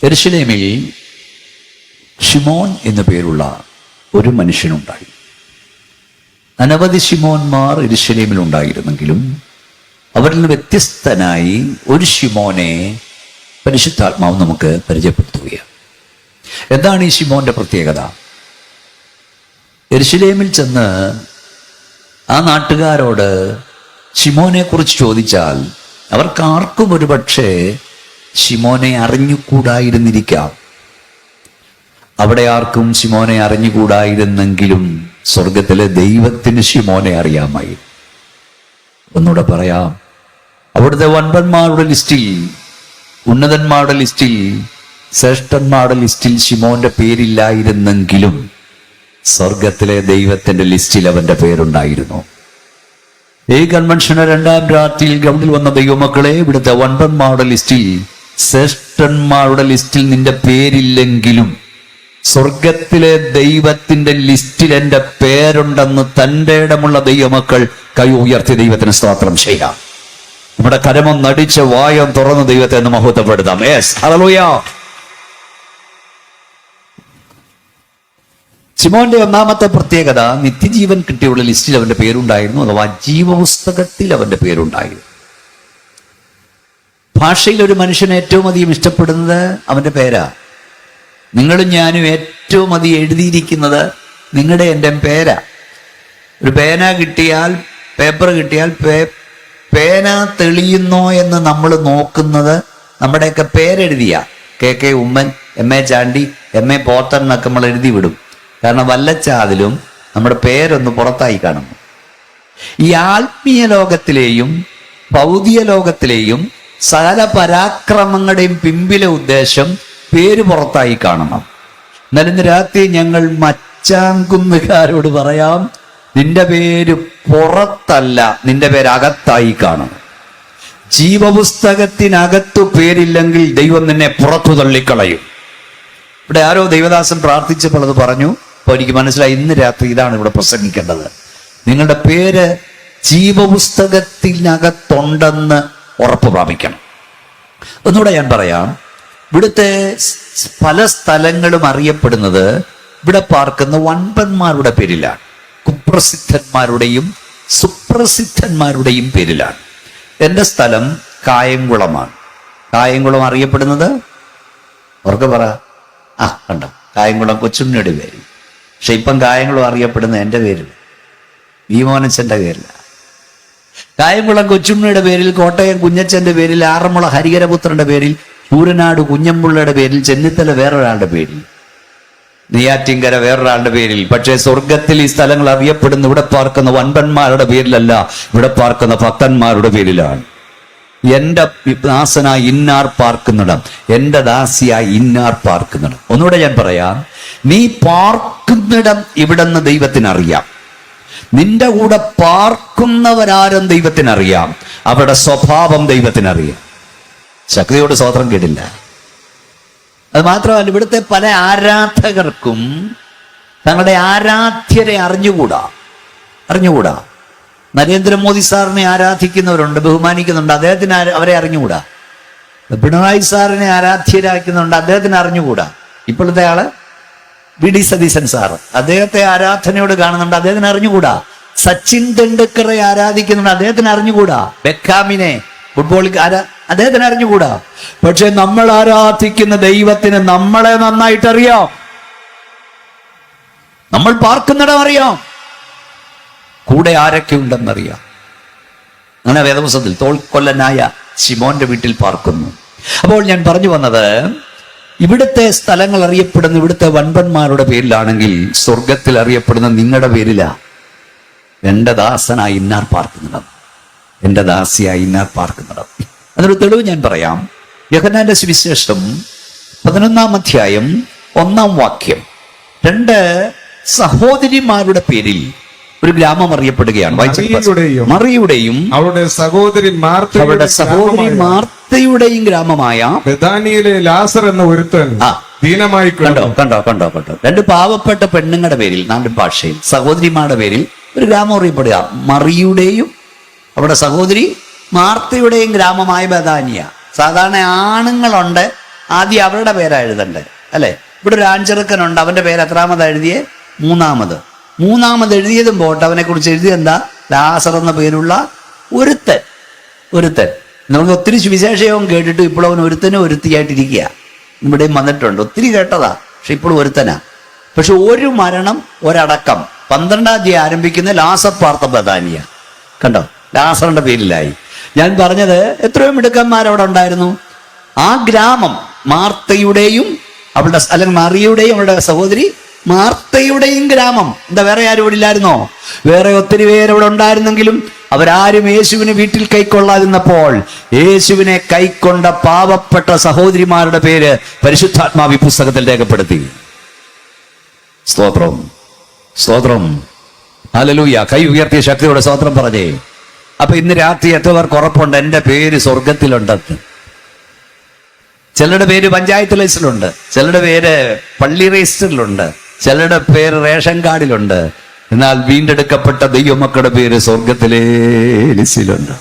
യെരുശലേമിൽ ശിമോൻ എന്നു പേരുള്ള ഒരു മനുഷ്യനുണ്ടായി. അനവധി ശിമോന്മാർ യെരുശലേമിൽ ഉണ്ടായിരുന്നെങ്കിലും അവരിൽ നിന്ന് വ്യത്യസ്തനായി ഒരു ശിമോനെ പരിശുദ്ധാത്മാവ് നമുക്ക് പരിചയപ്പെടുത്തുകയാണ്. എന്താണ് ഈ ശിമോന്റെ പ്രത്യേകത? യെരുശലേമിൽ ചെന്ന് ആ നാട്ടുകാരോട് ശിമോനെ കുറിച്ച് ചോദിച്ചാൽ അവർക്കാർക്കും ഒരുപക്ഷെ ശിമോനെ അറിഞ്ഞുകൂടായിരുന്നിരിക്കാം. അവിടെ ആർക്കും ശിമോനെ അറിഞ്ഞുകൂടായിരുന്നെങ്കിലും സ്വർഗത്തിലെ ദൈവത്തിന് ശിമോനെ അറിയാമായി. ഒന്നുകൂടെ പറയാം, അവിടുത്തെ വൻപന്മാരുടെ ലിസ്റ്റിൽ, ഉന്നതന്മാരുടെ ലിസ്റ്റിൽ, ശ്രേഷ്ഠന്മാരുടെ ലിസ്റ്റിൽ ശിമോന്റെ പേരില്ലായിരുന്നെങ്കിലും സ്വർഗത്തിലെ ദൈവത്തിന്റെ ലിസ്റ്റിൽ അവന്റെ പേരുണ്ടായിരുന്നു. ഈ കൺവെൻഷന് 2-ാം രാത്രിയിൽ ഗ്രൗണ്ടിൽ വന്ന ദൈവമക്കളെ, ഇവിടുത്തെ വൻപന്മാരുടെ ലിസ്റ്റിൽ, ശ്രേഷ്ഠന്മാരുടെ ലിസ്റ്റിൽ നിന്റെ പേരില്ലെങ്കിലും സ്വർഗത്തിലെ ദൈവത്തിന്റെ ലിസ്റ്റിൽ എന്റെ പേരുണ്ടെന്ന് തന്റെ ഇടമുള്ള ദൈവമക്കൾ കൈ ഉയർത്തി ദൈവത്തിന് സ്തോത്രം ചെയ്യാം. നമ്മുടെ കരമം നടിച്ച് വായം തുറന്ന് ദൈവത്തെ ഒന്ന് മഹത്വപ്പെടുത്താം. Yes, hallelujah. ശിമോന്റെ ഒന്നാമത്തെ പ്രത്യേകത, നിത്യജീവൻ കിട്ടിയുള്ള ലിസ്റ്റിൽ അവന്റെ പേരുണ്ടായിരുന്നു, അഥവാ ജീവപുസ്തകത്തിൽ അവന്റെ പേരുണ്ടായിരുന്നു. ഭാഷയിൽ ഒരു മനുഷ്യൻ ഏറ്റവും അധികം ഇഷ്ടപ്പെടുന്നത് അവന്റെ പേരാ. നിങ്ങളും ഞാനും ഏറ്റവും അധികം എഴുതിയിരിക്കുന്നത് നിങ്ങളുടെ എൻ്റെ പേരാ. ഒരു പേന കിട്ടിയാൽ, പേപ്പർ കിട്ടിയാൽ പേന തെളിയുന്നോ എന്ന് നമ്മൾ നോക്കുന്നത് നമ്മുടെയൊക്കെ പേരെഴുതിയ KK Oommen, MA Chandy, MA Pothan എന്നൊക്കെ നമ്മൾ എഴുതി വിടും. കാരണം വല്ലച്ചാതിലും നമ്മുടെ പേരൊന്ന് പുറത്തായി കാണുന്നു. ഈ ആത്മീയ ലോകത്തിലെയും ഭൗതിക ലോകത്തിലെയും സകല പരാക്രമങ്ങളുടെയും പിമ്പിലെ ഉദ്ദേശം പേര് പുറത്തായി കാണണം. എന്നാൽ ഇന്ന് രാത്രി ഞങ്ങൾ മച്ചാങ്കുന്നുകാരോട് പറയാം, നിന്റെ പേര് പുറത്തല്ല, നിന്റെ പേര് അകത്തായി കാണണം. ജീവപുസ്തകത്തിനകത്തു പേരില്ലെങ്കിൽ ദൈവം നിന്നെ പുറത്തു തള്ളിക്കളയും. ഇവിടെ ആരോ ദൈവദാസൻ പ്രാർത്ഥിച്ചപ്പോൾ അത് പറഞ്ഞു. അപ്പോൾ എനിക്ക് മനസ്സിലായി, ഇന്ന് രാത്രി ഇതാണ് ഇവിടെ പ്രസംഗിക്കേണ്ടത്. നിങ്ങളുടെ പേര് ജീവപുസ്തകത്തിനകത്തുണ്ടെന്ന് ഉറപ്പ് പ്രാപിക്കണം. ഒന്നുകൂടെ ഞാൻ പറയാം, ഇവിടുത്തെ പല സ്ഥലങ്ങളും അറിയപ്പെടുന്നത് ഇവിടെ പാർക്കുന്ന വൻപന്മാരുടെ പേരിലാണ്, കുപ്രസിദ്ധന്മാരുടെയും സുപ്രസിദ്ധന്മാരുടെയും പേരിലാണ്. എൻ്റെ സ്ഥലം കായംകുളമാണ്. കായംകുളം അറിയപ്പെടുന്നത് അവർക്ക് പറ, കണ്ടോ, കായംകുളം കൊച്ചുണ്ണിയുടെ പേര്. പക്ഷെ ഇപ്പം കായംകുളം അറിയപ്പെടുന്നത് എൻ്റെ പേരിൽ, ഭീമോനച്ചൻ്റെ പേരില്ല. കായംകുളം കൊച്ചുണ്ണിയുടെ പേരിൽ, കോട്ടയം കുഞ്ഞച്ചൻ്റെ പേരിൽ, ആറന്മുള ഹരിഹരപുത്രന്റെ പേരിൽ, പൂരനാട് കുഞ്ഞമ്പുള്ളയുടെ പേരിൽ, ചെന്നിത്തല വേറൊരാളുടെ പേരിൽ, നെയ്യാറ്റിൻകര വേറൊരാളുടെ പേരിൽ. പക്ഷേ സ്വർഗത്തിൽ ഈ സ്ഥലങ്ങൾ അറിയപ്പെടുന്ന ഇവിടെ പാർക്കുന്ന വൻപന്മാരുടെ പേരിലല്ല, ഇവിടെ പാർക്കുന്ന ഭക്തന്മാരുടെ പേരിലാണ്. എന്റെ ദാസനായി ഇന്നാർ പാർക്കുന്നിടം, എന്റെ ദാസിയായി ഇന്നാർ പാർക്കുന്നിടം. ഒന്നുകൂടെ ഞാൻ പറയാം, നീ പാർക്കുന്നിടം ഇവിടെന്ന് ദൈവത്തിനറിയാം. നിന്റെ കൂടെ പാർക്കുന്നവരാരും ദൈവത്തിനറിയാം. അവരുടെ സ്വഭാവം ദൈവത്തിനറിയാം. ശക്തിയോട് സ്തോത്രം കേട്ടില്ല. അത് മാത്രമല്ല, ഇവിടുത്തെ പല ആരാധകർക്കും തങ്ങളുടെ ആരാധ്യരെ അറിഞ്ഞുകൂടാ. നരേന്ദ്രമോദി സാറിനെ ആരാധിക്കുന്നവരുണ്ട്, ബഹുമാനിക്കുന്നുണ്ട്, അദ്ദേഹത്തിന് അവരെ അറിഞ്ഞുകൂടാ. പിണറായി സാറിനെ ആരാധ്യരാക്കുന്നുണ്ട്, അദ്ദേഹത്തിന് അറിഞ്ഞുകൂടാ. ഇപ്പോഴത്തെ ആള് VD സതീശൻ സാറ്, അദ്ദേഹത്തെ ആരാധനയോട് കാണുന്നുണ്ട്, അദ്ദേഹത്തിന് അറിഞ്ഞുകൂടാ. സച്ചിൻ തെണ്ടുൽക്കറെ ആരാധിക്കുന്നുണ്ട്, അദ്ദേഹത്തിന് അറിഞ്ഞുകൂടാ. ബെക്കാമിനെ, ഫുട്ബോളിൽ അദ്ദേഹത്തിന് അറിഞ്ഞുകൂടാ. പക്ഷെ നമ്മൾ ആരാധിക്കുന്ന ദൈവത്തിന് നമ്മളെ നന്നായിട്ട് അറിയാം. നമ്മൾ പാർക്കുന്നിടം അറിയാം, കൂടെ ആരൊക്കെ ഉണ്ടെന്നറിയാം. അങ്ങനെ വേദപുസ്തകത്തിൽ തോൾക്കൊല്ലനായ ശിമോന്റെ വീട്ടിൽ പാർക്കുന്നു. അപ്പോൾ ഞാൻ പറഞ്ഞു വന്നത്, ഇവിടുത്തെ സ്ഥലങ്ങൾ അറിയപ്പെടുന്ന ഇവിടുത്തെ വൻപന്മാരുടെ പേരിലാണെങ്കിൽ സ്വർഗത്തിൽ അറിയപ്പെടുന്ന നിങ്ങളുടെ പേരിലാ. എൻ്റെ ദാസനായി ഇന്നാർ പാർക്കുന്നിടം, എൻ്റെ ദാസിയായി ഇന്നാർ പാർക്കുന്നിടം. അതൊരു തെളിവ് ഞാൻ പറയാം. യോഹന്നാന്റെ സുവിശേഷം 11-ാം അധ്യായം 1-ാം വാക്യം, 2 സഹോദരിമാരുടെ പേരിൽ ഒരു ഗ്രാമം അറിയപ്പെടുകയാണ്. മറിയുടെയും അവരുടെ സഹോദരി മാർത്തയുടെയും ഗ്രാമമായ ബെഥാനിയിലെ ലാസർ എന്ന ഒരുത്തൻ ദീനമായി കണ്ടോ. 2 പാവപ്പെട്ട പെണ്ണുങ്ങളുടെ പേരിൽ, നാട്ടിൻ ഭാഷയിൽ സഹോദരിമാരുടെ പേരിൽ ഒരു ഗ്രാമം അറിയപ്പെടുക. മറിയുടെയും അവരുടെ സഹോദരി മാർത്തയുടെയും ഗ്രാമമായ ബഥാനിയ. സാധാരണ ആണുങ്ങളുണ്ട്, ആദ്യം അവരുടെ പേരാ എഴുതണ്ടേ അല്ലേ? ഇവിടെ ഒരു ആൺചെറുക്കനുണ്ട്, അവന്റെ പേര് എത്രാമത് എഴുതിയേ? മൂന്നാമത് എഴുതിയതും പോട്ടെ, അവനെ കുറിച്ച് എഴുതിയെന്താ? ലാസർ എന്ന പേരുള്ള ഒരുത്തൻ. നമുക്ക് ഒത്തിരി സുവിശേഷവും കേട്ടിട്ട് ഇപ്പോൾ അവൻ ഒരുത്തനും ഒരുത്തിയായിട്ടിരിക്കുക. ഇവിടെയും വന്നിട്ടുണ്ട്, ഒത്തിരി കേട്ടതാ, പക്ഷെ ഇപ്പോഴും ഒരുത്തനാ. പക്ഷെ ഒരു മരണം, ഒരടക്കം. 12-ാം തീയതി ആരംഭിക്കുന്ന ലാസർ പാർത്ത ബഥാനിയ. കണ്ടോ, ലാസറിന്റെ പേരിലായി. ഞാൻ പറഞ്ഞത് എത്രയോ മിടുക്കന്മാരവിടെ ഉണ്ടായിരുന്നു. ആ ഗ്രാമം മാർത്തയുടെയും അവളുടെ, അല്ലെങ്കിൽ മറിയുടെയും അവളുടെ സഹോദരി മാർത്തയുടെയും ഗ്രാമം. എന്താ, വേറെ ആരും ഇവിടെ ഇല്ലായിരുന്നോ? വേറെ ഒത്തിരി പേരവിടെ ഉണ്ടായിരുന്നെങ്കിലും അവരാരും യേശുവിനെ വീട്ടിൽ കൈക്കൊള്ളാതിരുന്നപ്പോൾ യേശുവിനെ കൈക്കൊണ്ട പാവപ്പെട്ട സഹോദരിമാരുടെ പേര് പരിശുദ്ധാത്മാവി പുസ്തകത്തിൽ രേഖപ്പെടുത്തി. സ്തോത്രം, സ്തോത്രം, ഹല്ലേലൂയ. കൈ ഉയർത്തിയ ശക്തിയോടെ സ്തോത്രം പറഞ്ഞേ. അപ്പൊ ഇന്ന് രാത്രി എത്രവർക്ക് ഉറപ്പുണ്ട് എൻ്റെ പേര് സ്വർഗത്തിലുണ്ടെന്ന്? ചിലരുടെ പേര് പഞ്ചായത്ത് ലിസ്റ്റിലുണ്ട്, ചിലരുടെ പേര് പള്ളി രജിസ്റ്ററിലുണ്ട്, ചിലരുടെ പേര് റേഷൻ കാർഡിലുണ്ട്. എന്നാൽ വീണ്ടെടുക്കപ്പെട്ട ദൈവമക്കളുടെ പേര് സ്വർഗത്തിലെ ലിസ്റ്റിലുണ്ട്.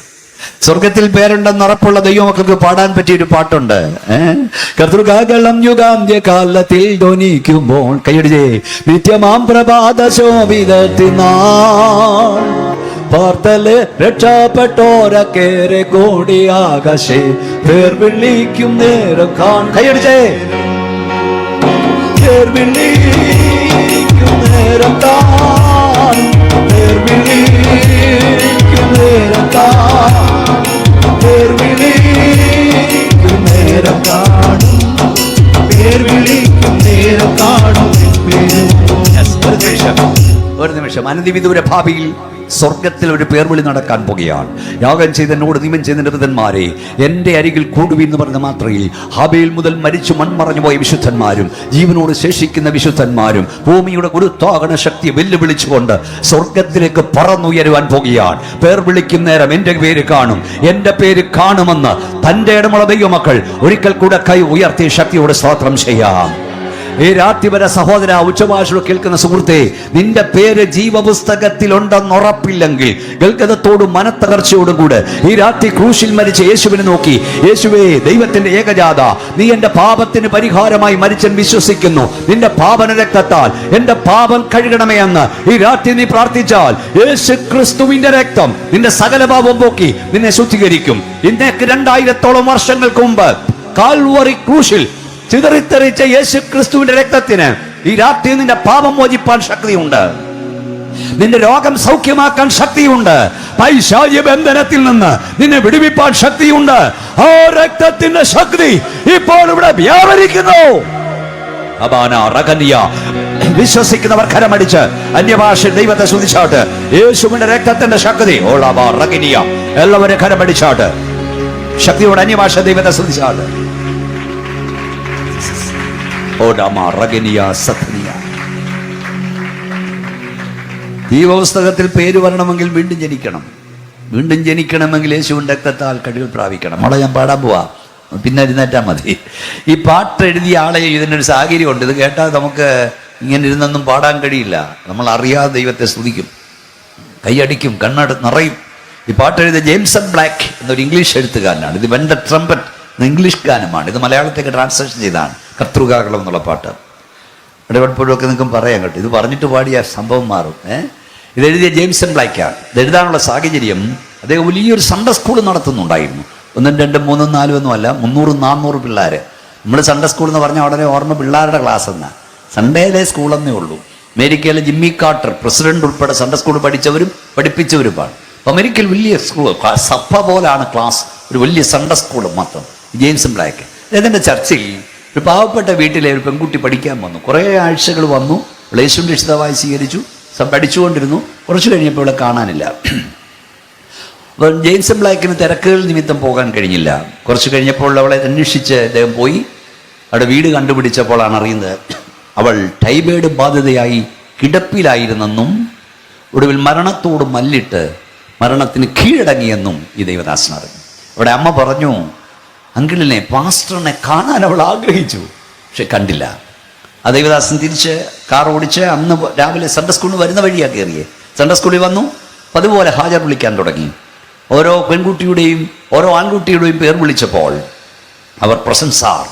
സ്വർഗത്തിൽ പേരുണ്ടെന്ന് ഉറപ്പുള്ള ദൈവമക്കൾക്ക് പാടാൻ പറ്റിയൊരു പാട്ടുണ്ട്. കർത്തൃകാകളം യുഗാന്ത്യകാലത്തിൽ ധ്വനിക്കുമ്പോൾ കൈയടിച്ചേ. നിത്യമാം പ്രഭാത ശോഭിതത്തിനാൾ പാർത്തല് രക്ഷപ്പെട്ടോരക്കേറെ കോടി ആകാശേ പേർ വിളിക്കും നേരം കാൺ. കൈയടിച്ചേ. പേർ വിളിക്കും നേരം കാൺ, പേർ വിളിക്കും നേരം കാൺ, പേർ വിളിക്കും നേരം കാണും, പേർ വിളിക്കും നേരം കാണും. ഒരു നിമിഷം അനധിവിദൂര ഭാവിയിൽ സ്വർഗത്തിൽ ഒരു പേർവിളി നടക്കാൻ പോകുകയാണ്. യാഗം ചെയ്തതിനോട് നിയമം ചെയ്ത നിരതന്മാരെ എൻ്റെ അരികിൽ കൂടുവീന്ന് പറഞ്ഞ മാത്രയിൽ ഹാബേൽ മുതൽ മരിച്ചു മൺമറഞ്ഞു പോയ വിശുദ്ധന്മാരും ജീവനോട് ശേഷിക്കുന്ന വിശുദ്ധന്മാരും ഭൂമിയുടെ ഗുരുത്വാകർഷണ ശക്തിയെ വെല്ലുവിളിച്ചുകൊണ്ട് സ്വർഗത്തിലേക്ക് പറന്നുയരുവാൻ പോകുകയാണ്. പേർ വിളിക്കും നേരം എൻ്റെ പേര് കാണും, എൻ്റെ പേര് കാണുമെന്ന് തൻ്റെ ഇടമുള്ള ദൈവമക്കൾ ഒരിക്കൽ കൂടെ കൈ ഉയർത്തി ശക്തിയോടെ സ്തോത്രം ചെയ്യാം. ഈ രാത്രി വരെ സഹോദര, ഉച്ചഭാഷ കേൾക്കുന്ന സുഹൃത്തെ, നിന്റെ പേര് ജീവപുസ്തകത്തിലുണ്ടെന്ന് ഉറപ്പില്ലെങ്കിൽ ഗൽഗതത്തോടും മനത്തകർച്ചയോടും കൂടെ ഈ രാത്രി ക്രൂശിൽ മരിച്ച യേശുവിനെ നോക്കി, യേശുവേ ദൈവത്തിന്റെ ഏകജാത, നീ എന്റെ പാപത്തിന് പരിഹാരമായി മരിച്ചൻ വിശ്വസിക്കുന്നു, നിന്റെ പാപന രക്തത്താൽ എന്റെ പാപം കഴുകണമേ എന്ന് ഈ രാത്രി നീ പ്രാർത്ഥിച്ചാൽ യേശു ക്രിസ്തുവിന്റെ രക്തം നിന്റെ സകല പാപം പോക്കി നിന്നെ ശുദ്ധീകരിക്കും. ഇന്നേക്ക് 2000-ഓളം വർഷങ്ങൾക്ക് മുമ്പ് കാൽവറി ക്രൂശിൽ ചിതറിത്തെറിച്ച യേശു ക്രിസ്തുവിന്റെ രക്തത്തിന് ഈ രാത്രി നിന്റെ പാപം മോചിപ്പാൻ ശക്തിയുണ്ട്, നിന്റെ രോഗം സൗഖ്യമാക്കാൻ ശക്തിയുണ്ട്, പൈശാചിക ബന്ധനത്തിൽ നിന്ന് നിന്നെ വിടുവിപ്പാൻ ശക്തിയുണ്ട്. ആ രക്തത്തിന്റെ ശക്തി ഇപ്പോൾ ഇവിടെ വ്യാപരിക്കുന്നു. വിശ്വസിക്കുന്നവർ കരമടിച്ച് അന്യഭാഷ ദൈവത്തെ സ്തുതിച്ചാട്ട്. യേശുവിന്റെ രക്തത്തിന്റെ ശക്തി എല്ലാവരും കരമടിച്ചാട്ട് ശക്തിയോടെ അന്യഭാഷ ദൈവത്തെ സ്തുതിച്ചാട്ട്. ദൈവപുസ്തകത്തിൽ പേര് വരണമെങ്കിൽ വീണ്ടും ജനിക്കണമെങ്കിൽ യേശുവിന്റെ രക്തത്താൽ കഴിവ് പ്രാപിക്കണം. മോളെ ഞാൻ പാടാൻ പോവാ, പിന്നെ എഴുന്നേറ്റാൽ മതി. ഈ പാട്ട് എഴുതിയ ആളെ ഇതിനൊരു സാഹചര്യമുണ്ട്. ഇത് കേട്ടാൽ നമുക്ക് ഇങ്ങനെ ഇരുന്നൊന്നും പാടാൻ കഴിയില്ല. നമ്മൾ അറിയാതെ ദൈവത്തെ സ്തുതിക്കും, കൈയടിക്കും, നിറയും. ഈ പാട്ട് എഴുതിയ ജെയിംസൺ ബ്ലാക്ക് എന്നൊരു ഇംഗ്ലീഷ് എഴുത്തുകാരനാണ്. ഇത് വെൻ ദ ട്രംപറ്റ് ഇംഗ്ലീഷ് ഗാനമാണ്. ഇത് മലയാളത്തേക്ക് ട്രാൻസ്ലേഷൻ ചെയ്താണ്. കർത്തൃകാകളം എന്നുള്ള പാട്ട് ഇടപെടുമ്പോഴൊക്കെ നിങ്ങൾക്കും പറയാൻ കേട്ടോ. ഇത് പറഞ്ഞിട്ട് പാടിയ സംഭവം മാറും. ഇത് എഴുതിയ ജെയിംസൺ ബ്ലാക്കാണ്. ഇത് എഴുതാനുള്ള സാഹചര്യം, അദ്ദേഹം വലിയൊരു സൺഡേ സ്കൂൾ നടത്തുന്നുണ്ടായിരുന്നു. 1, 2, 3, 4 ഒന്നുമല്ല, 300-400 പിള്ളേർ. നമ്മൾ സൺഡേ സ്കൂൾ എന്ന് പറഞ്ഞാൽ ഉടനെ ഓർമ്മ പിള്ളേരുടെ ക്ലാസ് എന്നാ. സൺഡേയിലെ സ്കൂളെന്നേ ഉള്ളൂ. അമേരിക്കയിലെ ജിമ്മി കാർട്ടർ പ്രസിഡന്റ് ഉൾപ്പെടെ സൺഡേ സ്കൂൾ പഠിച്ചവരും പഠിപ്പിച്ചവരുമാണ്. അപ്പോൾ അമേരിക്കയിൽ വലിയ സ്കൂൾ, സഭ പോലാണ് ക്ലാസ്, ഒരു വലിയ സൺഡേ സ്കൂൾ മൊത്തം. ജെയിംസൺ ബ്ലാക്ക് ഇതിൻ്റെ ചർച്ചയിൽ ഒരു പാവപ്പെട്ട വീട്ടിലെ ഒരു പെൺകുട്ടി പഠിക്കാൻ വന്നു. കുറേ ആഴ്ചകൾ വന്നു, യേശുവിനെ രക്ഷിതാവായി സ്വീകരിച്ചു, പഠിച്ചുകൊണ്ടിരുന്നു. കുറച്ച് കഴിഞ്ഞപ്പോൾ ഇവിടെ കാണാനില്ല. അപ്പോൾ ജെയിംസൺ ബ്ലാക്കിന് തിരക്കുകൾ നിമിത്തം പോകാൻ കഴിഞ്ഞില്ല. കുറച്ച് കഴിഞ്ഞപ്പോൾ അവളെ അന്വേഷിച്ച് അദ്ദേഹം പോയി. അവിടെ വീട് കണ്ടുപിടിച്ചപ്പോഴാണ് അറിയുന്നത് അവൾ ടൈബോയിഡ് ബാധിതയായി കിടപ്പിലായിരുന്നെന്നും ഒടുവിൽ മരണത്തോട് മല്ലിട്ട് മരണത്തിന് കീഴടങ്ങിയെന്നും ഈ ദൈവദാസൻ അറിഞ്ഞു. അവിടെ അമ്മ പറഞ്ഞു, അങ്കിളിനെ, പാസ്റ്ററിനെ കാണാൻ അവൾ ആഗ്രഹിച്ചു, പക്ഷെ കണ്ടില്ല. ആ ദൈവദാസൻ തിരിച്ച് കാർ ഓടിച്ച് അന്ന് രാവിലെ സൺഡേ സ്കൂളിൽ വരുന്ന വഴിയാണ് കയറിയേ. സൺഡേ സ്കൂളിൽ വന്നു, അതുപോലെ ഹാജർ വിളിക്കാൻ തുടങ്ങി. ഓരോ പെൺകുട്ടിയുടെയും ഓരോ ആൺകുട്ടിയുടെയും പേർ വിളിച്ചപ്പോൾ അവർ പ്രസൻസ് സാർ,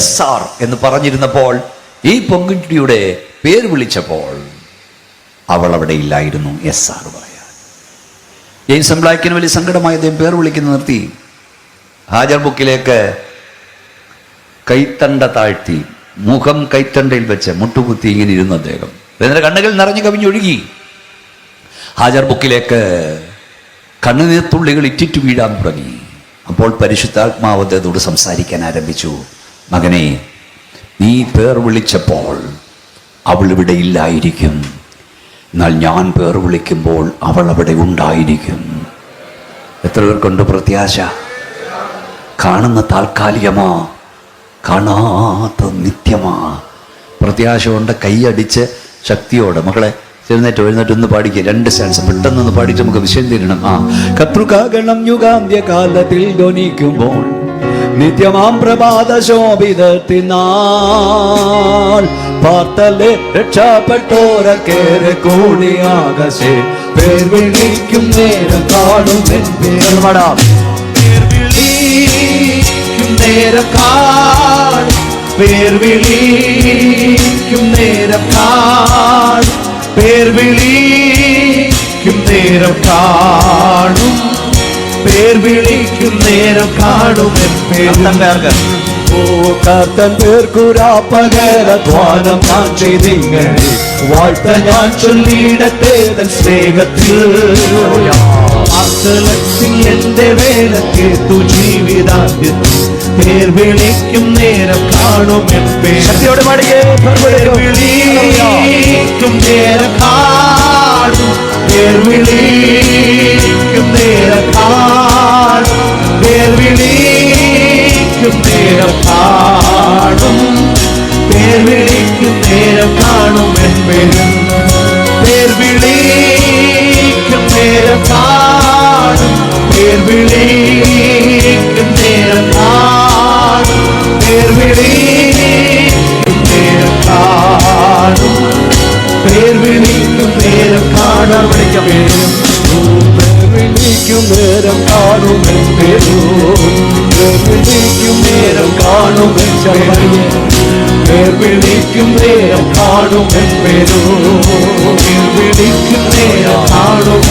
SR എന്ന് പറഞ്ഞിരുന്നപ്പോൾ, ഈ പെൺകുട്ടിയുടെ പേര് വിളിച്ചപ്പോൾ അവൾ അവിടെ ഇല്ലായിരുന്നു. SR പറയാൻ ജെയിംസ് ബ്ലാക്കിന് വലിയ സങ്കടമായി അദ്ദേഹം പേർ വിളിക്കുന്നത് നിർത്തി. ഹാജർ ബുക്കിലേക്ക് കൈത്തണ്ട താഴ്ത്തി, മുഖം കൈത്തണ്ടയിൽ വെച്ച് മുട്ടുകുത്തി ഇങ്ങനെ ഇരുന്നു അദ്ദേഹം. എന്നിട്ട് കണ്ണുകൾ നിറഞ്ഞു കവിഞ്ഞൊഴുകി. ഹാജർ ബുക്കിലേക്ക് കണ്ണുനീർത്തുള്ളികൾ ഇറ്റിറ്റു വീഴാൻ തുടങ്ങി. അപ്പോൾ പരിശുദ്ധാത്മാവ് അദ്ദേഹത്തോട് സംസാരിക്കാൻ ആരംഭിച്ചു. മകനെ, നീ പേർ വിളിച്ചപ്പോൾ അവൾ ഇവിടെ ഇല്ലായിരിക്കും, എന്നാൽ ഞാൻ പേർ വിളിക്കുമ്പോൾ അവൾ അവിടെ ഉണ്ടായിരിക്കും. എത്ര പേർക്കുണ്ട് പ്രത്യാശ? കാണുന്ന താൽക്കാലികമാ, കാണാത്ത നിത്യമാ. പ്രത്യാശ കൊണ്ട് കൈയടിച്ച് ശക്തിയോടെ മക്കളെ എഴുന്നേറ്റ് ഒന്ന് പാടിക്കുക. 2 സ്റ്റാൻസ് പെട്ടെന്നൊന്ന് പാടിച്ച് നമുക്ക് വിഷയം തീരണം. കത്രുകാകണം യുഗാന്ത്യകാലത്തിൽ ധ്വനിക്കുമ്പോൾ നിത്യമാം പ്രഭാത ശോഭിതത്തിനാൾ പാർത്തലെ രക്ഷപ്പെട്ടോരക്കേറെ കൂടിയാകശേ പേർ വിളിക്കും നേരം കാണും നേരം കാണും പേർ വിളിക്കും നേരം കാണും പേർ വിളിക്കും നേരം കാണും പേർ വിളിക്കും നേരം കാണും ഓ കർത്തൻ പേർക്കുരാപ്പകരധ്വാനം ഞാൻ ചെയ്തിങ്ങനെ വാഴ്ത്ത ഞാൻ ചൊല്ലിയിടത്തെ തൻ സ്നേഹത്തിൽ എന്റെ വേലക്കേത്തു ജീവിതാന്ത്യത്തിൽ പേർ വിളിക്കും നേരം കാണും ശക്തിയോടെ പേർ വിളിക്കും നേരം കാണും പേർ വിളിക്കും നേരം കാണും പേർ വിളിക്കും നേരം കാണും പേർ വിളിക്കും നേരം കാണും പേർ വിളിക്കും നേരം കാണും പേർ വിളിക്കും നേരം കാണും പേർ വിളിക്കും നേരം കാണും പേർ വിളിക്കും നേരം കാണാൻ വിളിക്കും വിളിക്കും നേരം കാണും വിളിക്കും നേരം കാണും പേർ വിളിക്കും നേരം കാണും വിളിക്കും നേരം കാണും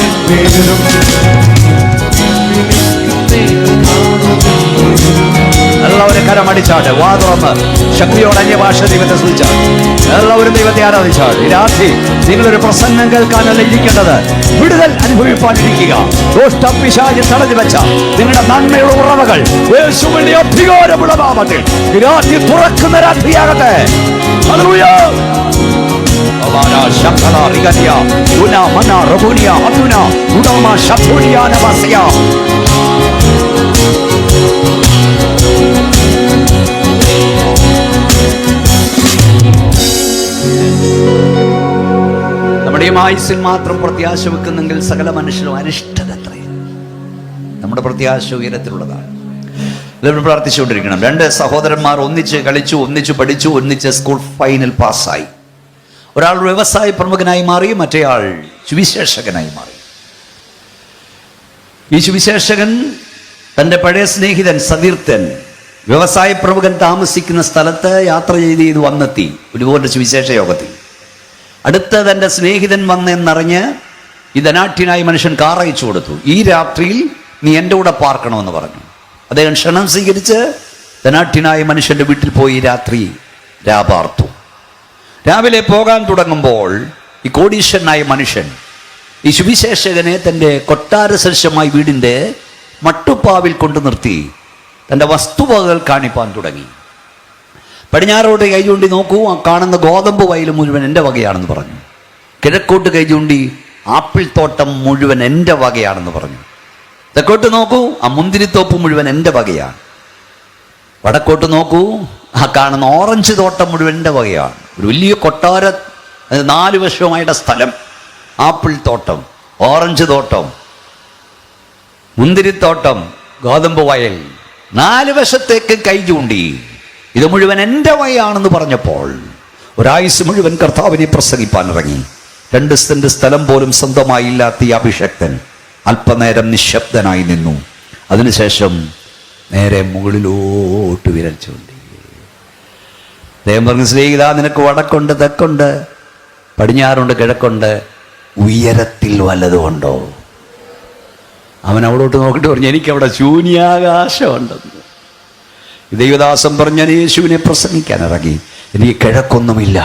എല്ലാവരും കരമടിച്ചാട്ട് വാ തുറന്ന് ശക്തിയോടെ അന്യഭാഷ ദൈവത്തെ സ്തുതിച്ചാൽ എല്ലാവരും ദൈവത്തെ ആരാധിച്ചാൽ ഈ രാത്രി നിങ്ങളൊരു പ്രസംഗം കേൾക്കാനല്ല ഇരിക്കേണ്ടത്, വിടുതൽ അനുഭവിപ്പാനിരിക്കുക. ദോഷ്ടപിശാച് തടഞ്ഞു വെച്ച നിങ്ങളുടെ നന്മയുടെ ഉറവകൾ യേശുവിന്റെ അധികാരമുള്ള നാമത്തിൽ ഈ രാത്രി തുറക്കുന്ന രാത്രിയാകട്ടെ. നമ്മുടെ ഈ ആയുസ്സിൽ മാത്രം പ്രത്യാശ വെക്കുന്നെങ്കിൽ സകല മനുഷ്യരും അരിഷ്ടത എത്രയും. നമ്മുടെ പ്രത്യാശ ഉയരത്തിലുള്ളതാണ്. എല്ലാവരും പ്രാർത്ഥിച്ചുകൊണ്ടിരിക്കണം. 2 സഹോദരന്മാർ ഒന്നിച്ച് കളിച്ചു, ഒന്നിച്ച് പഠിച്ചു, ഒന്നിച്ച് സ്കൂൾ ഫൈനൽ പാസ്സായി. ഒരാൾ വ്യവസായ പ്രമുഖനായി മാറി, മറ്റേയാൾ സുവിശേഷകനായി മാറി. ഈ സുവിശേഷകൻ തൻ്റെ പഴയ സ്നേഹിതൻ സതീർത്ഥൻ വ്യവസായ പ്രമുഖൻ താമസിക്കുന്ന സ്ഥലത്ത് യാത്ര ചെയ്ത് വന്നെത്തി. ഒരുപോലെ സുവിശേഷ യോഗത്തിൽ അടുത്ത തൻ്റെ സ്നേഹിതൻ വന്നെന്നറിഞ്ഞ് ഈ ധനാഠ്യനായ മനുഷ്യൻ കാർ അയച്ചു കൊടുത്തു. ഈ രാത്രിയിൽ നീ എൻ്റെ കൂടെ പാർക്കണമെന്ന് പറഞ്ഞു. അദ്ദേഹം ക്ഷണം സ്വീകരിച്ച് ധനാഠ്യനായ മനുഷ്യൻ്റെ വീട്ടിൽ പോയി രാത്രി രാപാർത്തു. രാവിലെ പോകാൻ തുടങ്ങുമ്പോൾ ഈ കോടീശ്വരനായ മനുഷ്യൻ ഈ സുവിശേഷകനെ തൻ്റെ കൊട്ടാര സദൃശമായ വീടിൻ്റെ മട്ടുപ്പാവിൽ കൊണ്ടു നിർത്തി തൻ്റെ വസ്തുവകകൾ കാണിപ്പാൻ തുടങ്ങി. പടിഞ്ഞാറോട്ട് കൈ ചൂണ്ടി നോക്കൂ, ആ കാണുന്ന ഗോതമ്പ് വയൽ മുഴുവൻ എൻ്റെ വകയാണെന്ന് പറഞ്ഞു. കിഴക്കോട്ട് കൈ ചൂണ്ടി ആപ്പിൾ തോട്ടം മുഴുവൻ എൻ്റെ വകയാണെന്ന് പറഞ്ഞു. തെക്കോട്ട് നോക്കൂ, ആ മുന്തിരിത്തോപ്പ് മുഴുവൻ എൻ്റെ വകയാണ്. വടക്കോട്ട് നോക്കൂ, ആ കാണുന്ന ഓറഞ്ച് തോട്ടം മുഴുവൻ എൻ്റെ വകയാണ്. ഒരു വലിയ കൊട്ടാര, 4 വശവുമായിട്ട് സ്ഥലം, ആപ്പിൾ തോട്ടം, ഓറഞ്ച് തോട്ടം, മുന്തിരിത്തോട്ടം, ഗോതമ്പ് വയൽ, 4 വശത്തേക്ക് കൈ ചൂണ്ടി ഇത് മുഴുവൻ എൻ്റെ വകയാണെന്ന് പറഞ്ഞപ്പോൾ ഒരായുസ് മുഴുവൻ കർത്താവിനെ പ്രസംഗിപ്പാൻ ഇറങ്ങി. 2 സെന്റ് സ്ഥലം പോലും സ്വന്തമായി ഇല്ലാത്ത ഈ അഭിഷക്തൻ അല്പനേരം നിശബ്ദനായി നിന്നു. അതിനുശേഷം നേരെ മുകളിലോട്ട് വിരൽ ചൂണ്ടി. അദ്ദേഹം പറഞ്ഞു, സ്നേഹിത, നിനക്ക് വടക്കുണ്ട്, തെക്കുണ്ട്, പടിഞ്ഞാറുണ്ട്, കിഴക്കുണ്ട്, ഉയരത്തിൽ വല്ലതുമുണ്ടോ? അവൻ അവിടോട്ട് നോക്കിയിട്ട് പറഞ്ഞു, എനിക്കവിടെ ശൂന്യാകാശമുണ്ടെന്ന്. ദൈവദാസൻ പറഞ്ഞു, ഞാൻ യേശുവിനെ പ്രസംഗിക്കാൻ ഇറങ്ങി. എനിക്ക് കിഴക്കൊന്നുമില്ല,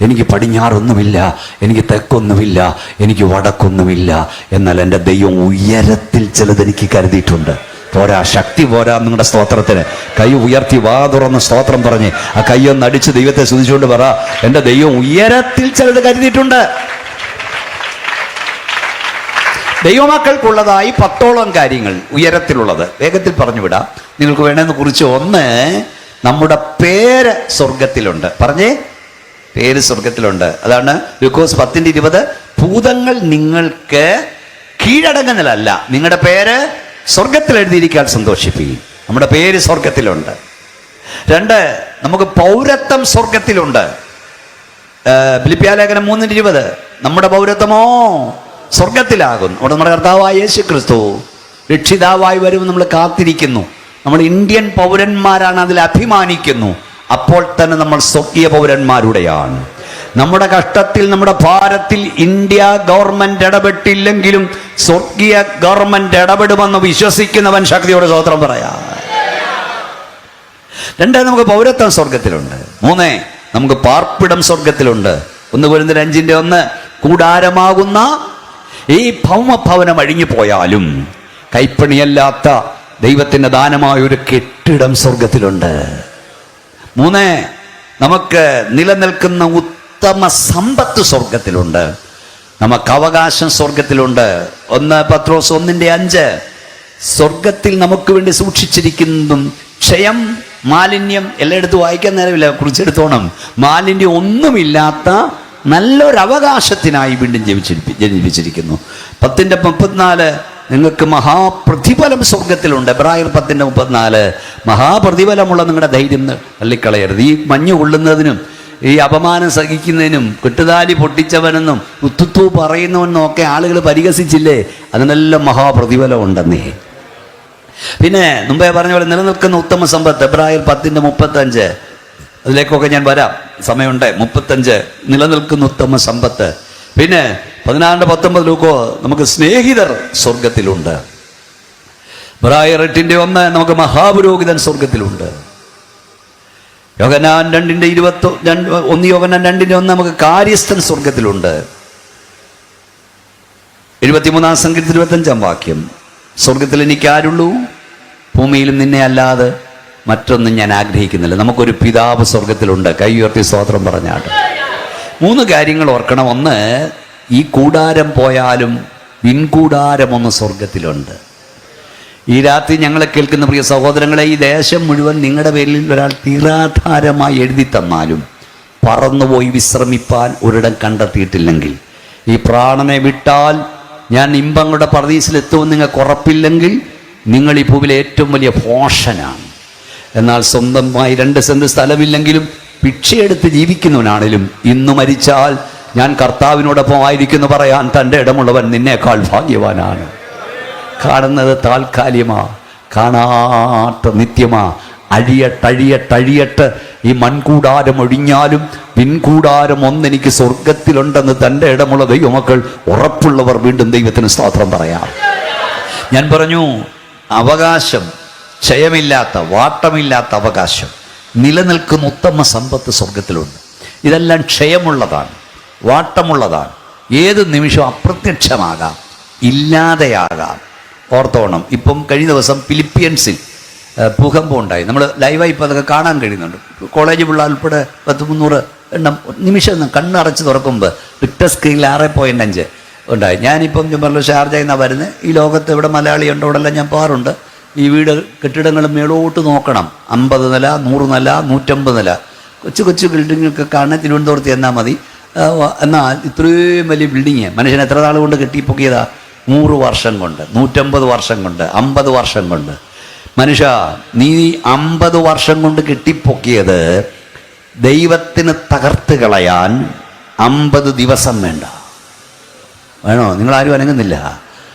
എനിക്ക് പടിഞ്ഞാറൊന്നുമില്ല, എനിക്ക് തെക്കൊന്നുമില്ല, എനിക്ക് വടക്കൊന്നുമില്ല. എന്നാൽ എൻ്റെ ദൈവം ഉയരത്തിൽ ചിലതെനിക്ക് കരുതിയിട്ടുണ്ട്. പോരാ, ശക്തി പോരാ നിങ്ങളുടെ സ്തോത്രത്തിന്. കൈ ഉയർത്തി വാ തുറന്ന് സ്തോത്രം പറഞ്ഞ് ആ കൈയൊന്ന് അടിച്ച് ദൈവത്തെ സ്തുതിച്ചുകൊണ്ട് പറ, എൻ്റെ ദൈവം ഉയരത്തിൽ ചിലത് കരുതിയിട്ടുണ്ട്. ദൈവമക്കൾക്കുള്ളതായി 10ഓളം കാര്യങ്ങൾ ഉയരത്തിലുള്ളത് വേഗത്തിൽ പറഞ്ഞു വിടാം. നിങ്ങൾക്ക് വേണമെന്ന് കുറിച്ച് ഒന്ന്, നമ്മുടെ പേര് സ്വർഗത്തിലുണ്ട്. പറഞ്ഞേ, പേര് സ്വർഗത്തിലുണ്ട്. അതാണ് ലൂക്കോസ് 10:20. ഭൂതങ്ങൾ നിങ്ങൾക്ക് കീഴടങ്ങുന്നതല്ല, നിങ്ങളുടെ പേര് സ്വർഗത്തിൽ എഴുതിയിരിക്കാൻ സന്തോഷിപ്പിക്കും. നമ്മുടെ പേര് സ്വർഗത്തിലുണ്ട്. 2, നമുക്ക് പൗരത്വം സ്വർഗത്തിലുണ്ട്. ഫിലിപ്പിയലേഖനം 3:20. നമ്മുടെ പൗരത്വമോ സ്വർഗത്തിലാകുന്നു. അവിടെ നമ്മുടെ കർത്താവായ യേശു ക്രിസ്തു രക്ഷിതാവായി വരും നമ്മൾ കാത്തിരിക്കുന്നു. നമ്മൾ ഇന്ത്യൻ പൗരന്മാരാണ്, അതിൽ അഭിമാനിക്കുന്നു. അപ്പോൾ തന്നെ നമ്മൾ സ്വർഗീയ പൗരന്മാരുടെയാണ്. നമ്മുടെ കഷ്ടത്തിൽ, നമ്മുടെ ഭാരത്തിൽ ഇന്ത്യ ഗവൺമെന്റ് ഇടപെട്ടില്ലെങ്കിലും സ്വർഗീയ ഗവൺമെന്റ് ഇടപെടുമെന്ന് വിശ്വസിക്കുന്നവൻ ശക്തിയോടെ സ്തോത്രം പറയാം. 2, നമുക്ക് പൗരത്വം സ്വർഗത്തിലുണ്ട്. 3, നമുക്ക് പാർപ്പിടം സ്വർഗത്തിലുണ്ട്. 1 കൊരിന്ത്യർ 5:1. കൂടാരമാകുന്ന ഈ ഭൗമഭവനം അഴിഞ്ഞു പോയാലും കൈപ്പണിയല്ലാത്ത ദൈവത്തിന്റെ ദാനമായ ഒരു കെട്ടിടം സ്വർഗത്തിലുണ്ട്. 3, നമുക്ക് നിലനിൽക്കുന്ന ഉത്തമ സമ്പത്ത് സ്വർഗത്തിലുണ്ട്. നമുക്ക് അവകാശം സ്വർഗത്തിലുണ്ട്. 1 പത്രോസ് 1:5. സ്വർഗത്തിൽ നമുക്ക് വേണ്ടി സൂക്ഷിച്ചിരിക്കുന്നതും ക്ഷയം, മാലിന്യം എല്ലായിടത്തും വായിക്കാൻ നേരമില്ല, കുറിച്ചെടുത്തോണം. മാലിന്യം ഒന്നുമില്ലാത്ത നല്ലൊരു അവകാശത്തിനായി വീണ്ടും ജനിപ്പിച്ചിരിക്കുന്നു. 10:34. നിങ്ങൾക്ക് മഹാപ്രതിഫലം സ്വർഗത്തിലുണ്ട്. എബ്രായർ 10:34. മഹാപ്രതിഫലമുള്ള നിങ്ങളുടെ ധൈര്യം തള്ളിക്കളയരുത്. ഈ മഞ്ഞ് കൊള്ളുന്നതിനും ഈ അപമാനം സഹിക്കുന്നതിനും കെട്ടുതാലി പൊട്ടിച്ചവനെന്നും ഉത്തുത്തു പറയുന്നവനെന്നും ഒക്കെ ആളുകൾ പരിഹസിച്ചില്ലേ, അതിനെല്ലാം മഹാപ്രതിഫലം ഉണ്ടെന്നേ. പിന്നെ മുമ്പേ പറഞ്ഞ പോലെ നിലനിൽക്കുന്ന ഉത്തമ സമ്പത്ത് എബ്രായർ 10:35. അതിലേക്കൊക്കെ ഞാൻ വരാം, സമയമുണ്ട്. 35 നിലനിൽക്കുന്ന ഉത്തമ സമ്പത്ത്. പിന്നെ 16:19 ലൂക്കോ, നമുക്ക് സ്നേഹിതർ സ്വർഗത്തിലുണ്ട്. എബ്രായർ 8:1 നമുക്ക് മഹാപുരോഹിതൻ സ്വർഗത്തിലുണ്ട്. യോഹന്നാൻ 2:1 യോഹന്നാൻ 2:1 നമുക്ക് കാര്യസ്ഥൻ സ്വർഗത്തിലുണ്ട്. 73 സങ്കീർത്തനം 25 വാക്യം, സ്വർഗത്തിൽ എനിക്ക് ആരുള്ളൂ, ഭൂമിയിലും നിന്നെ അല്ലാതെ മറ്റൊന്നും ഞാൻ ആഗ്രഹിക്കുന്നില്ല. നമുക്കൊരു പിതാവ് സ്വർഗത്തിലുണ്ട്. കൈ ഉയർത്തി സ്തോത്രം പറഞ്ഞാട്ട്. 3 കാര്യങ്ങൾ ഓർക്കണം. 1, ഈ കൂടാരം പോയാലും പിൻകൂടാരം ഒന്ന് സ്വർഗത്തിലുണ്ട്. ഈ രാത്രി ഞങ്ങളെ കേൾക്കുന്ന പ്രിയ സഹോദരങ്ങളെ, ഈ ദേശം മുഴുവൻ നിങ്ങളുടെ പേരിൽ ഒരാൾ തീരാധാരമായി എഴുതി തന്നാലും പറന്നുപോയി വിശ്രമിപ്പാൻ ഒരിടം കണ്ടെത്തിയിട്ടില്ലെങ്കിൽ, ഈ പ്രാണനെ വിട്ടാൽ ഞാൻ ഇമ്പങ്ങളുടെ പർദീസിലെത്തുമെന്ന് നിങ്ങൾക്ക് ഉറപ്പില്ലെങ്കിൽ, നിങ്ങൾ ഈ ഭൂമിയിലെ ഏറ്റവും വലിയ ഭോഷനാണ്. എന്നാൽ സ്വന്തമായി 2 സെന്റ് സ്ഥലമില്ലെങ്കിലും ഭിക്ഷയെടുത്ത് ജീവിക്കുന്നവനാണെങ്കിലും ഇന്ന് മരിച്ചാൽ ഞാൻ കർത്താവിനോടൊപ്പം ആയിരിക്കുന്നു പറയാൻ തൻ്റെ ഇടമുള്ളവൻ നിന്നേക്കാൾ ഭാഗ്യവാനാണ്. കാണുന്നത് താൽക്കാലികമാ, കാണാത്ത നിത്യമാ. അഴിയട്ടഴിയട്ടഴിയട്ട് ഈ മൺകൂടാരം ഒഴിഞ്ഞാലും പിൻകൂടാരം ഒന്നെനിക്ക് സ്വർഗത്തിലുണ്ടെന്ന് തൻ്റെ ഇടമുള്ള ദൈവമക്കൾ ഉറപ്പുള്ളവർ വീണ്ടും ദൈവത്തിന് സ്തോത്രം പറയാം. ഞാൻ പറഞ്ഞു, അവകാശം, ക്ഷയമില്ലാത്ത, വാട്ടമില്ലാത്ത അവകാശം, നിലനിൽക്കുന്ന ഉത്തമ സമ്പത്ത് സ്വർഗത്തിലുണ്ട്. ഇതെല്ലാം ക്ഷയമുള്ളതാണ്, വാട്ടമുള്ളതാണ്. ഏത് നിമിഷവും അപ്രത്യക്ഷമാകാം, ഇല്ലാതെയാകാം. ഓർത്തോണം. ഇപ്പം കഴിഞ്ഞ ദിവസം ഫിലിപ്പീൻസിൽ ഭൂകമ്പം ഉണ്ടായി. നമ്മൾ ലൈവായി ഇപ്പോൾ അതൊക്കെ കാണാൻ കഴിയുന്നുണ്ട്. കോളേജ് പിള്ളേർ ഉൾപ്പെടെ 100-300 എണ്ണം നിമിഷം കണ്ണടച്ച് തുറക്കുമ്പോൾ റിക്ടർ സ്കെയിലിൽ 6.5 ഉണ്ടായി. ഞാനിപ്പം ഞാൻ പറഞ്ഞു, ഷാർജയിൽ നിന്നാണ് വരുന്നത്. ഈ ലോകത്ത് എവിടെ മലയാളി ഉണ്ടോ അവിടെല്ലാം ഞാൻ പോകാറുണ്ട്. ഈ വീട് കെട്ടിടങ്ങൾ മേളോട്ട് നോക്കണം. 50 നില, 100 നില, 150 നില കൊച്ചു കൊച്ചു ബിൽഡിങ്ങൊക്കെ കാണാൻ തിരുവനന്തപുരത്ത് ചെന്നാൽ മതി. എന്നാൽ ഇത്രയും വലിയ ബിൽഡിങ് മനുഷ്യൻ എത്ര നാൾ കൊണ്ട് കെട്ടിപ്പൊക്കിയതാ? 100 വർഷം കൊണ്ട്, 150 വർഷം കൊണ്ട്, 50 വർഷം കൊണ്ട്. മനുഷ്യ, നീ 50 വർഷം കൊണ്ട് കെട്ടിപ്പൊക്കിയത് ദൈവത്തിന് തകർത്ത് കളയാൻ 50 ദിവസം വേണ്ട. വേണോ? നിങ്ങളാരും അനങ്ങുന്നില്ല.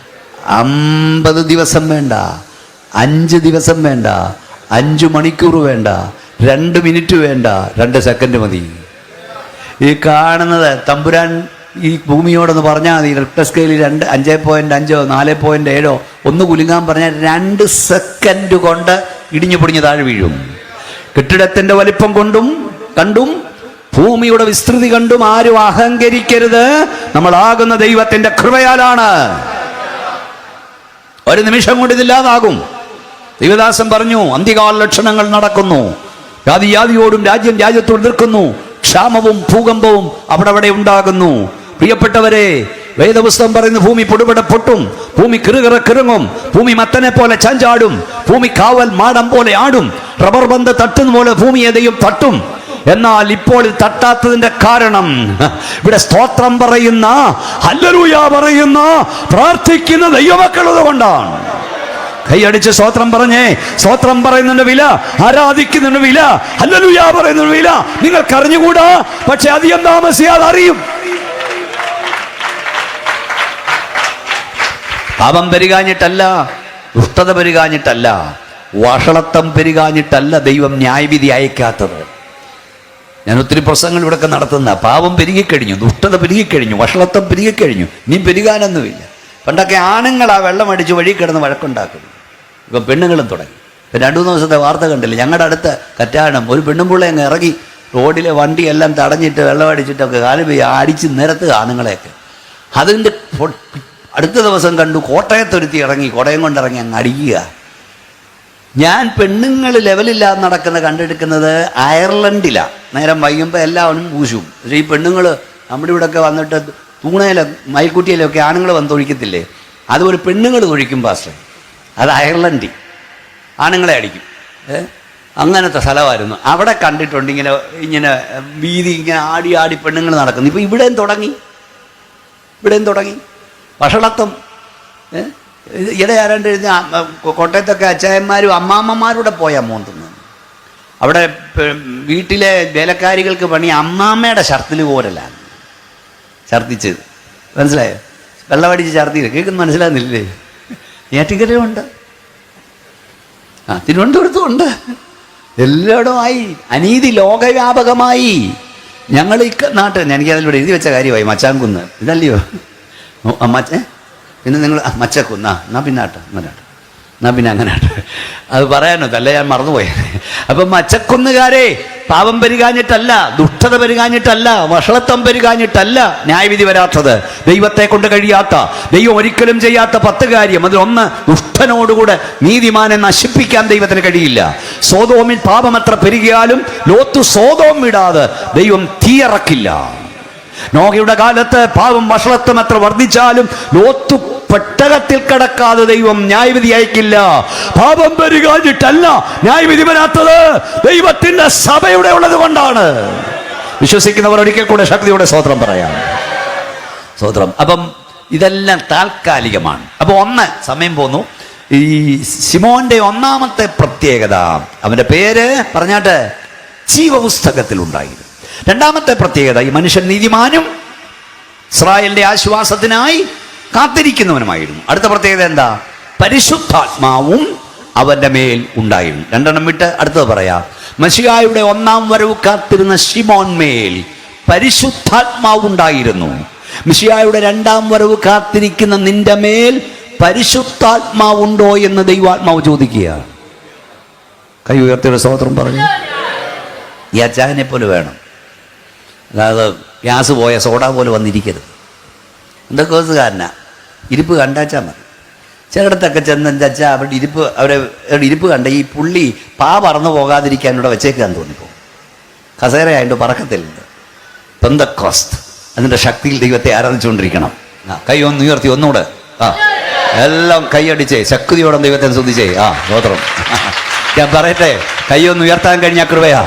50 ദിവസം വേണ്ട, 5 ദിവസം വേണ്ട, 5 മണിക്കൂർ വേണ്ട, 2 മിനിറ്റ് വേണ്ട, 2 സെക്കൻഡ് മതി. ഈ കാണുന്നത് തമ്പുരാൻ ഈ ഭൂമിയോടൊന്ന് പറഞ്ഞാൽ മതി, റിക്ടർ സ്കെയിലിൽ 5.5 4.7 ഒന്ന് കുലുങ്ങാൻ പറഞ്ഞാൽ 2 സെക്കൻഡ് കൊണ്ട് ഇടിഞ്ഞു പൊടിഞ്ഞ് താഴെ വീഴും. കെട്ടിടത്തിന്റെ വലിപ്പം കണ്ടും ഭൂമിയുടെ വിസ്തൃതി കണ്ടും ആരും അഹങ്കരിക്കരുത്. നമ്മളാകുന്ന ദൈവത്തിന്റെ കൃപയാലാണ്. ഒരു നിമിഷം കൊണ്ട് ഇതില്ലാതാകും. ദൈവദാസൻ പറഞ്ഞു, അന്ത്യകാല ലക്ഷണങ്ങൾ നടക്കുന്നു, ജാതിയോടും രാജ്യം രാജ്യത്തോട് എതിർക്കുന്നു, ക്ഷാമവും ഭൂകമ്പവും അവിടെ ഉണ്ടാകുന്നു. പ്രിയപ്പെട്ടവരെ, വേദപുസ്തകം പറയുന്നു, ഭൂമി പൊട്ടും, ഭൂമി കിറുകിറക്കിറങ്ങും, ഭൂമി മത്തനെ പോലെ ചാഞ്ചാടും, ഭൂമി കാവൽ മാടം പോലെ ആടും, റബ്ബർ ബന്ധ തട്ടുന്ന പോലെ ഭൂമിയെ ദൈവം തട്ടും. എന്നാൽ ഇപ്പോൾ തട്ടാത്തതിന്റെ കാരണം ഇവിടെ സ്തോത്രം പറയുന്ന, ഹല്ലേലൂയ പറയുന്ന, പ്രാർത്ഥിക്കുന്ന ദൈവമക്കളുള്ളത് കൊണ്ടാണ്. കൈയടിച്ച് സ്തോത്രം പറഞ്ഞേ. സ്തോത്രം പറയുന്നതിന്റെ വില, ആരാധിക്കുന്നതിന്റെ വില, ഹല്ലേലൂയ പറയുന്നതിന്റെ വില നിങ്ങൾക്ക് അറിഞ്ഞുകൂടാ. പക്ഷെ അധികം താമസിയാതെ അറിയും. പാപം പെരുകാഞ്ഞിട്ടല്ല, ദുഷ്ടത പെരുകാഞ്ഞിട്ടല്ല, വഷളത്വം പെരുകാഞ്ഞിട്ടല്ല ദൈവം ന്യായവിധി അയക്കാത്തത്. ഞാൻ ഒത്തിരി പ്രസംഗങ്ങൾ ഇവിടെയൊക്കെ നടത്തുന്ന, പാപം പെരുകിക്കഴിഞ്ഞു, ദുഷ്ടത പെരുകിക്കഴിഞ്ഞു, വഷളത്വം പെരുകിക്കഴിഞ്ഞു, നീ പെരുകാനൊന്നുമില്ല. പണ്ടൊക്കെ ആണുങ്ങളാ വെള്ളം അടിച്ച് വഴി കിടന്ന് വഴക്കുണ്ടാക്കുന്നു. ഇപ്പം പെണ്ണുങ്ങളും തുടങ്ങി. 2-3 ദിവസത്തെ വാർത്ത കണ്ടില്ല? ഞങ്ങളുടെ അടുത്ത് കറ്റാണം ഒരു പെണ്ണുമ്പിള്ള അങ്ങ് ഇറങ്ങി റോഡിലെ വണ്ടിയെല്ലാം തടഞ്ഞിട്ട് വെള്ളം അടിച്ചിട്ടൊക്കെ കാല് പോയി അടിച്ച് നിരത്തുക ആണുങ്ങളെയൊക്കെ. അതിൻ്റെ അടുത്ത ദിവസം കണ്ടു കോട്ടയത്തൊരുത്തി ഇറങ്ങി, കുടയം കൊണ്ടിറങ്ങി അങ്ങ് അടിക്കുക. ഞാൻ പെണ്ണുങ്ങൾ ലെവലില്ലാതെ നടക്കുന്ന കണ്ടെടുക്കുന്നത് അയർലൻഡിലാണ്. നേരം വൈകുമ്പോൾ എല്ലാവരും പൂശും. പക്ഷേ ഈ പെണ്ണുങ്ങൾ നമ്മുടെ ഇവിടെയൊക്കെ വന്നിട്ട് തൂണയിലും മയിൽക്കുട്ടിയിലൊക്കെ ആണുങ്ങൾ വന്ന് തൊഴിക്കത്തില്ലേ, അതുപോലെ പെണ്ണുങ്ങൾ തൊഴിക്കും പാസ്റ്റർ. അത് അയർലൻഡിൽ ആണുങ്ങളെ അടിക്കും. അങ്ങനത്തെ സ്ഥലമായിരുന്നു. അവിടെ കണ്ടിട്ടുണ്ട് ഇങ്ങനെ വീതി ഇങ്ങനെ ആടി പെണ്ണുങ്ങൾ നടക്കുന്നു. ഇപ്പം ഇവിടെയും തുടങ്ങി വഷളത്വം. ഇവിടെ ആരാണ്ട് കോട്ടയത്തൊക്കെ അച്ചായന്മാരും അമ്മാമ്മമാരുടെ പോയാൽ മോന്തുന്നത്. അവിടെ വീട്ടിലെ വേലക്കാരികൾക്ക് പണി അമ്മാമ്മയുടെ ഷർട്ടിൽ പോരലാണ് ഛർദ്ദിച്ചത്. മനസ്സിലായോ? വെള്ളമടിച്ച് ഛർദ്ദിയില്ല. കേൾക്കുന്നു മനസ്സിലാകുന്നില്ലേ? ഏറ്റിക്കരയുണ്ട്, തിരുവനന്തപുരത്തുമുണ്ട്, എല്ലായിടവുമായി അനീതി ലോകവ്യാപകമായി. ഞങ്ങൾ ഈ നാട്ടിൽ എനിക്കതിലൂടെ എഴുതി വെച്ച കാര്യമായി മച്ചാൻകുന്ന്, ഇതല്ലയോ പിന്നെ നിങ്ങൾ മച്ചക്കുന്ന്, എന്നാ പിന്നെ അങ്ങനെ അത് പറയാനോ അല്ല, ഞാൻ മറന്നുപോയത്. അപ്പം മച്ചക്കുന്നുകാരെ, പാപം പെരുകാഞ്ഞിട്ടല്ല, ദുഷ്ടത പെരുകാഞ്ഞിട്ടല്ല, വഷളത്വം പെരുകാഞ്ഞിട്ടല്ല ന്യായവിധി വരാത്തത്. ദൈവത്തെ കൊണ്ട് കഴിയാത്ത, ദൈവം ഒരിക്കലും ചെയ്യാത്ത 10 കാര്യം. അതിലൊന്ന്, ദുഷ്ടനോടുകൂടെ നീതിമാനെ നശിപ്പിക്കാൻ ദൈവത്തിന് കഴിയില്ല. സോദോമിൽ പാപം എത്ര പെരുകിയാലും ലോത്ത് സോദോം വിടാതെ ദൈവം തീയിറക്കില്ല. നോഹയുടെ കാലത്ത് പാപം വഷളത്വം എത്ര വർദ്ധിച്ചാലും ലോത്ത് പെട്ടകത്തിൽ കിടക്കാതെ ദൈവം ന്യായവിധി അയക്കില്ല. പാപം പെരുകാഞ്ഞിട്ടല്ല ന്യായവിധി വരാത്തത്, ദൈവത്തിന്റെ സഭയുടെ ഉള്ളത് കൊണ്ടാണ്. വിശ്വസിക്കുന്നവർ ഒരിക്കൽ കൂടെ ശക്തിയോടെ സ്തോത്രം പറയാം. സ്തോത്രം. അപ്പം ഇതെല്ലാം താൽക്കാലികമാണ്. അപ്പൊ സമയം പോന്നു. ഈ ശിമോന്റെ ഒന്നാമത്തെ പ്രത്യേകത, അവന്റെ പേര് പറഞ്ഞാട്ട് ജീവപുസ്തകത്തിൽ ഉണ്ടായിരുന്നു. രണ്ടാമത്തെ പ്രത്യേകത, ഈ മനുഷ്യൻ നീതിമാനും ഇസ്രായേലിന്റെ ആശ്വാസത്തിനായി കാത്തിരിക്കുന്നവനുമായിരുന്നു. അടുത്ത പ്രത്യേകത എന്താ? പരിശുദ്ധാത്മാവും അവന്റെ മേൽ ഉണ്ടായിരുന്നു. 2 വിട്ട് അടുത്തത് പറയാം. മശിഹായുടെ 1-ാം വരവ് കാത്തിരുന്ന ശിമോൻ മേൽ പരിശുദ്ധാത്മാവ് ഉണ്ടായിരുന്നു. മശിഹായുടെ 2-ാം വരവ് കാത്തിരിക്കുന്ന നിന്റെ മേൽ പരിശുദ്ധാത്മാവുണ്ടോ എന്ന് ദൈവാത്മാവ് ചോദിക്കുക. കൈ ഉയർത്തിയുടെ സ്തോത്രം പറഞ്ഞു. ഈ അച്ചായനെ പോലെ വേണം, അതായത് ഗ്യാസ് പോയ സോഡ പോലെ വന്നിരിക്കരുത്. എന്തൊക്കെ ദിവസക്കാരനാ, ഇരിപ്പ് കണ്ടാച്ചാൽ മതി. ചിലയിടത്തൊക്കെ ചെന്ന് ചച്ച അവരുടെ ഇരിപ്പ് കണ്ട ഈ പുള്ളി പറന്നു പോകാതിരിക്കാൻ ഇവിടെ വെച്ചേക്കാൻ തോന്നിപ്പോകും. കസേരയായിട്ട് പറക്കത്തിലുണ്ട്. പെന്തക്കോസ്ത് അതിൻ്റെ ശക്തിയിൽ ദൈവത്തെ ആരാധിച്ചുകൊണ്ടിരിക്കണം. കൈ ഒന്ന് ഉയർത്തി ഒന്നുകൂടെ. എല്ലാം കൈയടിച്ചേ, ശക്തിയോടെ ദൈവത്തെ ശ്രദ്ധിച്ചേ. സ്തോത്രം. ഞാൻ പറയട്ടെ, കൈയൊന്ന് ഉയർത്താൻ കഴിഞ്ഞ കൃപയാ,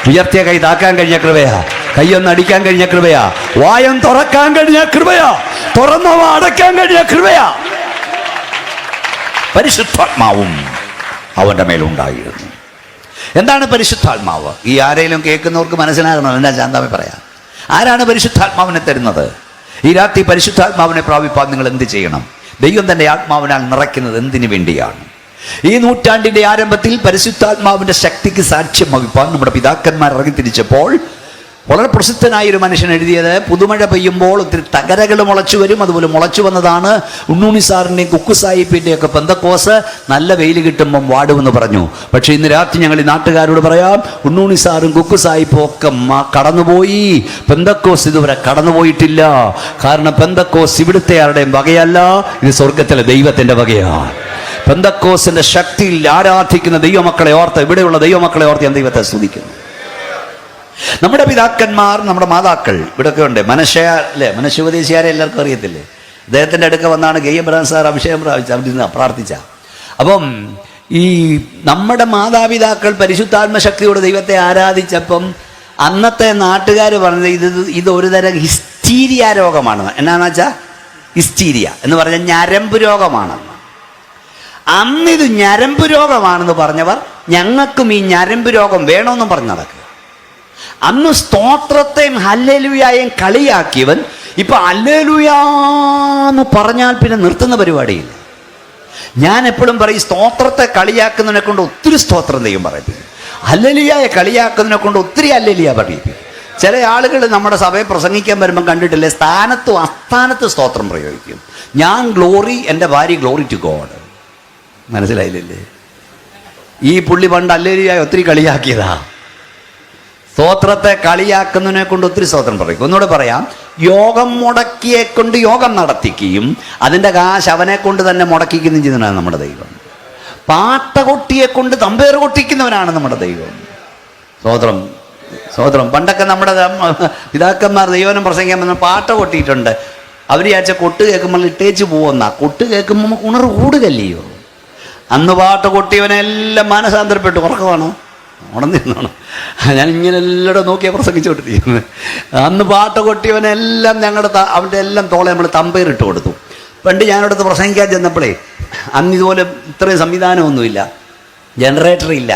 ഉയർത്തിയ കൈ താക്കാൻ കഴിഞ്ഞ കൃപയാ, കൈയൊന്ന് അടിക്കാൻ കഴിഞ്ഞ കൃപയാ, വായം തുറക്കാൻ കഴിഞ്ഞ കൃപയാ, തുറന്നവ അടയ്ക്കാൻ കഴിഞ്ഞ കൃപയാ. പരിശുദ്ധാത്മാവും അവന്റെ മേലുണ്ടായിരുന്നു. എന്താണ് പരിശുദ്ധാത്മാവ്? ഈ ആരെങ്കിലും കേൾക്കുന്നവർക്ക് മനസ്സിലാകണം. എന്താ ശാന്താമേ പറയാം. ആരാണ് പരിശുദ്ധാത്മാവിനെ തരുന്നത്? ഈ രാത്രി പരിശുദ്ധാത്മാവിനെ പ്രാപിപ്പാൻ നിങ്ങൾ എന്ത് ചെയ്യണം? ദൈവം തന്റെ ആത്മാവിനാൽ നിറയ്ക്കുന്നത് എന്തിനു വേണ്ടിയാണ്? ഈ നൂറ്റാണ്ടിന്റെ ആരംഭത്തിൽ പരിശുദ്ധാത്മാവിന്റെ ശക്തിക്ക് സാക്ഷ്യം വഹിപ്പാൻ നമ്മുടെ പിതാക്കന്മാർ ഇറങ്ങി തിരിച്ചപ്പോൾ വളരെ പ്രസിദ്ധനായ ഒരു മനുഷ്യൻ എഴുതിയത്, പുതുമഴ പെയ്യുമ്പോൾ ഒത്തിരി തകരകൾ മുളച്ചു വരും, അതുപോലെ മുളച്ചു വന്നതാണ് ഉണ്ണൂണി സാറിൻ്റെയും കുക്കു സാഹിബിൻ്റെയും ഒക്കെ പെന്തക്കോസ്. നല്ല വെയിൽ കിട്ടുമ്പം വാടുമെന്ന് പറഞ്ഞു. പക്ഷേ ഇന്ന് രാത്രി ഞങ്ങൾ ഈ നാട്ടുകാരോട് പറയാം, ഉണ്ണൂണി സാറും കുക്കു സാഹിബും ഒക്കെ കടന്നുപോയി, പെന്തക്കോസ് ഇതുവരെ കടന്നുപോയിട്ടില്ല. കാരണം പെന്തക്കോസ് ഇവിടുത്തെ ആരുടെയും വകയല്ല, ഇത് സ്വർഗത്തിലെ ദൈവത്തിന്റെ വകയാണ്. പെന്തക്കോസിന്റെ ശക്തിയിൽ ആരാധിക്കുന്ന ദൈവമക്കളെ ഓർത്ത്, ഇവിടെയുള്ള ദൈവമക്കളെ ഓർത്ത് ഞാൻ ദൈവത്തെ സ്തുതിക്കുന്നു. നമ്മുടെ പിതാക്കന്മാർ, നമ്മുടെ മാതാക്കൾ ഇവിടെയൊക്കെ ഉണ്ട്. മനശ്ശോപദേശിയാരെ എല്ലാവർക്കും അറിയത്തില്ലേ? അദ്ദേഹത്തിൻ്റെ അടുക്ക വന്നാണ് ഗെയ്യബ്രാൻ സാർ അഭിഷേകം പ്രാർത്ഥിച്ച. അപ്പം ഈ നമ്മുടെ മാതാപിതാക്കൾ പരിശുദ്ധാത്മശക്തിയോടെ ദൈവത്തെ ആരാധിച്ചപ്പം അന്നത്തെ നാട്ടുകാർ പറഞ്ഞത് ഇത് ഒരു തരം ഹിസ്റ്റീരിയ രോഗമാണ്. എന്നാന്ന് വെച്ചാൽ ഹിസ്റ്റീരിയ എന്ന് പറഞ്ഞാൽ ഞരമ്പ് രോഗമാണ്. അന്നിത് ഞരമ്പ് രോഗമാണെന്ന് പറഞ്ഞവർ ഞങ്ങൾക്കും ഈ ഞരമ്പ് രോഗം വേണമെന്നും പറഞ്ഞ് നടക്കുക. അന്ന് സ്തോത്രത്തെയും ഹല്ലേലൂയായും കളിയാക്കിയവൻ ഇപ്പൊ ഹല്ലേലൂയാന്ന് പറഞ്ഞാൽ പിന്നെ നിർത്തുന്ന പരിപാടിയില്ല. ഞാൻ എപ്പോഴും പറയും, സ്തോത്രത്തെ കളിയാക്കുന്നതിനെ കൊണ്ട് ഒത്തിരി സ്തോത്രം ദൈവം പറയിപ്പിക്കും, ഹല്ലേലൂയായെ കളിയാക്കുന്നതിനെ കൊണ്ട് ഒത്തിരി ഹല്ലേലൂയ പറയിപ്പിക്കും. ചില ആളുകൾ നമ്മുടെ സഭയെ പ്രസംഗിക്കാൻ വരുമ്പം കണ്ടിട്ടില്ലേ, സ്ഥാനത്തും അസ്ഥാനത്ത് സ്തോത്രം പ്രയോഗിക്കും. ഞാൻ ഗ്ലോറി, എൻ്റെ ഭാര്യ ഗ്ലോറി ടു ഗോഡ്. മനസ്സിലായില്ലേ? ഈ പുള്ളി പണ്ട് ഹല്ലേലൂയായെ ഒത്തിരി കളിയാക്കിയതാ. സ്തോത്രത്തെ കളിയാക്കുന്നതിനെ കൊണ്ട് ഒത്തിരി സ്തോത്രം പറയും. ഒന്നുകൂടെ പറയാം, യോഗം മുടക്കിയെ കൊണ്ട് യോഗം നടത്തിക്കുകയും അതിൻ്റെ കാശ് അവനെ കൊണ്ട് തന്നെ മുടക്കിക്കുകയും ചെയ്യുന്നവനാണ് നമ്മുടെ ദൈവം. പാട്ട കൊട്ടിയെ കൊണ്ട് തമ്പേർ കൊട്ടിക്കുന്നവനാണ് നമ്മുടെ ദൈവം. സ്തോത്രം, സ്തോത്രം. പണ്ടൊക്കെ നമ്മുടെ പിതാക്കന്മാർ ദൈവനം പ്രസംഗിക്കാൻ വന്ന പാട്ട കൊട്ടിയിട്ടുണ്ട്. അവർ വിചാരിച്ച കൊട്ട് കേൾക്കുമ്പോൾ ഇട്ടേച്ച് പോകുന്ന, കൊട്ട് കേൾക്കുമ്പോൾ നമുക്ക് ഉണർവ് കൂടുകല്ലയോ. അന്ന് പാട്ട് കൊട്ടിയവനെല്ലാം മാനസാന്തരപ്പെട്ടു. ഉറക്കമാണ്, ഉണർന്നിരുന്നാണ്. ഞാൻ ഇങ്ങനെ എല്ലാവരും നോക്കിയാൽ പ്രസംഗിച്ചുകൊണ്ടിരിക്കുന്നത്. അന്ന് പാട്ട് കൊട്ടിയവനെല്ലാം ഞങ്ങളുടെ അവൻ്റെ എല്ലാം തോളെ നമ്മൾ തമ്പേറിട്ട് കൊടുത്തു. പണ്ട് ഞാനടുത്ത് പ്രസംഗിക്കാൻ ചെന്നപ്പോഴേ അന്ന് ഇതുപോലെ ഇത്രയും സംവിധാനമൊന്നുമില്ല, ജനറേറ്റർ ഇല്ല,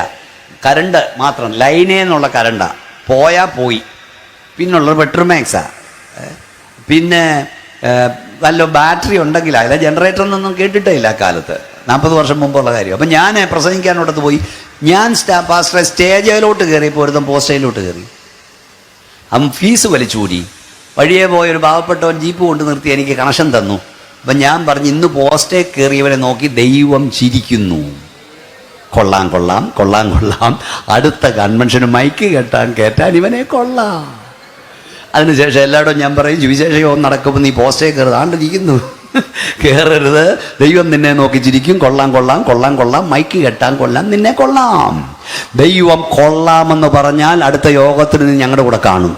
കരണ്ട് മാത്രം, ലൈനേന്നുള്ള കരണ്ടാണ്. പോയാൽ പോയി. പിന്നുള്ളത് പെട്രോമാക്സാണ്. പിന്നെ വല്ല ബാറ്ററി ഉണ്ടെങ്കിലാണ്. അല്ല ജനറേറ്റർ എന്നൊന്നും കേട്ടിട്ടേ ഇല്ല കാലത്ത്, 40 വർഷം മുമ്പുള്ള കാര്യം. അപ്പം ഞാൻ പ്രസംഗിക്കാനോടത്ത് പോയി. ഞാൻ പാസ്റ്ററെ സ്റ്റേജിലോട്ട് കയറിയപ്പോൾ ഒരുത്തം പോസ്റ്റയിലോട്ട് കയറി. അവൻ ഫീസ് വലിച്ചൂടി. വഴിയെ പോയൊരു പാവപ്പെട്ടവൻ ജീപ്പ് കൊണ്ട് നിർത്തി എനിക്ക് കണക്ഷൻ തന്നു. അപ്പം ഞാൻ പറഞ്ഞു, ഇന്ന് പോസ്റ്റേ കയറിയവനെ നോക്കി ദൈവം ചിരിക്കുന്നു. കൊള്ളാം കൊള്ളാം കൊള്ളാം കൊള്ളാം, അടുത്ത കൺവെൻഷന് മൈക്ക് കേട്ടാൻ ഇവനെ കൊള്ളാം. അതിനുശേഷം എല്ലായിടും ഞാൻ പറയും, സുവിശേഷം നടക്കുമ്പോൾ നീ പോസ്റ്റേ കയറുക, ആണ്ടിരിക്കുന്നു, കയറരുത്, ദൈവം നിന്നെ നോക്കി ചിരിക്കും. കൊള്ളാം കൊള്ളാം കൊള്ളാം കൊള്ളാം, മൈക്ക് കെട്ടാൻ കൊള്ളാം, നിന്നെ കൊള്ളാം. ദൈവം കൊള്ളാമെന്ന് പറഞ്ഞാൽ അടുത്ത യോഗത്തിന് നീ ഞങ്ങളുടെ കൂടെ കാണും.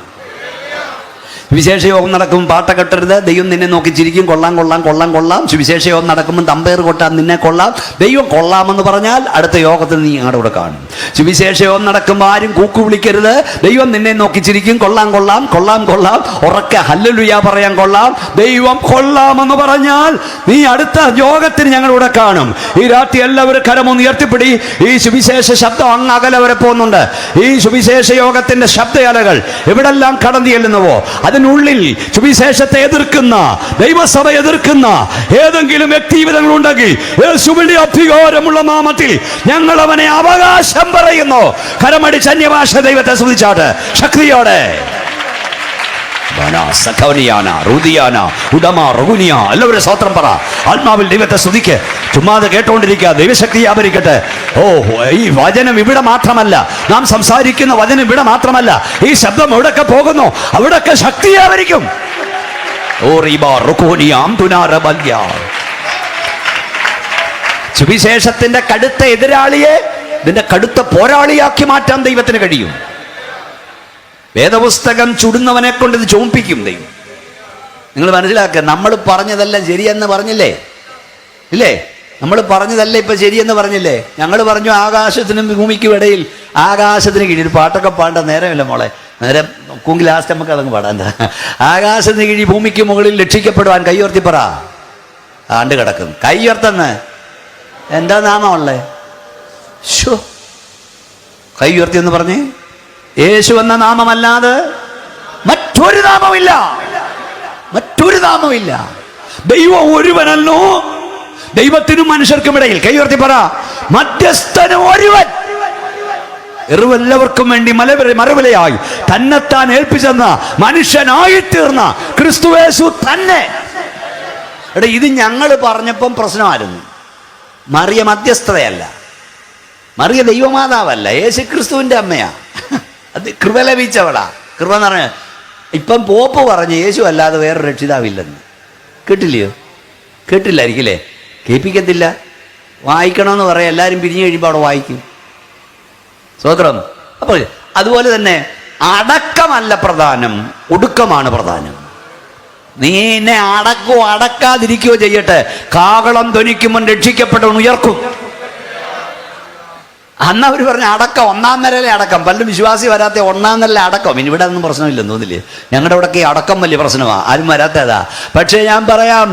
സുവിശേഷ യോഗം നടക്കുമ്പോൾ പാട്ട കെട്ടരുത്, ദൈവം നിന്നെ നോക്കി ചിരിക്കും. കൊള്ളാം കൊള്ളാം കൊള്ളാം കൊള്ളാം. സുവിശേഷ യോഗം നടക്കുമ്പോൾ തമ്പേർ കൊട്ടാൻ നിന്നെ കൊള്ളാം. ദൈവം കൊള്ളാമെന്ന് പറഞ്ഞാൽ അടുത്ത യോഗത്തിന് നീ ഞങ്ങളുടെ കൂടെ കാണും. സുവിശേഷ യോഗം നടക്കുമ്പോൾ ആരും കൂക്കു വിളിക്കരുത്, ദൈവം നിന്നെ നോക്കി ചിരിക്കും. കൊള്ളാം കൊള്ളാം കൊള്ളാം കൊള്ളാം, ഉറക്കെ ഹല്ലേലൂയ പറയാൻ കൊള്ളാം. ദൈവം കൊള്ളാമെന്ന് പറഞ്ഞാൽ നീ അടുത്ത യോഗത്തിന് ഞങ്ങളുടെ കൂടെ കാണും. ഈ രാത്രി എല്ലാവരും കരമൊന്ന് ഉയർത്തിപ്പിടി. ഈ സുവിശേഷ ശബ്ദം അങ്ങ് അകലെ വരെ പോകുന്നുണ്ട്. ഈ സുവിശേഷ യോഗത്തിന്റെ ശബ്ദയലകൾ എവിടെല്ലാം കടന്നു ചെല്ലുന്നുവോ അതിനുള്ളിൽ സുവിശേഷത്തെ എതിർക്കുന്ന, ദൈവസഭ എതിർക്കുന്ന ഏതെങ്കിലും വ്യക്തിവിധങ്ങളുണ്ടെങ്കിൽ യേശുവിന്റെ അധികാരമുള്ള നാമത്തിൽ ഞങ്ങൾ അവനെ അവകാശം പറയുന്നു. കരമടിച്ച് അന്യഭാഷ ദൈവത്തെ സ്തുതിച്ചാട്ട് ശക്തിയോടെ. എല്ലാവരും സ്വത്രം പറ. ആത്മാവിൽ ദൈവത്തെ സ്തുതിക്ക്. ചുമ്മാതെ കേട്ടോണ്ടിരിക്കുക. ദൈവശക്തി വ്യാപരിക്കട്ടെ. ഓ, ഈ വചനം ഇവിടെ മാത്രമല്ല, നാം സംസാരിക്കുന്ന വചനം ഇവിടെ മാത്രമല്ല, ഈ ശബ്ദം എവിടൊക്കെ പോകുന്നു അവിടൊക്കെ ശക്തി വ്യാപരിക്കും. സുവിശേഷത്തിന്റെ കടുത്ത എതിരാളിയെ ഇതിന്റെ കടുത്ത പോരാളിയാക്കി മാറ്റാൻ ദൈവത്തിന് കഴിയും. വേദപുസ്തകം ചുടുന്നവനെ കൊണ്ട് ഇത് ചോമ്പിക്കും ദൈവം. നിങ്ങൾ മനസ്സിലാക്കുക. നമ്മൾ പറഞ്ഞതെല്ലാം ശരിയെന്ന് പറഞ്ഞില്ലേ? ഇല്ലേ? നമ്മൾ പറഞ്ഞതല്ല ഇപ്പൊ ശരിയെന്ന് പറഞ്ഞില്ലേ? ഞങ്ങൾ പറഞ്ഞു ആകാശത്തിനും ഭൂമിക്കും ഇടയിൽ, ആകാശത്തിന് കീഴിൽ. ഒരു പാട്ടൊക്കെ പാടേണ്ട നേരമില്ല മോളെ, നേരം നോക്കുമെങ്കിൽ ലാസ്റ്റ് നമുക്ക് അതങ്ങ് പാടാൻ. ആകാശത്തിന് കീഴിൽ ഭൂമിക്ക് മുകളിൽ രക്ഷിക്കപ്പെടുവാൻ കൈയുയർത്തി പറ. ആണ്ട് കിടക്കുന്നു കൈയുയർത്തന്ന്. എന്താ നാമമുള്ളേ? കൈയുയർത്തി എന്ന് പറഞ്ഞേ, യേശു എന്ന നാമമല്ലാതെ മറ്റൊരു നാമമില്ല, മറ്റൊരു നാമമില്ല. ദൈവം ഒരുവനല്ലോ, ദൈവത്തിനും മനുഷ്യർക്കും ഇടയിൽ. കൈയുയർത്തി പറ, മധ്യസ്ഥന് ഒരുവൻ. എല്ലാവർക്കും വേണ്ടി മറുവിലയായി തന്നെത്താൻ ഏൽപ്പിച്ചെന്ന മനുഷ്യനായി തീർന്ന ക്രിസ്തുയേശു തന്നെ. എടാ, ഇത് ഞങ്ങൾ പറഞ്ഞപ്പം പ്രശ്നമായിരുന്നു. മറിയ മധ്യസ്ഥതയല്ല, മറിയ ദൈവമാതാവല്ല, യേശു ക്രിസ്തുവിന്റെ അമ്മയാ. അത് കൃപ ലഭിച്ചവളാ. കൃപ എന്ന് പറഞ്ഞ ഇപ്പം പോപ്പ് പറഞ്ഞ് യേശു അല്ലാതെ വേറെ രക്ഷിതാവില്ലെന്ന്. കേട്ടില്ലയോ? കേട്ടില്ലായിരിക്കില്ലേ? കേൾപ്പിക്കത്തില്ല. വായിക്കണമെന്ന് പറയാം, എല്ലാവരും പിരിഞ്ഞു കഴിയുമ്പോൾ അവിടെ വായിക്കും. സ്വതന്ത്രം. അപ്പോൾ അതുപോലെ തന്നെ അടക്കമല്ല പ്രധാനം, ഒടുക്കമാണ് പ്രധാനം. നീ എന്നെ അടക്കോ അടക്കാതിരിക്കുകയോ ചെയ്യട്ടെ, കാഹളം ധ്വനിക്കുമ്പോൾ രക്ഷിക്കപ്പെട്ടവൻ ഉയർക്കും. അന്ന് അവർ പറഞ്ഞ അടക്കം, ഒന്നാം നിലയിലെ അടക്കം. പലരും വിശ്വാസി വരാത്ത ഒന്നാം നില അടക്കം. ഇനി ഇവിടെ ഒന്നും പ്രശ്നമില്ലെന്ന് തോന്നില്ലേ? ഞങ്ങളുടെ ഇവിടെയൊക്കെ അടക്കം വലിയ പ്രശ്നമാണ്, ആരും വരാത്തതാ. പക്ഷേ ഞാൻ പറയാം,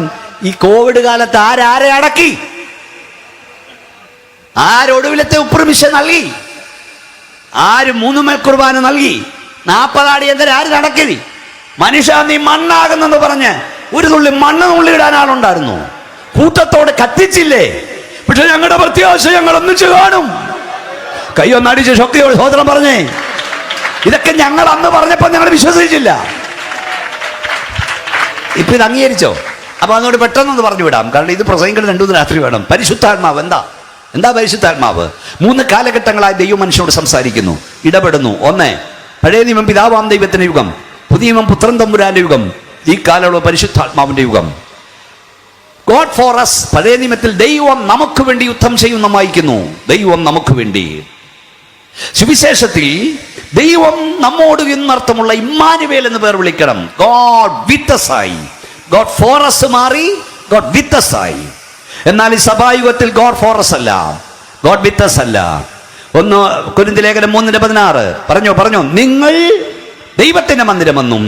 ഈ കോവിഡ് കാലത്ത് ആരെ അടക്കി? ആരൊടുവിലത്തെ ഉപ്രമിശ നൽകി? ആര് 3 മേൽ കുർബാന നൽകി? 40 അടിയന്തരം ആര് നടക്കി? മനുഷ്യ നീ മണ്ണാകുന്നെന്ന് പറഞ്ഞ് ഒരു തുള്ളി മണ്ണ് നുള്ളിയിടാൻ ആളുണ്ടായിരുന്നു. കൂട്ടത്തോടെ കത്തിച്ചില്ലേ? പക്ഷെ ഞങ്ങളുടെ പ്രത്യാശ ഞങ്ങൾ ഒന്നിച്ചു കാണും. കയ്യൊന്നടിച്ച് ശക്തിയോട് സഹോദരൻ പറഞ്ഞേ, ഇതൊക്കെ ഞങ്ങൾ അന്ന് പറഞ്ഞപ്പോൾ ഞങ്ങൾ വിശ്വസിച്ചില്ല. ഇപ്പൊ ഇത് അംഗീകരിച്ചോ? അപ്പൊ അതുകൊണ്ട് പെട്ടെന്നൊന്ന് പറഞ്ഞു വിടാം, കാരണം ഇത് പ്രസംഗിക്കണം 2 രാത്രി വേണം. പരിശുദ്ധാത്മാവ് എന്താ പരിശുദ്ധാത്മാവ്? 3 കാലഘട്ടങ്ങളായി ദൈവം മനുഷ്യനോട് സംസാരിക്കുന്നു, ഇടപെടുന്നു. 1, പഴയ നിയമം പിതാവാം ദൈവത്തിന്റെ യുഗം, പുതിയ നിയമം പുത്രൻ തമ്പുരാന്റെ യുഗം, ഈ കാലയളവ് പരിശുദ്ധാത്മാവിന്റെ യുഗം. God for us. പഴയ നിയമത്തിൽ ദൈവം നമുക്ക് വേണ്ടി യുദ്ധം ചെയ്യുന്ന വായിക്കുന്നു. ദൈവം നമുക്ക് വേണ്ടി. സുവിശേഷത്തിൽ ദൈവം നമ്മോട് എന്നർത്ഥമുള്ള ഇമ്മാനുവേൽ എന്ന് പേർ വിളിക്കണം. ഗോഡ് വിത്ത് us ആയി. ഗോഡ് ഫോർ അസ് മാറി ഗോഡ് വിത്ത് us ആയി. എന്നാൽ ഈ സഭായുഗത്തിൽ ഗോഡ് ഫോർ അസ് അല്ല, ഗോഡ് വിത്ത് us അല്ല. 1 കൊരിന്ത്യർ ലേഖനം 3:16 പറഞ്ഞോ, നിങ്ങൾ ദൈവത്തിന്റെ മന്ദിരമെന്നും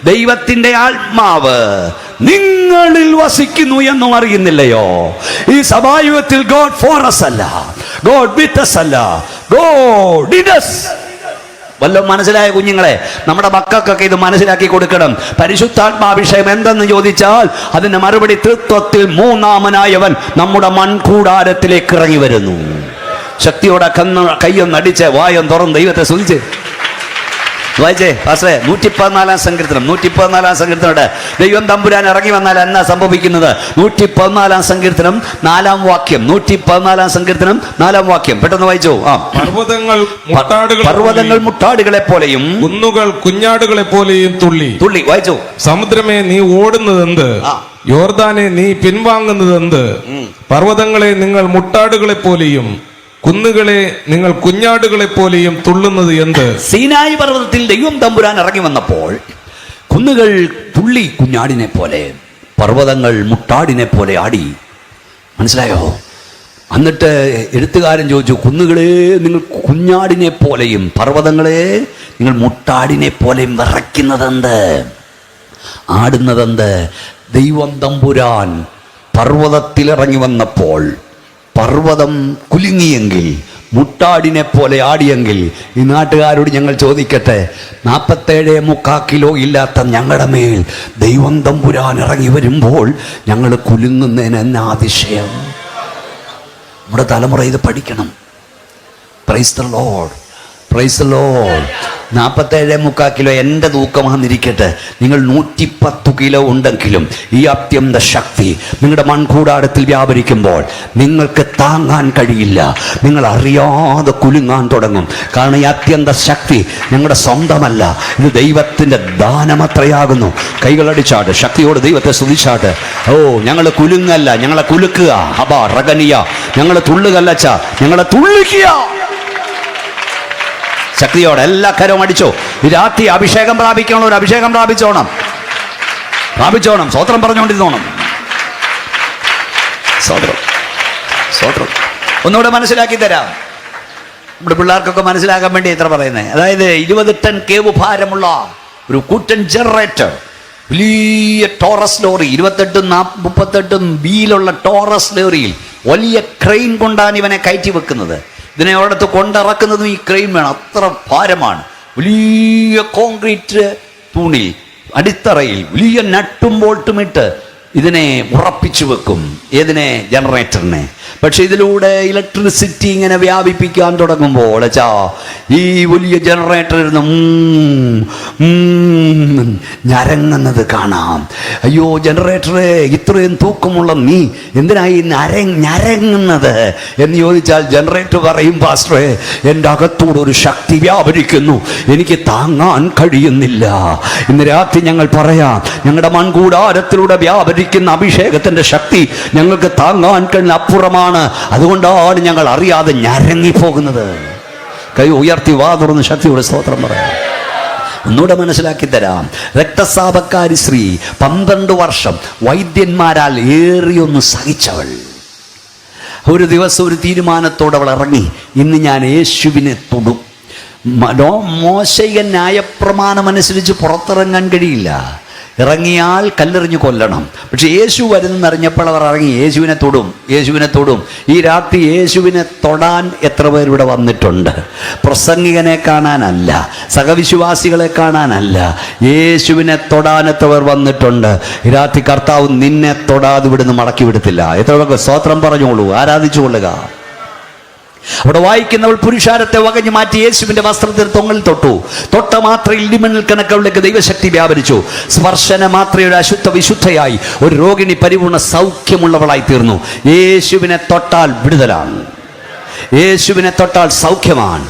ദൈവത്തിന്റെ ആത്മാവ് നിങ്ങളിൽ വസിക്കുന്നു എന്നും അറിയുന്നില്ലയോ? ഈ സഭായുഗത്തിൽ ഗോഡ് ഫോർ അസ് അല്ല, ഗോഡ് വിത്ത് us അല്ല, ഗോഡ് ഇൻ us. വല്ലതും മനസ്സിലായ കുഞ്ഞുങ്ങളെ? നമ്മുടെ മക്കൾക്കൊക്കെ ഇത് മനസ്സിലാക്കി കൊടുക്കണം. പരിശുദ്ധാത്മാഭിഷേകം എന്തെന്ന് ചോദിച്ചാൽ അതിന് മറുപടി തൃത്വത്തിൽ 3-ാമനായവൻ നമ്മുടെ മൺകൂടാരത്തിലേക്ക് ഇറങ്ങി വരുന്നു. ശക്തിയോടെ കയ്യൊന്നടിച്ച് വായം തുറന്ന് ദൈവത്തെ സ്തുതിച്ച് വായിച്ചേ പാസ്റ്ററെ. 114-ാം സങ്കീർത്തനം 114-ാം സങ്കീർത്തനോട് ദൈവം തമ്പുരാൻ ഇറങ്ങി വന്നാൽ എന്നാ സംഭവിക്കുന്നത്? 114-ാം സങ്കീർത്തനം 4-ാം വാക്യം. 114-ാം സങ്കീർത്തനം 4-ാം വാക്യം പെട്ടെന്ന് വായിച്ചോ. പർവ്വതങ്ങൾ മുട്ടാടുകളെ പോലെയും കുന്നുകൾ കുഞ്ഞാടുകളെ പോലെയും തുള്ളി. വായിച്ചോ. സമുദ്രമേ നീ ഓടുന്നത് എന്ത്? യോർദാനെ നീ പിൻവാങ്ങുന്നത് എന്ത്? പർവ്വതങ്ങളെ നിങ്ങൾ മുട്ടാടുകളെ പോലെയും കുന്നുകളെ നിങ്ങൾ കുഞ്ഞാടുകളെ പോലെയും തുള്ളുന്നത് എന്ത്? സീനായി പർവ്വതത്തിൽ ദൈവം തമ്പുരാൻ ഇറങ്ങി വന്നപ്പോൾ കുന്നുകൾ തുള്ളി കുഞ്ഞാടിനെ പോലെ, പർവ്വതങ്ങൾ മുട്ടാടിനെ പോലെ ആടി. മനസ്സിലായോ? എന്നിട്ട് എഴുത്തുകാരൻ ചോദിച്ചു, കുന്നുകളെ നിങ്ങൾ കുഞ്ഞാടിനെ പോലെയും പർവ്വതങ്ങളെ നിങ്ങൾ മുട്ടാടിനെ പോലെയും വിറയ്ക്കുന്നതെന്ത്, ആടുന്നതെന്ത്? ദൈവം തമ്പുരാൻ പർവ്വതത്തിലിറങ്ങി വന്നപ്പോൾ പർവ്വതം കുലുങ്ങിയെങ്കിൽ, മുട്ടാടിനെ പോലെ ആടിയെങ്കിൽ, ഈ നാട്ടുകാരോട് ഞങ്ങൾ ചോദിക്കട്ടെ, 47.25 കിലോ ഇല്ലാത്ത ഞങ്ങളുടെ മേൽ ദൈവം തമ്പുരാൻ ഇറങ്ങി വരുമ്പോൾ ഞങ്ങൾ കുലുങ്ങുന്നതിന് എന്നാ അതിശയം? നമ്മുടെ തലമുറ ഇത് പഠിക്കണം. Praise the Lord, praise the Lord. 47.25 kilo എൻ്റെ തൂക്കമാണെന്നിരിക്കട്ടെ, നിങ്ങൾ 110 കിലോ ഉണ്ടെങ്കിലും ഈ അത്യന്ത ശക്തി നിങ്ങളുടെ മൺകൂടാരത്തിൽ വ്യാപരിക്കുമ്പോൾ നിങ്ങൾക്ക് താങ്ങാൻ കഴിയില്ല. നിങ്ങൾ അറിയാതെ കുലുങ്ങാൻ തുടങ്ങും. കാരണം ഈ അത്യന്ത ശക്തി ഞങ്ങളുടെ സ്വന്തമല്ല, ഇത് ദൈവത്തിൻ്റെ ദാനമത്രയാകുന്നു. കൈകളടിച്ചാട്ട് ശക്തിയോട് ദൈവത്തെ സ്തുതിച്ചാട്ട്. ഓ, ഞങ്ങൾ കുലുങ്ങല്ല, ഞങ്ങളെ കുലുക്കുക. ഹബാ റഗനിയ, ഞങ്ങൾ തുള്ളുകല്ലച്ച, ഞങ്ങളെ തുള്ളിക്കുക. ശക്തിയോടെ എല്ലാ കരവും അടിച്ചോ. ഈ രാത്രി അഭിഷേകം പ്രാപിക്കണം, ഒരു അഭിഷേകം പ്രാപിച്ചോണം. സ്വോത്രം പറഞ്ഞുകൊണ്ടിരുന്നോണം. സ്വോത്രം ഒന്നുകൂടെ മനസ്സിലാക്കി തരാം. നമ്മുടെ പിള്ളേർക്കൊക്കെ മനസ്സിലാക്കാൻ വേണ്ടി ഇത്ര പറയുന്നത്. അതായത് 20 ടൺ കേവ് ഭാരമുള്ള ഒരു കൂറ്റൻ ജനറേറ്റർ, വലിയ ടോറസ് ലോറി, 28-38 വീലുള്ള ടോറസ് ലോറിയിൽ വലിയ ക്രെയിൻ കൊണ്ടാണ് ഇവനെ കയറ്റി വെക്കുന്നത്. ഇതിനെ ഒരിടത്ത് കൊണ്ടിറക്കുന്നതും ഈ ക്രെയിൻ വേണം, അത്ര ഭാരമാണ്. വലിയ കോൺക്രീറ്റ് തൂണിൽ അടിത്തറയിൽ വലിയ നട്ടും ബോൾട്ടും ഇട്ട് ഇതിനെ ഉറപ്പിച്ചു വെക്കും. ഏതിനെ? ജനറേറ്ററിനെ. പക്ഷെ ഇതിലൂടെ ഇലക്ട്രിസിറ്റി ഇങ്ങനെ വ്യാപിപ്പിക്കാൻ തുടങ്ങുമ്പോൾ ഈ വലിയ ജനറേറ്റർ ഇരുന്ന് ഞരങ്ങുന്നത് കാണാം. അയ്യോ ജനറേറ്ററെ, ഇത്രയും തൂക്കമുള്ള നീ എന്തിനായി ഞരങ്ങുന്നത് എന്ന് ചോദിച്ചാൽ ജനറേറ്റർ പറയും, പാസ്റ്ററെ എൻ്റെ അകത്തൂടെ ഒരു ശക്തി വ്യാപരിക്കുന്നു, എനിക്ക് താങ്ങാൻ കഴിയുന്നില്ല. ഇന്ന് രാത്രി ഞങ്ങൾ പറയാം, ഞങ്ങളുടെ മൺകൂടാരത്തിലൂടെ വ്യാപരിക്കുന്ന അഭിഷേകത്തിന്റെ ശക്തി ഞങ്ങൾക്ക് താങ്ങാൻ കഴിയുന്ന അപ്പുറമാണ്. അതുകൊണ്ടാണ് ഞങ്ങൾ അറിയാതെ ഞരങ്ങിപ്പോകുന്നത്. കൈ ഉയർത്തി വാ തുറന്ന് ശക്തിയുടെ സ്തോത്രം പറയാം. ഒന്നുകൂടെ മനസ്സിലാക്കി തരാം. രക്തസ്രാവക്കാരി സ്ത്രീ 12 വർഷം വൈദ്യന്മാരാൽ ഏറിയൊന്ന് സഹിച്ചവൾ ഒരു ദിവസം ഒരു തീരുമാനത്തോടെ അവൾ ഇറങ്ങി, ഇന്ന് ഞാൻ യേശുവിനെ തൊടും. മോശയുടെ ന്യായപ്രമാണമനുസരിച്ച് പുറത്തിറങ്ങാൻ കഴിയില്ല, ഇറങ്ങിയാൽ കല്ലെറിഞ്ഞ് കൊല്ലണം. പക്ഷെ യേശു വരുന്നെന്നറിഞ്ഞപ്പോൾ അവർ ഇറങ്ങി യേശുവിനെ തൊടും. ഈ രാത്രി യേശുവിനെ തൊടാൻ എത്ര പേരിവിടെ വന്നിട്ടുണ്ട്? പ്രസംഗികനെ കാണാനല്ല, സഹവിശ്വാസികളെ കാണാനല്ല, യേശുവിനെ തൊടാൻ എത്ര പേർ വന്നിട്ടുണ്ട്? ഈ രാത്രി കർത്താവ് നിന്നെ തൊടാതെ ഇവിടുന്ന് മടക്കി വിടത്തില്ല. എത്ര പേർക്ക് സ്തോത്രം പറഞ്ഞോളൂ, ആരാധിച്ചു കൊള്ളുക. അവിടെ വായിക്കുന്നവൾ പുരുഷാരത്തെ വകഞ്ഞു മാറ്റി യേശുവിന്റെ വസ്ത്രത്തിൽ തൊങ്ങൽ തൊട്ട മാത്രയിൽ ഇടിമിന്നൽ കണക്കുകളിലേക്ക് ദൈവശക്തി വ്യാപരിച്ചു. സ്പർശന മാത്രയുടെ അശുദ്ധ വിശുദ്ധയായി ഒരു രോഗിണി പരിപൂർണ്ണ സൗഖ്യമുള്ളവളായി തീർന്നു. യേശുവിനെ തൊട്ടാൽ വിടുതലാണ്, യേശുവിനെ തൊട്ടാൽ സൗഖ്യമാണ്,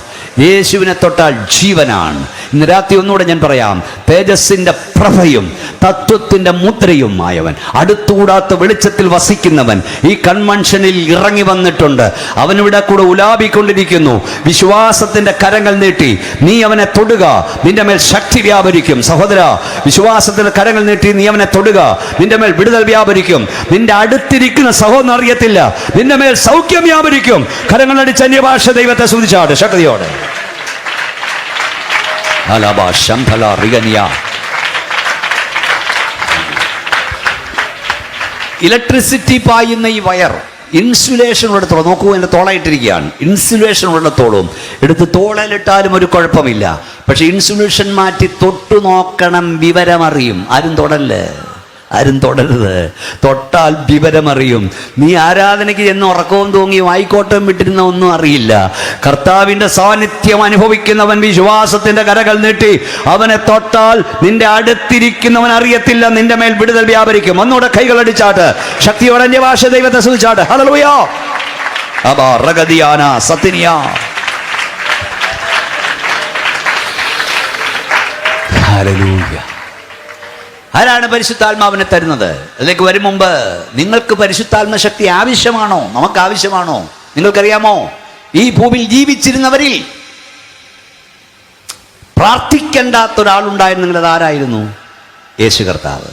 യേശുവിനെ തൊട്ടാൽ ജീവനാണ്. ഇന്ന് രാത്രി ഒന്നുകൂടെ ഞാൻ പറയാം, തേജസ്സിന്റെ പ്രഭയും തത്വത്തിന്റെ മുദ്രയുമായവൻ, അടുത്തുകൂടാത്ത വെളിച്ചത്തിൽ വസിക്കുന്നവൻ ഈ കൺവെൻഷനിൽ ഇറങ്ങി വന്നിട്ടുണ്ട്. അവനിവിടെ കൂടെ ഉലാപിക്കൊണ്ടിരിക്കുന്നു. വിശ്വാസത്തിന്റെ കരങ്ങൾ നീട്ടി നീ അവനെ തൊടുക, നിന്റെ മേൽ ശക്തി വ്യാപരിക്കും. സഹോദര, വിശ്വാസത്തിന്റെ കരങ്ങൾ നീട്ടി നീ അവനെ തൊടുക, നിന്റെ മേൽ വിടുതൽ വ്യാപരിക്കും. നിന്റെ അടുത്തിരിക്കുന്ന സഹോദരൻ അറിയത്തില്ല, നിന്റെ മേൽ സൗഖ്യം വ്യാപരിക്കും. കരങ്ങളടിച്ച് അന്യഭാഷ ദൈവത്തെ സ്തുതിച്ചാട് ശക്തിയോടെ. ഇലക്ട്രിസിറ്റി പായുന്ന ഈ വയർ ഇൻസുലേഷൻ എടുത്തോളം നോക്കൂ, എൻ്റെ തോളായിട്ടിരിക്കുകയാണ്. ഇൻസുലേഷൻ ഉള്ളിടത്തോളം എടുത്ത് തോളയിലിട്ടാലും ഒരു കുഴപ്പമില്ല. പക്ഷെ ഇൻസുലേഷൻ മാറ്റി തൊട്ടു നോക്കണം, വിവരമറിയും. ആരും തൊടരുത്, തൊട്ടാൽ വിവരമറിയും. നീ ആരാധനയ്ക്ക് ചെന്ന് ഉറക്കവും തൂങ്ങി വായിക്കോട്ടം വിട്ടിരുന്ന ഒന്നും അറിയില്ല. കർത്താവിന്റെ സാന്നിധ്യം അനുഭവിക്കുന്നവൻ വിശ്വാസത്തിന്റെ കരകൾ നീട്ടി അവനെ തൊട്ടാൽ നിന്റെ അടുത്തിരിക്കുന്നവൻ അറിയത്തില്ല, നിന്റെ മേൽ വിടുതൽ വ്യാപരിക്കും. ഒന്നുകൂടെ കൈകൾ അടിച്ചാട്ട് ശക്തിയോടെ അന്യഭാഷ ദൈവത്തെ സ്തുതിച്ചാട്ട്. ഹല്ലേലൂയ. അബാ റഗദിയാന സത്തിനിയ. ഹല്ലേലൂയ. ആരാണ് പരിശുദ്ധാത്മാവിനെ തരുന്നത്? അതിലേക്ക് വരും മുമ്പ്, നിങ്ങൾക്ക് പരിശുദ്ധാത്മ ശക്തി ആവശ്യമാണോ? നമുക്ക് ആവശ്യമാണോ? നിങ്ങൾക്കറിയാമോ, ഈ ഭൂമിയിൽ ജീവിച്ചിരുന്നവരിൽ പ്രാർത്ഥിക്കേണ്ടാത്ത ഒരാളുണ്ടായിരുന്നെങ്കിൽ അതാരായിരുന്നു? യേശു കർത്താവ്.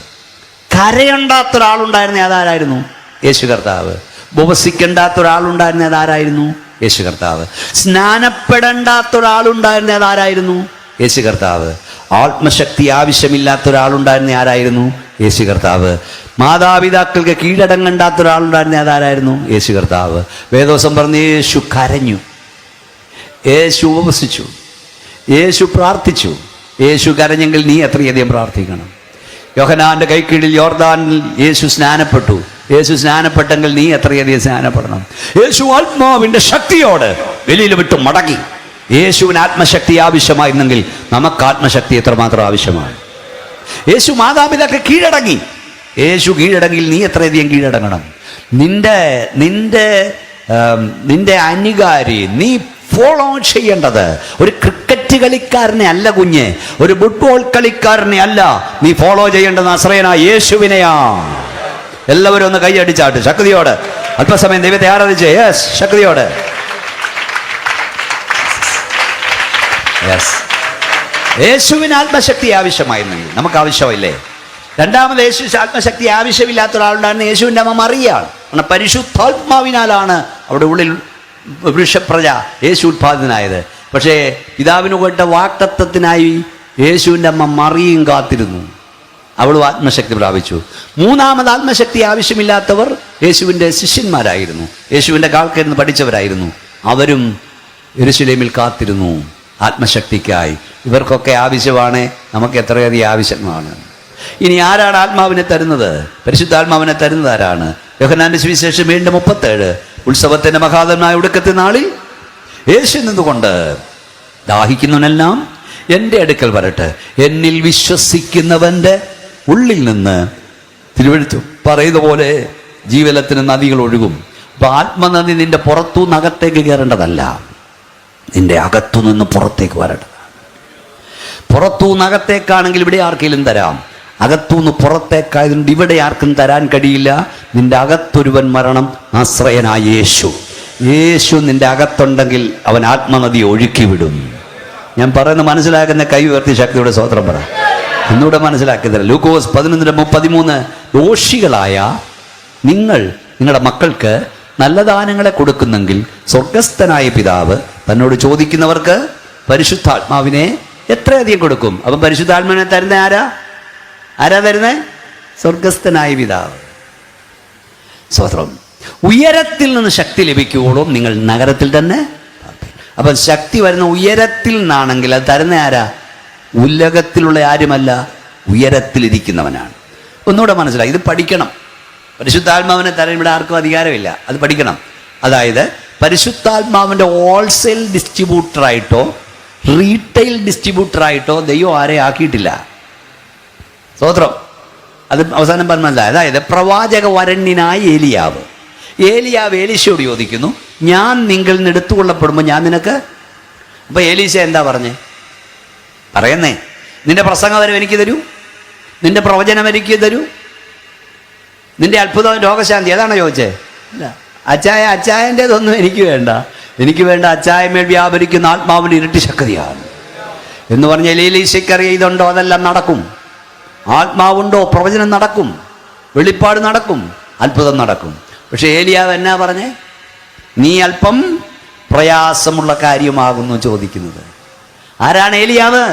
കരയണ്ടാത്ത ഒരാളുണ്ടായിരുന്നെ അതാരായിരുന്നു? യേശു കർത്താവ്. ഉപവസിക്കേണ്ടാത്ത ഒരാളുണ്ടായിരുന്നെ അതാരായിരുന്നു? യേശു കർത്താവ്. സ്നാനപ്പെടേണ്ടാത്ത ഒരാളുണ്ടായിരുന്നെ അതാരായിരുന്നു? യേശു കർത്താവ്. ആത്മശക്തി ആവശ്യമില്ലാത്ത ഒരാളുണ്ടായിരുന്ന ആരായിരുന്നു? യേശു കർത്താവ്. മാതാപിതാക്കൾക്ക് കീഴടങ്ങണ്ടാത്ത ഒരാളുണ്ടായിരുന്ന അതാരായിരുന്നു? യേശു കർത്താവ്. വേദോസം പറഞ്ഞ് യേശു കരഞ്ഞു, യേശു ഉപവസിച്ചു, യേശു പ്രാർത്ഥിച്ചു. യേശു കരഞ്ഞെങ്കിൽ നീ എത്രയധികം പ്രാർത്ഥിക്കണം. യോഹന്നാന്റെ കൈക്കീഴിൽ യോർദാനിൽ യേശു സ്നാനപ്പെട്ടു. യേശു സ്നാനപ്പെട്ടെങ്കിൽ നീ എത്രയധികം സ്നാനപ്പെടണം. യേശു ആത്മാവിന്റെ ശക്തിയോട് വെളിയിൽ വിട്ടു മടങ്ങി. യേശുവിന് ആത്മശക്തി ആവശ്യമായിരുന്നെങ്കിൽ നമുക്ക് ആത്മശക്തി എത്രമാത്രം ആവശ്യമാണ്. യേശു മാതാപിതാക്കൾ കീഴടങ്ങി. യേശു കീഴടങ്ങിയിൽ നീ എത്രയധികം കീഴടങ്ങണം. നിന്റെ അനുകാരി നീ ഫോളോ ചെയ്യേണ്ടത് ഒരു ക്രിക്കറ്റ് കളിക്കാരനെ അല്ല കുഞ്ഞ്, ഒരു ഫുട്ബോൾ കളിക്കാരനെ അല്ല. നീ ഫോളോ ചെയ്യേണ്ടത് നസറേയനായ യേശുവിനെയാ. എല്ലാവരും ഒന്ന് കൈയടിച്ചാട്ട് ശക്തിയോട് അല്പസമയം ദൈവത്തെ ആരാധിച്ചേ. യെസ്, ശക്തിയോട്. യേശുവിന് ആത്മശക്തി ആവശ്യമായിരുന്നെങ്കിൽ നമുക്ക് ആവശ്യമില്ലേ? രണ്ടാമത് യേശു ആത്മശക്തി ആവശ്യമില്ലാത്ത ഒരാളുണ്ടായിരുന്ന യേശുവിൻ്റെ അമ്മ മറിയാണ്. കാരണം പരിശുദ്ധാത്മാവിനാലാണ് അവിടെ ഉള്ളിൽ വൃഷപ്രജ യേശു ഉത്പാദനായത്. പക്ഷേ പിതാവിന് കൊണ്ട വാക്തത്വത്തിനായി യേശുവിൻ്റെ അമ്മ മറിയും കാത്തിരുന്നു. അവളും ആത്മശക്തി പ്രാപിച്ചു. മൂന്നാമത് ആത്മശക്തി ആവശ്യമില്ലാത്തവർ യേശുവിൻ്റെ ശിഷ്യന്മാരായിരുന്നു, യേശുവിൻ്റെ കാൽക്കരുന്ന് പഠിച്ചവരായിരുന്നു. അവരും യെരൂശലേമിൽ കാത്തിരുന്നു ആത്മശക്തിക്കായി. ഇവർക്കൊക്കെ ആവശ്യമാണ്, നമുക്ക് എത്രയധികം ആവശ്യമാണ്. ഇനി ആരാണ് ആത്മാവിനെ തരുന്നത്? പരിശുദ്ധാത്മാവിനെ തരുന്നത് ആരാണ്? യോഹന്നാന്റെ സുവിശേഷം 7:37 ഉത്സവത്തിന്റെ മഹാതമായ ഒടുക്കത്തെ നാളിൽ യേശു നിന്നുകൊണ്ട് ദാഹിക്കുന്നവനെല്ലാം എൻ്റെ അടുക്കൽ വരട്ടെ, എന്നിൽ വിശ്വസിക്കുന്നവന്റെ ഉള്ളിൽ നിന്ന് തിരുവെഴുത്ത് പറയുന്ന പോലെ ജീവജലത്തിന് നദികൾ ഒഴുകും. അപ്പൊ ആത്മനദി നിന്റെ പുറത്തുനിന്ന് അകത്തേക്ക് കയറേണ്ടതല്ല, നിന്റെ അകത്തുനിന്ന് പുറത്തേക്ക് വരേണ്ടത്. പുറത്തുനിന്ന് അകത്തേക്കാണെങ്കിൽ ഇവിടെ ആർക്കെങ്കിലും തരാം, അകത്തുനിന്ന് പുറത്തേക്കായതുകൊണ്ട് ഇവിടെ ആർക്കും തരാൻ കഴിയില്ല. നിന്റെ അകത്തൊരുവൻ മരണം, ആശ്രയനായ യേശു. യേശു നിന്റെ അകത്തുണ്ടെങ്കിൽ അവൻ ആത്മനദി ഒഴുക്കി വിടും. ഞാൻ പറയുന്നത് മനസ്സിലാക്കുന്ന കൈ ഉയർത്തി ശക്തിയുടെ സ്തോത്രം പറ. ഒന്നുകൂടെ മനസ്സിലാക്കി തരാം. ലൂക്കോസ് 11:13 ദോഷികളായ നിങ്ങൾ നിങ്ങളുടെ മക്കൾക്ക് നല്ല ദാനങ്ങളെ കൊടുക്കുന്നെങ്കിൽ സ്വർഗസ്ഥനായ പിതാവ് തന്നോട് ചോദിക്കുന്നവർക്ക് പരിശുദ്ധാത്മാവിനെ എത്രയധികം കൊടുക്കും. അപ്പം പരിശുദ്ധാത്മാവിനെ തരുന്ന ആരാ തരുന്നേ? സ്വർഗസ്ഥനായ പിതാവ്. സ്തോത്രം. ഉയരത്തിൽ നിന്ന് ശക്തി ലഭിക്കുവോളും നിങ്ങൾ നഗരത്തിൽ തന്നെ. അപ്പം ശക്തി വരുന്ന ഉയരത്തിൽ നിന്നാണെങ്കിൽ അത് തരുന്ന ആരാ? ഉലകത്തിലുള്ള ആരുമല്ല, ഉയരത്തിലിരിക്കുന്നവനാണ്. ഒന്നുകൂടെ മനസ്സിലായി, ഇത് പഠിക്കണം. പരിശുദ്ധാത്മാവിനെ തരാൻ ഇവിടെ ആർക്കും അധികാരമില്ല, അത് പഠിക്കണം. അതായത് പരിശുദ്ധാത്മാവിൻ്റെ ഹോൾസെയിൽ ഡിസ്ട്രിബ്യൂട്ടറായിട്ടോ റീറ്റെയിൽ ഡിസ്ട്രിബ്യൂട്ടറായിട്ടോ ദൈവം ആരെ ആക്കിയിട്ടില്ല. സ്തോത്രം. അത് അവസാനം പറഞ്ഞല്ല. അതായത് പ്രവാചക വരണ്യനായ ഏലിയാവ് ഏലീശയോട് ചോദിക്കുന്നു, ഞാൻ നിങ്ങളിൽ നിന്ന് എടുത്തുകൊള്ളപ്പെടുമ്പോൾ ഞാൻ നിനക്ക്. അപ്പൊ ഏലീശ എന്താ പറയുന്നേ? നിന്റെ പ്രസംഗം എനിക്ക് തരൂ, നിന്റെ പ്രവചനം എനിക്ക് തരൂ, നിന്റെ അത്ഭുതം രോഗശാന്തി ഏതാണോ ചോദിച്ചേ? അല്ല. അച്ചായൻ്റെതൊന്നും എനിക്ക് വേണ്ട. എനിക്ക് വേണ്ട അച്ചായമേൽ വ്യാപരിക്കുന്ന ആത്മാവിൻ്റെ ഇരട്ടി ശക്തിയാണ് എന്ന് പറഞ്ഞാൽ ഏലീശയ്ക്കറിയാം ഇതുണ്ടോ, അതെല്ലാം നടക്കും. ആത്മാവുണ്ടോ, പ്രവചനം നടക്കും, വെളിപ്പാട് നടക്കും, അത്ഭുതം നടക്കും. പക്ഷെ ഏലിയാവ് എന്നാ പറഞ്ഞേ? നീ അല്പം പ്രയാസമുള്ള കാര്യമാകുന്നു ചോദിക്കുന്നത്. ആരാണ് ഏലിയാവ്?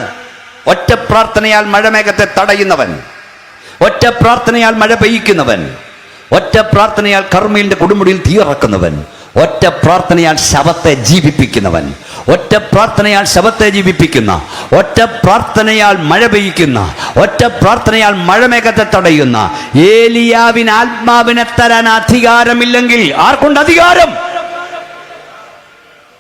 ഒറ്റ പ്രാർത്ഥനയാൽ മഴമേഘത്തെ തടയുന്നവൻ, ഒറ്റ പ്രാർത്ഥനയാൽ മഴ പെയ്യിക്കുന്നവൻ, ഒറ്റ പ്രാർത്ഥനയാൽ കർമ്മീലിന്റെ കൊടുമുടിയിൽ തീയിറക്കുന്നവൻ, ഒറ്റ പ്രാർത്ഥനയാൽ ശവത്തെ ജീവിപ്പിക്കുന്നവൻ, ഒറ്റ പ്രാർത്ഥനയാൽ ശവത്തെ ജീവിപ്പിക്കുന്ന, ഒറ്റ പ്രാർത്ഥനയാൽ മഴ പെയ്യിക്കുന്ന, ഒറ്റ പ്രാർത്ഥനയാൽ മഴമേഘത്തെ തടയുന്ന ഏലിയാവിന് ആത്മാവിനെ തരാൻ അധികാരമില്ലെങ്കിൽ ആർക്കുണ്ട് അധികാരം?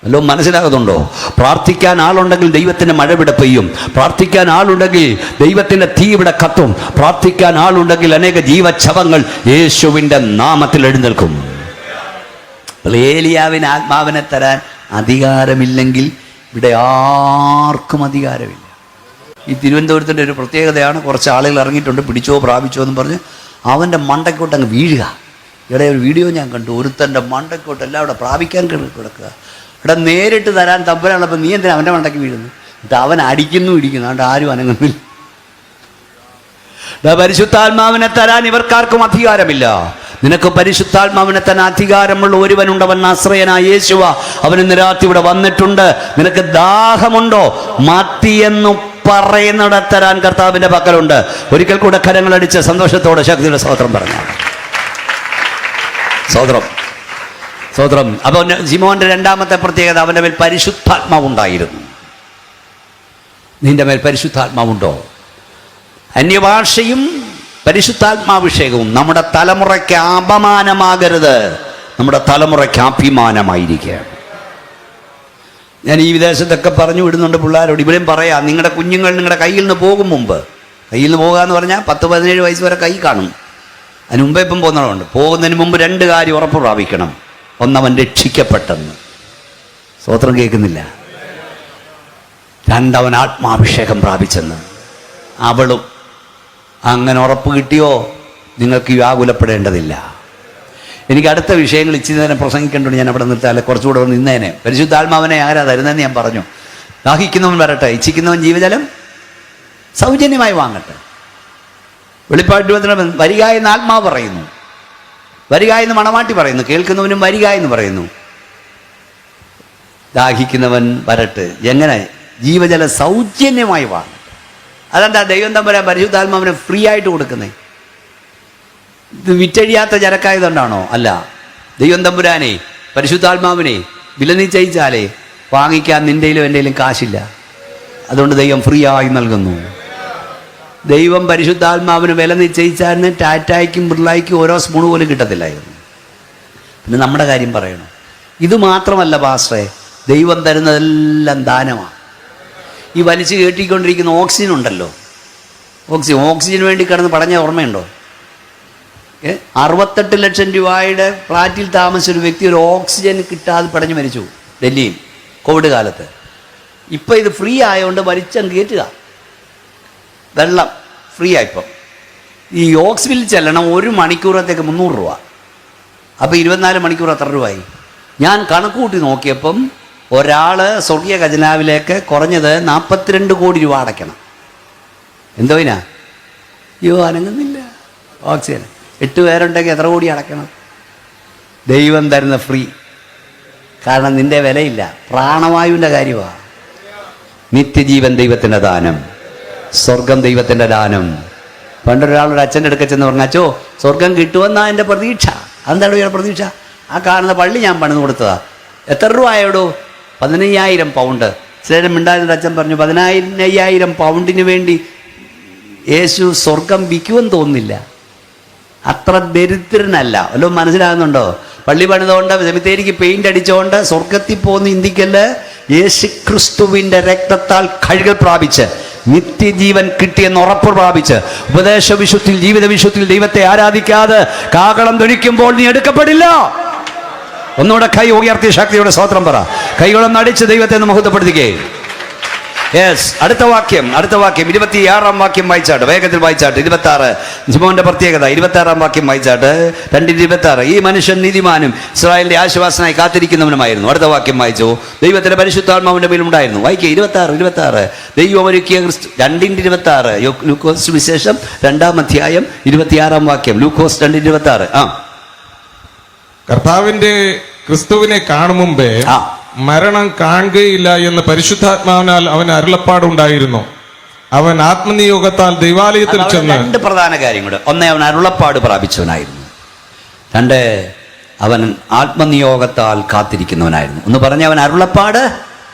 വല്ലോ മനസ്സിലാകുന്നുണ്ടോ? പ്രാർത്ഥിക്കാൻ ആളുണ്ടെങ്കിൽ ദൈവത്തിന്റെ മഴ ഇവിടെ പെയ്യും. പ്രാർത്ഥിക്കാൻ ആളുണ്ടെങ്കിൽ ദൈവത്തിന്റെ തീ ഇവിടെ കത്തും. പ്രാർത്ഥിക്കാൻ ആളുണ്ടെങ്കിൽ അനേക ജീവച്ഛവങ്ങൾ യേശുവിന്റെ നാമത്തിൽ എഴുന്നേൽക്കും. ഏലിയാവിന് ആത്മാവിനെ തരാൻ അധികാരമില്ലെങ്കിൽ ഇവിടെ ആർക്കും അധികാരമില്ല. ഈ തിരുവനന്തപുരത്തിൻ്റെ ഒരു പ്രത്യേകതയാണ്, കുറച്ച് ആളുകൾ ഇറങ്ങിയിട്ടുണ്ട്, പിടിച്ചോ പ്രാപിച്ചോ എന്ന് പറഞ്ഞ് അവൻ്റെ മണ്ടയ്ക്കോട്ട് അങ്ങ് വീഴുക. ഇവിടെ ഒരു വീഡിയോ ഞാൻ കണ്ടു, ഒരുത്തൻ്റെ മണ്ടയ്ക്കോട്ട് എല്ലാം അവിടെ പ്രാപിക്കാൻ കിടക്കുക. ഇവിടെ നേരിട്ട് തരാൻ തമ്പുരാനുള്ളപ്പോൾ നീ എന്തിനാ അവൻ്റെ മണ്ടയ്ക്ക് വീഴുന്നു? എന്നിട്ട് അവൻ അടിക്കുന്നു ഇടിക്കുന്നു, അതുകൊണ്ട് ആരും അനങ്ങുന്നില്ല. പരിശുദ്ധാത്മാവിനെ തരാൻ ഇവർക്കാർക്കും അധികാരമില്ല. നിനക്ക് പരിശുദ്ധാത്മാവിനെ തന്നെ അധികാരമുള്ള ഒരുവനുണ്ട്, അവൻ ആശ്രയനായ യേശുവ. അവൻ ഇന്ന് രാത്രി ഇവിടെ വന്നിട്ടുണ്ട്. നിനക്ക് ദാഹമുണ്ടോ? മത്തിയെന്നു പറയുന്നിട തരാൻ കർത്താവിന്റെ പക്കലുണ്ട്. ഒരിക്കൽ കൂടെ കരങ്ങളടിച്ച് സന്തോഷത്തോടെ ശക്തിയുടെ സ്തോത്രം പറഞ്ഞു. സ്തോത്രം. അപ്പൊ ശിമോന്റെ രണ്ടാമത്തെ പ്രത്യേകത, അവന്റെ മേൽ പരിശുദ്ധാത്മാവുണ്ടായിരുന്നു. നിന്റെ മേൽ പരിശുദ്ധാത്മാവുണ്ടോ? അന്യഭാഷയും പരിശുദ്ധാത്മാഭിഷേകവും നമ്മുടെ തലമുറയ്ക്ക് അപമാനമാകരുത്, നമ്മുടെ തലമുറയ്ക്ക് അഭിമാനമായിരിക്കുകയാണ്. ഞാൻ ഈ വിദേശത്തൊക്കെ പറഞ്ഞു വിടുന്നുണ്ട് പിള്ളേരോട്, ഇവിടെയും പറയാം, നിങ്ങളുടെ കുഞ്ഞുങ്ങൾ നിങ്ങളുടെ കയ്യിൽ നിന്ന് പോകും മുമ്പ്, കയ്യിൽ നിന്ന് പോകുക എന്ന് പറഞ്ഞാൽ 10-17 വയസ്സ് വരെ കൈ കാണും. അതിന് മുമ്പേ ഇപ്പം പോകുന്നതുകൊണ്ട് പോകുന്നതിന് മുമ്പ് 2 കാര്യം ഉറപ്പ് പ്രാപിക്കണം. ഒന്നവൻ രക്ഷിക്കപ്പെട്ടെന്ന്, സ്തോത്രം കേൾക്കുന്നില്ല. 2 അവൻ ആത്മാഭിഷേകം പ്രാപിച്ചെന്ന്. അവളും അങ്ങനെ ഉറപ്പ് കിട്ടിയോ നിങ്ങൾക്ക് വ്യാകുലപ്പെടേണ്ടതില്ല. എനിക്ക് അടുത്ത വിഷയങ്ങൾ ഇച്ചിരി നേരം പ്രസംഗിക്കേണ്ടതുകൊണ്ട് ഞാൻ അവിടെ നിർത്താതെ കുറച്ചുകൂടെ നിന്നേനെ. പരിശുദ്ധാത്മാവിനെ ആരാ തരുന്നതെന്ന് ഞാൻ പറഞ്ഞു. ദാഹിക്കുന്നവൻ വരട്ടെ, ഇച്ഛിക്കുന്നവൻ ജീവജലം സൗജന്യമായി വാങ്ങട്ടെ. വെളിപ്പാട് 21 വരിക എന്ന് ആത്മാവ് പറയുന്നു, വരിക എന്ന് മണവാട്ടി പറയുന്നു, കേൾക്കുന്നവനും വരിക എന്ന് പറയുന്നു. ദാഹിക്കുന്നവൻ വരട്ടെ. എങ്ങനെ? ജീവജലം സൗജന്യമായി വാങ്ങട്ടെ. അതെന്താ ദൈവം തമ്പുരാൻ പരിശുദ്ധാത്മാവിനെ ഫ്രീ ആയിട്ട് കൊടുക്കുന്നേ? ഇത് വിറ്റഴിയാത്ത ചരക്കായതുകൊണ്ടാണോ? അല്ല. ദൈവം തമ്പുരാനെ പരിശുദ്ധാത്മാവിനെ വില നിശ്ചയിച്ചാലേ വാങ്ങിക്കാൻ നിൻ്റെയിലും എൻ്റെയിലും കാശില്ല. അതുകൊണ്ട് ദൈവം ഫ്രീ ആയി നൽകുന്നു. ദൈവം പരിശുദ്ധാത്മാവിന് വില നിശ്ചയിച്ചായിരുന്നു ടാറ്റായ്ക്കും ബിർളായ്ക്കും ഓരോ സ്പൂൺ പോലും കിട്ടത്തില്ലായിരുന്നു. പിന്നെ നമ്മുടെ കാര്യം പറയണം. ഇത് മാത്രമല്ല പാസ്റ്ററെ, ദൈവം തരുന്നതെല്ലാം ദാനമാണ്. ഈ വലിച്ചു കയറ്റിക്കൊണ്ടിരിക്കുന്ന ഓക്സിജൻ ഉണ്ടല്ലോ, ഓക്സിജന് വേണ്ടി കിടന്ന് പടഞ്ഞ ഓർമ്മയുണ്ടോ? 68 ലക്ഷം രൂപയുടെ ഫ്ലാറ്റിൽ താമസിച്ച ഒരു വ്യക്തി ഒരു ഓക്സിജൻ കിട്ടാതെ പടഞ്ഞു മരിച്ചു ഡൽഹിയിൽ കോവിഡ് കാലത്ത്. ഇപ്പം ഇത് ഫ്രീ ആയതുകൊണ്ട് വലിച്ചം കയറ്റുക, വെള്ളം ഫ്രീ ആയിപ്പം. ഈ ഓക്സിജനിൽ ചെല്ലണം 1 മണിക്കൂറത്തേക്ക് 300 രൂപ. അപ്പോൾ 24 മണിക്കൂർ എത്ര രൂപയായി? ഞാൻ കണക്ക് കൂട്ടി നോക്കിയപ്പം ഒരാൾ സ്വർഗീയ ഖജനാവിലേക്ക് കുറഞ്ഞത് 42 കോടി രൂപ അടയ്ക്കണം. എന്തോയിനാ? അയ്യോ അനങ്ങുന്നില്ല ഓക്സിജൻ. 8 പേരുണ്ടെങ്കിൽ എത്ര കോടി അടയ്ക്കണം? ദൈവം തരുന്ന ഫ്രീ. കാരണം നിൻ്റെ വിലയില്ല, പ്രാണവായുവിൻ്റെ കാര്യമാണ്. നിത്യജീവൻ ദൈവത്തിൻ്റെ ദാനം, സ്വർഗം ദൈവത്തിൻ്റെ ദാനം. പണ്ടൊരാളൊരു അച്ഛൻ്റെ അടുക്ക ചെന്ന് പറഞ്ഞു, അച്ചോ സ്വർഗം കിട്ടുമെന്നാണ് എൻ്റെ പ്രതീക്ഷ. അതെന്താണ് ഇയാളുടെ പ്രതീക്ഷ? ആ കാണുന്ന പള്ളി ഞാൻ പണിത് കൊടുത്തതാ. എത്ര രൂപ ആയോടോ? 15,000 പൗണ്ട്. ചിലരും മിണ്ടായിരുന്ന അച്ഛൻ പറഞ്ഞു, 15,000 പൗണ്ടിന് വേണ്ടി യേശു സ്വർഗം വിൽക്കുമെന്ന് തോന്നുന്നില്ല. അത്ര ദരിദ്രനല്ല. വല്ലതും മനസ്സിലാകുന്നുണ്ടോ? പള്ളി പണിതുകൊണ്ട് സെമിത്തേരിക്ക് പെയിന്റ് അടിച്ചുകൊണ്ട് സ്വർഗത്തിൽ പോകുന്ന ഇന്ത്യക്കല് യേശു ക്രിസ്തുവിൻ്റെ രക്തത്താൽ കഴുകൽ പ്രാപിച്ച് നിത്യജീവൻ കിട്ടിയെന്ന് ഉറപ്പ് പ്രാപിച്ച് ഉപദേശ വിശുദ്ധിയിൽ ജീവിത വിശുദ്ധിയിൽ ദൈവത്തെ ആരാധിക്കാതെ കാഹളം ധ്വനിക്കുമ്പോൾ നീ എടുക്കപ്പെടില്ല. ഒന്നുകൂടെ കൈ ഉയർത്തി ശക്തിയുടെ സ്തോത്രം പറ. കൈകളൊന്ന് അടിച്ച് ദൈവത്തെ ഒന്ന് മഹത്വപ്പെടുത്തിക്കേ. യെസ്, അടുത്ത വാക്യം 26-ാം വാക്യം വായിച്ചാട്ട്, വേഗത്തിൽ വായിച്ചാട്ട്. 26 ജിമോന്റെ പ്രത്യേകത. 26-ാം വാക്യം വായിച്ചാട്ട്. 2:26. ഈ മനുഷ്യൻ നീതിമാനും ഇസ്രായേലിന്റെ ആശ്വാസനായി കാത്തിരിക്കുന്നവനുമായിരുന്നു. അടുത്ത വാക്യം വായിച്ചു. ദൈവത്തിന്റെ പരിശുദ്ധാത്മാവിന്റെ മേലുണ്ടായിരുന്നു. വായിക്കുക 26. ദൈവം ഒരുക്കിയ ക്രിസ്തു. 2:26 ലൂക്കോസ് വിശേഷം 2-ാം അധ്യായം 26-ാം വാക്യം. ലൂക്കോസ് 2:26. കർത്താവിന്റെ ക്രിസ്തുവിനെ കാണും മുമ്പേ മരണം കാണുകയില്ല എന്ന് പരിശുദ്ധാത്മാവിനാൽ അവന് അരുളപ്പാടുണ്ടായിരുന്നു. അവൻ ആത്മനിയോഗത്താൽ ദൈവാലയത്തിൽ ചെന്ന് 2 പ്രധാന കാര്യങ്ങൾ. ഒന്ന്, അവൻ അരുളപ്പാട് പ്രാപിച്ചവനായിരുന്നു. 2, അവൻ ആത്മനിയോഗത്താൽ കാത്തിരിക്കുന്നവനായിരുന്നു. ഒന്ന് പറഞ്ഞ അവൻ അരുളപ്പാട്.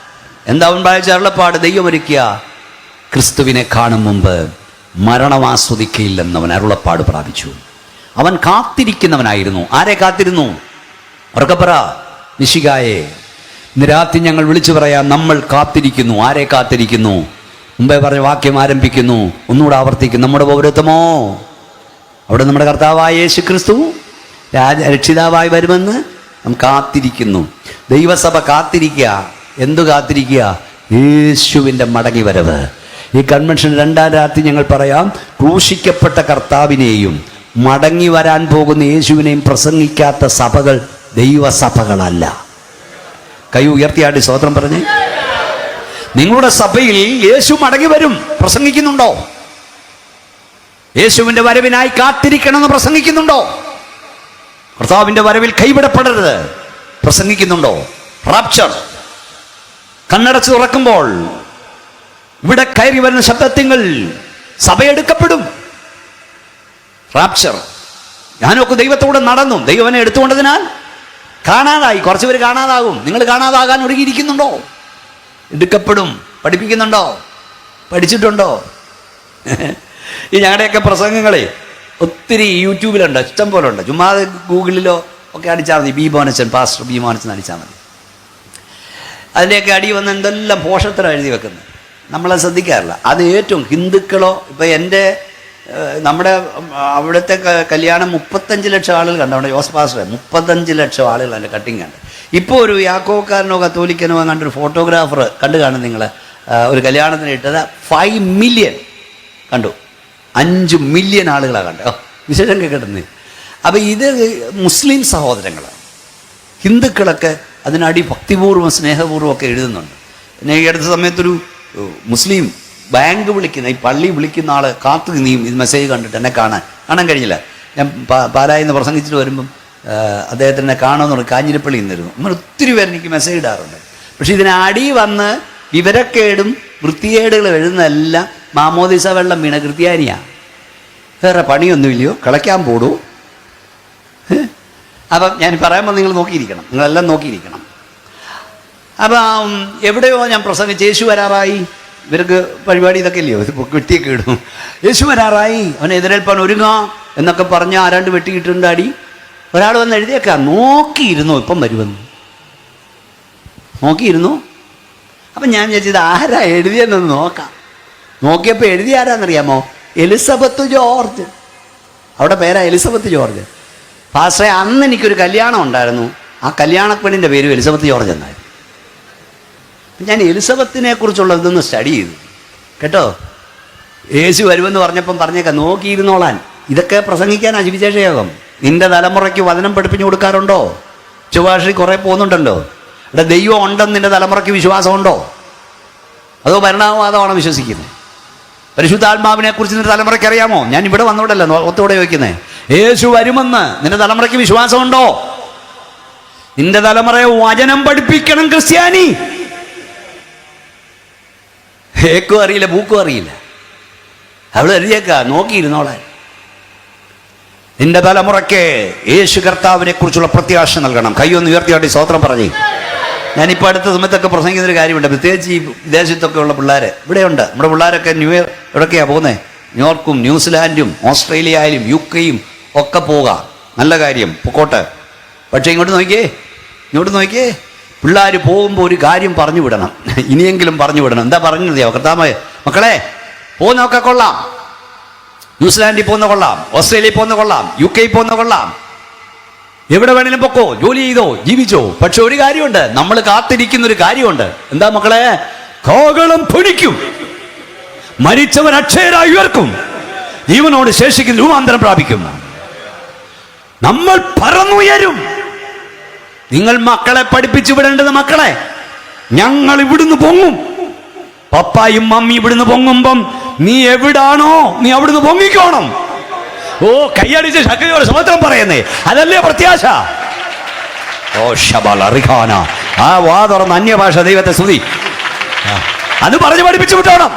എന്താ അവൻ പ്രാപിച്ച അരുളപ്പാട്? ദൈവം ഒരുക്കിയ ക്രിസ്തുവിനെ കാണും മുമ്പ് മരണം ആസ്വദിക്കയില്ലെന്ന് അവൻ അരുളപ്പാട് പ്രാപിച്ചു. അവൻ കാത്തിരിക്കുന്നവനായിരുന്നു. ആരെ കാത്തിരുന്നു? ഉറക്കപ്പറ, മിശിഹായെ. ഇന്ന് രാത്രി ഞങ്ങൾ വിളിച്ചു പറയാം, നമ്മൾ കാത്തിരിക്കുന്നു. ആരെ കാത്തിരിക്കുന്നു? മുമ്പേ പറഞ്ഞ വാക്യം ആരംഭിക്കുന്നു, ഒന്നുകൂടെ ആവർത്തിക്കുന്നു. നമ്മുടെ പൗരത്വമോ? അവിടെ നമ്മുടെ കർത്താവായ യേശു ക്രിസ്തു രക്ഷിതാവായി വരുമെന്ന് നാം കാത്തിരിക്കുന്നു. ദൈവസഭ കാത്തിരിക്കുക. എന്തു കാത്തിരിക്കുക? യേശുവിൻ്റെ മടങ്ങി വരവ്. ഈ കൺവെൻഷൻ 2-ാം രാത്രി ഞങ്ങൾ പറയാം, ക്രൂശിക്കപ്പെട്ട കർത്താവിനെയും മടങ്ങി വരാൻ പോകുന്ന യേശുവിനെയും പ്രസംഗിക്കാത്ത സഭകൾ ദൈവസഭകളല്ല. കൈ ഉയർത്തിയാട്ടി സ്തോത്രം പറഞ്ഞേ. നിങ്ങളുടെ സഭയിൽ യേശു മടങ്ങി വരും പ്രസംഗിക്കുന്നുണ്ടോ? യേശുവിൻ്റെ വരവിനായി കാത്തിരിക്കണമെന്ന് പ്രസംഗിക്കുന്നുണ്ടോ? കർത്താവിൻ്റെ വരവിൽ കൈവിടപ്പെടരുത് പ്രസംഗിക്കുന്നുണ്ടോ? റാപ്ചർ കണ്ണടച്ച് തുറക്കുമ്പോൾ ഇവിടെ കയറി വരുന്ന ശബ്ദത്തിങ്ങൾ സഭയെടുക്കപ്പെടും. റാപ്ചർ. ഞാനൊക്കെ ദൈവത്തോടെ നടന്നു. ദൈവനെ എടുത്തുകൊണ്ടതിനാൽ കാണാതായി. കുറച്ച് പേര് കാണാതാകും. നിങ്ങൾ കാണാതാകാൻ ഒരുങ്ങിയിരിക്കുന്നുണ്ടോ? എടുക്കപ്പെടും. പഠിപ്പിക്കുന്നുണ്ടോ? പഠിച്ചിട്ടുണ്ടോ? ഈ ഞങ്ങളുടെയൊക്കെ പ്രസംഗങ്ങളെ ഒത്തിരി യൂട്യൂബിലുണ്ട്, ഇഷ്ടം പോലെ ഉണ്ട്. ചുമ്മാ ഗൂഗിളിലോ ഒക്കെ അടിച്ചാൽ മതി, ബി. Pastor B. മോഹനച്ചൻ അടിച്ചാൽ മതി. അതിൻ്റെയൊക്കെ അടി വന്ന് എന്തെല്ലാം പോഷത്രം എഴുതി വെക്കുന്നത് നമ്മളത് ശ്രദ്ധിക്കാറില്ല. അത് ഏറ്റവും ഹിന്ദുക്കളോ, ഇപ്പം നമ്മുടെ അവിടുത്തെ കല്യാണം 35 ലക്ഷം ആളുകൾ കണ്ടു. അവിടെ ജോസ് പാസ്റ്ററെ 35 ലക്ഷം ആളുകൾ അതിൻ്റെ കട്ടിങ് കണ്ട്. ഇപ്പോൾ ഒരു യാക്കോക്കാരനോ കത്തോലിക്കനോ കണ്ടൊരു ഫോട്ടോഗ്രാഫർ കണ്ടു കാണും നിങ്ങൾ, ഒരു കല്യാണത്തിന് ഇട്ടത് 5 മില്യൺ കണ്ടു. 5 മില്യൺ ആളുകളാണ് കണ്ടത്. വിശേഷം കേൾക്കുന്നത്. അപ്പം ഇത് മുസ്ലിം സഹോദരങ്ങളാണ്. ഹിന്ദുക്കളൊക്കെ അതിനടി ഭക്തിപൂർവ്വം സ്നേഹപൂർവ്വം ഒക്കെ എഴുതുന്നുണ്ട്. പിന്നെ ഈ അടുത്ത സമയത്തൊരു മുസ്ലിം ബാങ്ക് വിളിക്കുന്ന, ഈ പള്ളി വിളിക്കുന്ന ആൾ കാത്തു നീയും ഇത് മെസ്സേജ് കണ്ടിട്ട് എന്നെ കാണാൻ കഴിഞ്ഞില്ല. ഞാൻ പാലായിൽ നിന്ന് പ്രസംഗിച്ചിട്ട് വരുമ്പം അദ്ദേഹത്തിനെ കാണുമെന്ന് പറഞ്ഞു. കാഞ്ഞിരപ്പള്ളിയിൽ നിന്നിരുന്നു. അങ്ങനെ ഒത്തിരി പേര് എനിക്ക് മെസ്സേജ് ഇടാറുണ്ട്. പക്ഷെ ഇതിനടി വന്ന് വിവരക്കേടും വൃത്തികേടുകളും എഴുതുന്നതെല്ലാം മാമോദിസ വെള്ളം വീണ ക്രിസ്ത്യാനിയാണ്. വേറെ പണിയൊന്നുമില്ലയോ, കളയ്ക്കാൻ പോടൂ. അപ്പം ഞാൻ പറയുമ്പോൾ നിങ്ങൾ നോക്കിയിരിക്കണം, നിങ്ങളെല്ലാം നോക്കിയിരിക്കണം. അപ്പം എവിടെയോ ഞാൻ പ്രസംഗിച്ച് യേശു വരാറായി, ഇവർക്ക് പരിപാടി ഇതൊക്കെ ഇല്ലയോ, ഇത് വെട്ടിയൊക്കെ ഇടും. യേശു വരാറായി, അവനെ എതിരേൽപ്പാൻ ഒരുങ്ങാം എന്നൊക്കെ പറഞ്ഞ് ആരാണ്ട് വെട്ടിക്കിട്ടുണ്ട് അടി. ഒരാൾ വന്ന് എഴുതിയേക്കാം, നോക്കിയിരുന്നു ഇപ്പം വരുമെന്ന്. നോക്കിയിരുന്നു. അപ്പം ഞാൻ വിചാരിച്ചത് ആരാ എഴുതിയെന്ന് നോക്കാം. നോക്കിയപ്പോൾ എഴുതിയ ആരാന്നറിയാമോ? Elizabeth George. അവിടെ പേരാ എലിസബത്ത് ജോർജ്. പാസ്റ്ററെ, അന്ന് എനിക്കൊരു കല്യാണം ഉണ്ടായിരുന്നു, ആ കല്യാണപ്പെണ്ണിൻ്റെ പേരും എലിസബത്ത് ജോർജ് എന്നായിരുന്നു. ഞാൻ എലിസബത്തിനെ കുറിച്ചുള്ള ഇതൊന്ന് സ്റ്റഡി ചെയ്തു കേട്ടോ. യേശു വരുമെന്ന് പറഞ്ഞപ്പം പറഞ്ഞേക്കാം നോക്കിയിരുന്നോളാൻ. ഇതൊക്കെ പ്രസംഗിക്കാനാ സുവിശേഷയോഗം. നിന്റെ തലമുറയ്ക്ക് വചനം പഠിപ്പിച്ചു കൊടുക്കാറുണ്ടോ? ചുവാഷി കുറേ പോകുന്നുണ്ടല്ലോ. ഇവിടെ ദൈവം ഉണ്ടെന്ന് നിന്റെ തലമുറയ്ക്ക് വിശ്വാസമുണ്ടോ? അതോ ഭരണവാദമാണോ വിശ്വസിക്കുന്നത്? പരിശുദ്ധാത്മാവിനെ കുറിച്ച് നിന്റെ തലമുറയ്ക്ക് അറിയാമോ? ഞാൻ ഇവിടെ വന്നോടല്ലോ ഒത്തോടെ ചോദിക്കുന്നത്. യേശു വരുമെന്ന് നിന്റെ തലമുറയ്ക്ക് വിശ്വാസമുണ്ടോ? നിന്റെ തലമുറയെ വചനം പഠിപ്പിക്കണം ക്രിസ്ത്യാനി. ഏക്കും അറിയില്ല, പൂക്കും അറിയില്ല. അവൾ എഴുതിയേക്ക നോക്കിയിരുന്നോളെ. നിന്റെ തലമുറയ്ക്ക് യേശു കർത്താവിനെ കുറിച്ചുള്ള പ്രത്യാശ നൽകണം. കൈയൊന്ന് ഉയർത്തിയാട്ടി സ്തോത്രം പറഞ്ഞേ. ഞാനിപ്പോൾ അടുത്ത സമയത്തൊക്കെ പ്രസംഗിക്കുന്നൊരു കാര്യമുണ്ട്. പ്രത്യേകിച്ച് ഈ വിദേശത്തൊക്കെ ഉള്ള പിള്ളേർ ഇവിടെയുണ്ട്. നമ്മുടെ പിള്ളേരൊക്കെ ന്യൂ ഇയർ എവിടെയൊക്കെയാണ് പോകുന്നത്? ന്യൂയോർക്കും ന്യൂസിലാൻഡും ഓസ്ട്രേലിയയിലും UK ഒക്കെ പോവുക. നല്ല കാര്യം, പൊക്കോട്ടെ. പക്ഷേ ഇങ്ങോട്ട് നോക്കിയേ പിള്ളേർ പോകുമ്പോൾ ഒരു കാര്യം പറഞ്ഞു വിടണം. ഇനിയെങ്കിലും പറഞ്ഞു വിടണം. എന്താ പറഞ്ഞത്? കർത്താവേ, മക്കളെ പോകുന്നതൊക്കെ കൊള്ളാം, ന്യൂസിലാൻഡിൽ പോകുന്ന കൊള്ളാം, ഓസ്ട്രേലിയയിൽ പോകുന്ന കൊള്ളാം, UK പോകുന്ന കൊള്ളാം, എവിടെ വേണേലും പൊക്കോ, ജോലി ചെയ്തോ, ജീവിച്ചോ. പക്ഷെ ഒരു കാര്യമുണ്ട്, നമ്മൾ കാത്തിരിക്കുന്നൊരു കാര്യമുണ്ട്. എന്താ മക്കളെ? കോകളം ധ്വനിക്കും, മരിച്ചവൻ അക്ഷയരായി ഉയർക്കും, ജീവനോട് ശേഷിക്കുന്ന രൂപാന്തരം പ്രാപിക്കും, നമ്മൾ പറന്നുയരും. നിങ്ങൾ മക്കളെ പഠിപ്പിച്ചു വിടേണ്ടത്, മക്കളെ ഞങ്ങൾ ഇവിടുന്ന് പൊങ്ങും. പപ്പായും മമ്മി ഇവിടുന്ന് പൊങ്ങുമ്പം നീ എവിടാണോ നീ അവിടുന്ന് പൊങ്ങിക്കോണം. ഓ, കയ്യടിച്ച് ശക്തിയോടെ സ്വതന്ത്രം പറയുന്നേ, അതല്ലേ പ്രത്യാശ. ഓ ശബലറിഖാന, ആ വാ തുറന്ന് അന്യഭാഷ ദൈവത്തെ സ്തുതി. അത് പറഞ്ഞു പഠിപ്പിച്ചു വിട്ടോണം.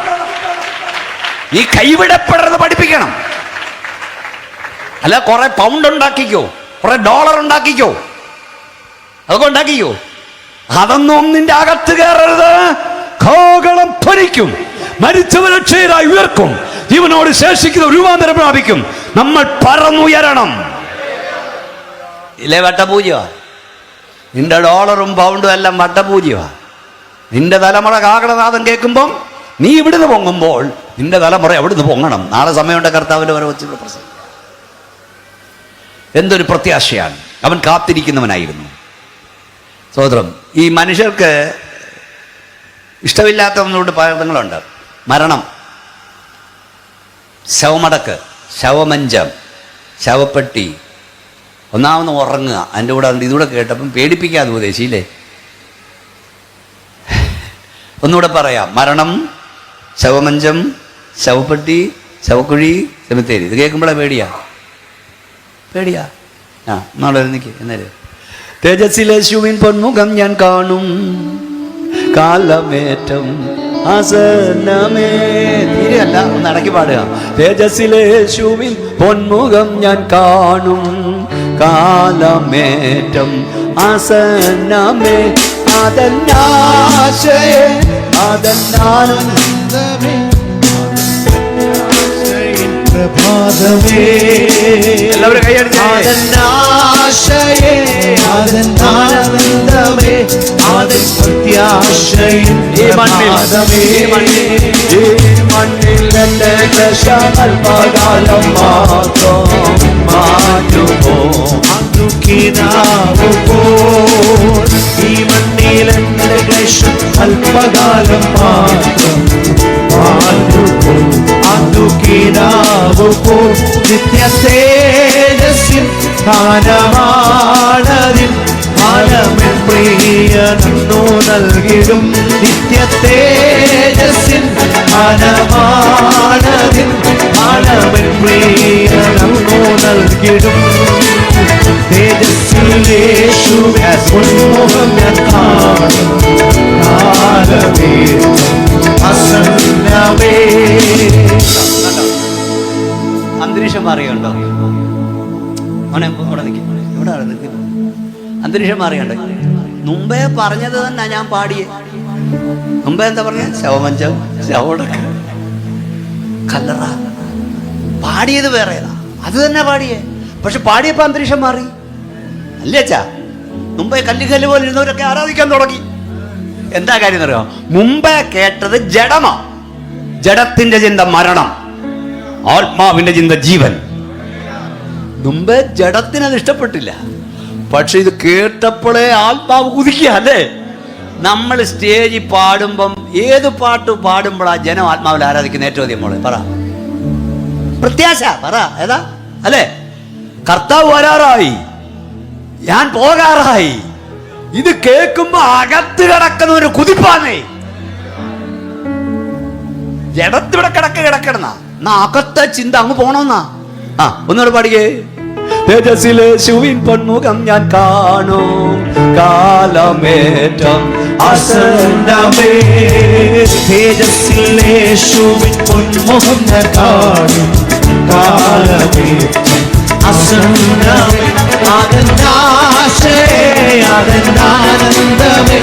നീ കൈവിടപ്പെടരുത് പഠിപ്പിക്കണം. അല്ല കുറെ പൗണ്ട് ഉണ്ടാക്കിക്കോ, കുറെ ഡോളർ ഉണ്ടാക്കിക്കോ, അതൊക്കെ ഉണ്ടാക്കിക്കോ. അതൊന്നും നിന്റെ അകത്ത് കയറരുത്. കോകളം ധ്വനിക്കും, മരിച്ചവരക്ഷയരായി ഉയർക്കും, ജീവനോട് ശേഷിക്കുന്ന രൂപാന്തരം പ്രാപിക്കും, നമ്മൾ പറന്നുയരണം. ഇല്ലേ വട്ടപൂജ? നിന്റെ ഡോളറും പൗണ്ടും എല്ലാം വട്ടപൂജ. നിന്റെ തലമുറ കാകടനാഥം കേൾക്കുമ്പം നീ ഇവിടുന്ന് പൊങ്ങുമ്പോൾ നിന്റെ തലമുറ എവിടുന്ന് പൊങ്ങണം. നാളെ സമയമുണ്ട് കർത്താവിൻ്റെ വരെ വെച്ച് പ്രസംഗിക്കാം. എന്തൊരു പ്രത്യാശയാണ്. അവൻ കാത്തിരിക്കുന്നവനായിരുന്നു. സഹോദരം, ഈ മനുഷ്യർക്ക് ഇഷ്ടമില്ലാത്ത ഒന്നുകൊണ്ട് പദങ്ങളുണ്ട്. മരണം, ശവമടക്ക്, ശവമഞ്ചം, ശവപ്പെട്ടി, ഒന്നാമത് ഉറങ്ങുക. അതിൻ്റെ കൂടെ ഇതുകൂടെ കേട്ടപ്പം പേടിപ്പിക്കാതെ ഉപദേശിയില്ലേ? ഒന്നുകൂടെ പറയാം. മരണം, ശവമഞ്ചം, ശവപ്പെട്ടി, ശവക്കുഴി, സെമിത്തേരി. ഇത് കേൾക്കുമ്പോഴേ പേടിയാ. നാളെ നിൽക്ക്. എന്നേരം തേജസ്സിലേശുവിൻ പൊന്മുഖം ഞാൻ കാണും, കാലമേറ്റം ആസന്നമേ. തീരെയല്ല, ഒന്ന് അടക്കി പാടുക. തേജസ്സിലേശുവിൻ പൊന്മുഖം ഞാൻ കാണും, കാലമേറ്റം ആസന്നമേ. അതെന്നാശയേ, അതെന്നാനന്ദമേ, പ്രഭാതമേ. എല്ലാവരും കൈയടിച്ചേ. അതെന്നാശയേ, അതെന്നാനന്ദമേ, അതെൻ പ്രത്യാശയിൻ പ്രഭാതമേ. ഈ മണ്ണിൽ എന്റെ ദശാൽപകാലം മാത്രം മാറ്റുമോ, അതു കിനാവു പോൽ. ഈ മണ്ണിൽ എന്റെ ദശം അല്പകാലം മാത്രം മാറ്റുമോ, അതു കിനാവു പോൽ. നിത്യ തേജസ്സിൻ സ്ഥാനമാണതിൻ ഫലമെൻ പ്രിയനു നൽകിടും. നിത്യ തേജസ്സിൻ സ്ഥാനമാണതിൻ ഫലമെൻ പ്രിയനു നൽകിടും. തേജസ്സിലേശുവിൻ പൊന്മുഖം ഞാൻ കാണും, കാലമേ അസന്നമേ. അന്തരീക്ഷം മാറിയുണ്ടോ? അവിടെ നിൽക്കും, ഇവിടെ നിൽക്കും. അന്തരീക്ഷം മാറിയുണ്ട്. മുമ്പേ പറഞ്ഞത് തന്നെ ഞാൻ പാടിയേ. മുമ്പേ എന്താ പറഞ്ഞ? ശവമഞ്ചം, ശവടക്ക, കല്ലറ. പാടിയത് വേറെ, അത് തന്നെ പാടിയേ. പക്ഷെ പാടിയപ്പോൾ അന്തരീക്ഷം മാറി. അല്ലേച്ചാ? മുമ്പേ കല്ലുകല്ല് പോലെ ഇരുന്നവരൊക്കെ ആരാധിക്കാൻ തുടങ്ങി. എന്താ കാര്യം എന്നറിയോ? മുമ്പേ കേട്ടത് ജഡമാ. ജഡത്തിന്റെ ചിന്ത മരണം, ആത്മാവിന്റെ ചിന്ത ജീവൻ. മുമ്പേ ജഡത്തിനത് ഇഷ്ടപ്പെട്ടില്ല. പക്ഷെ ഇത് കേട്ടപ്പോഴേ ആത്മാവ് കുതിക്കുക അല്ലേ? നമ്മൾ സ്റ്റേജിൽ പാടുമ്പം ഏത് പാട്ട് പാടുമ്പോഴാ ജനം ആത്മാവിൽ ആരാധിക്കുന്ന? ഏറ്റവും അധികം മോളെ പറ. പ്രത്യാശ പറ. ഏതാ? അല്ലേ? കർത്താവ് വരാറായി, ഞാൻ പോകാറായി. ഇത് കേൾക്കുമ്പോ അകത്ത് കിടക്കുന്ന ഒരു കുതിപ്പാന്നേ. ജഡത്തിവിടെ കിടക്കണ അകത്തെ ചിന്ത അങ്ങ് പോണമെന്നാ. ഒന്നുകൂടെ പാടിക്കേ. തേജസ്സിലെ ശുവിൻ പൊന്മുഖം ഞാൻ കാണും, കാലമേറ്റം അസന്നമേ. തേജസ്സിലെ ശുവിൻ പൊന്മുഖം ഞാൻ കാണും, കാലമേറ്റം അസന്നമേ. അതെന്നാശയേ, അതെന്നാനന്ദമേ,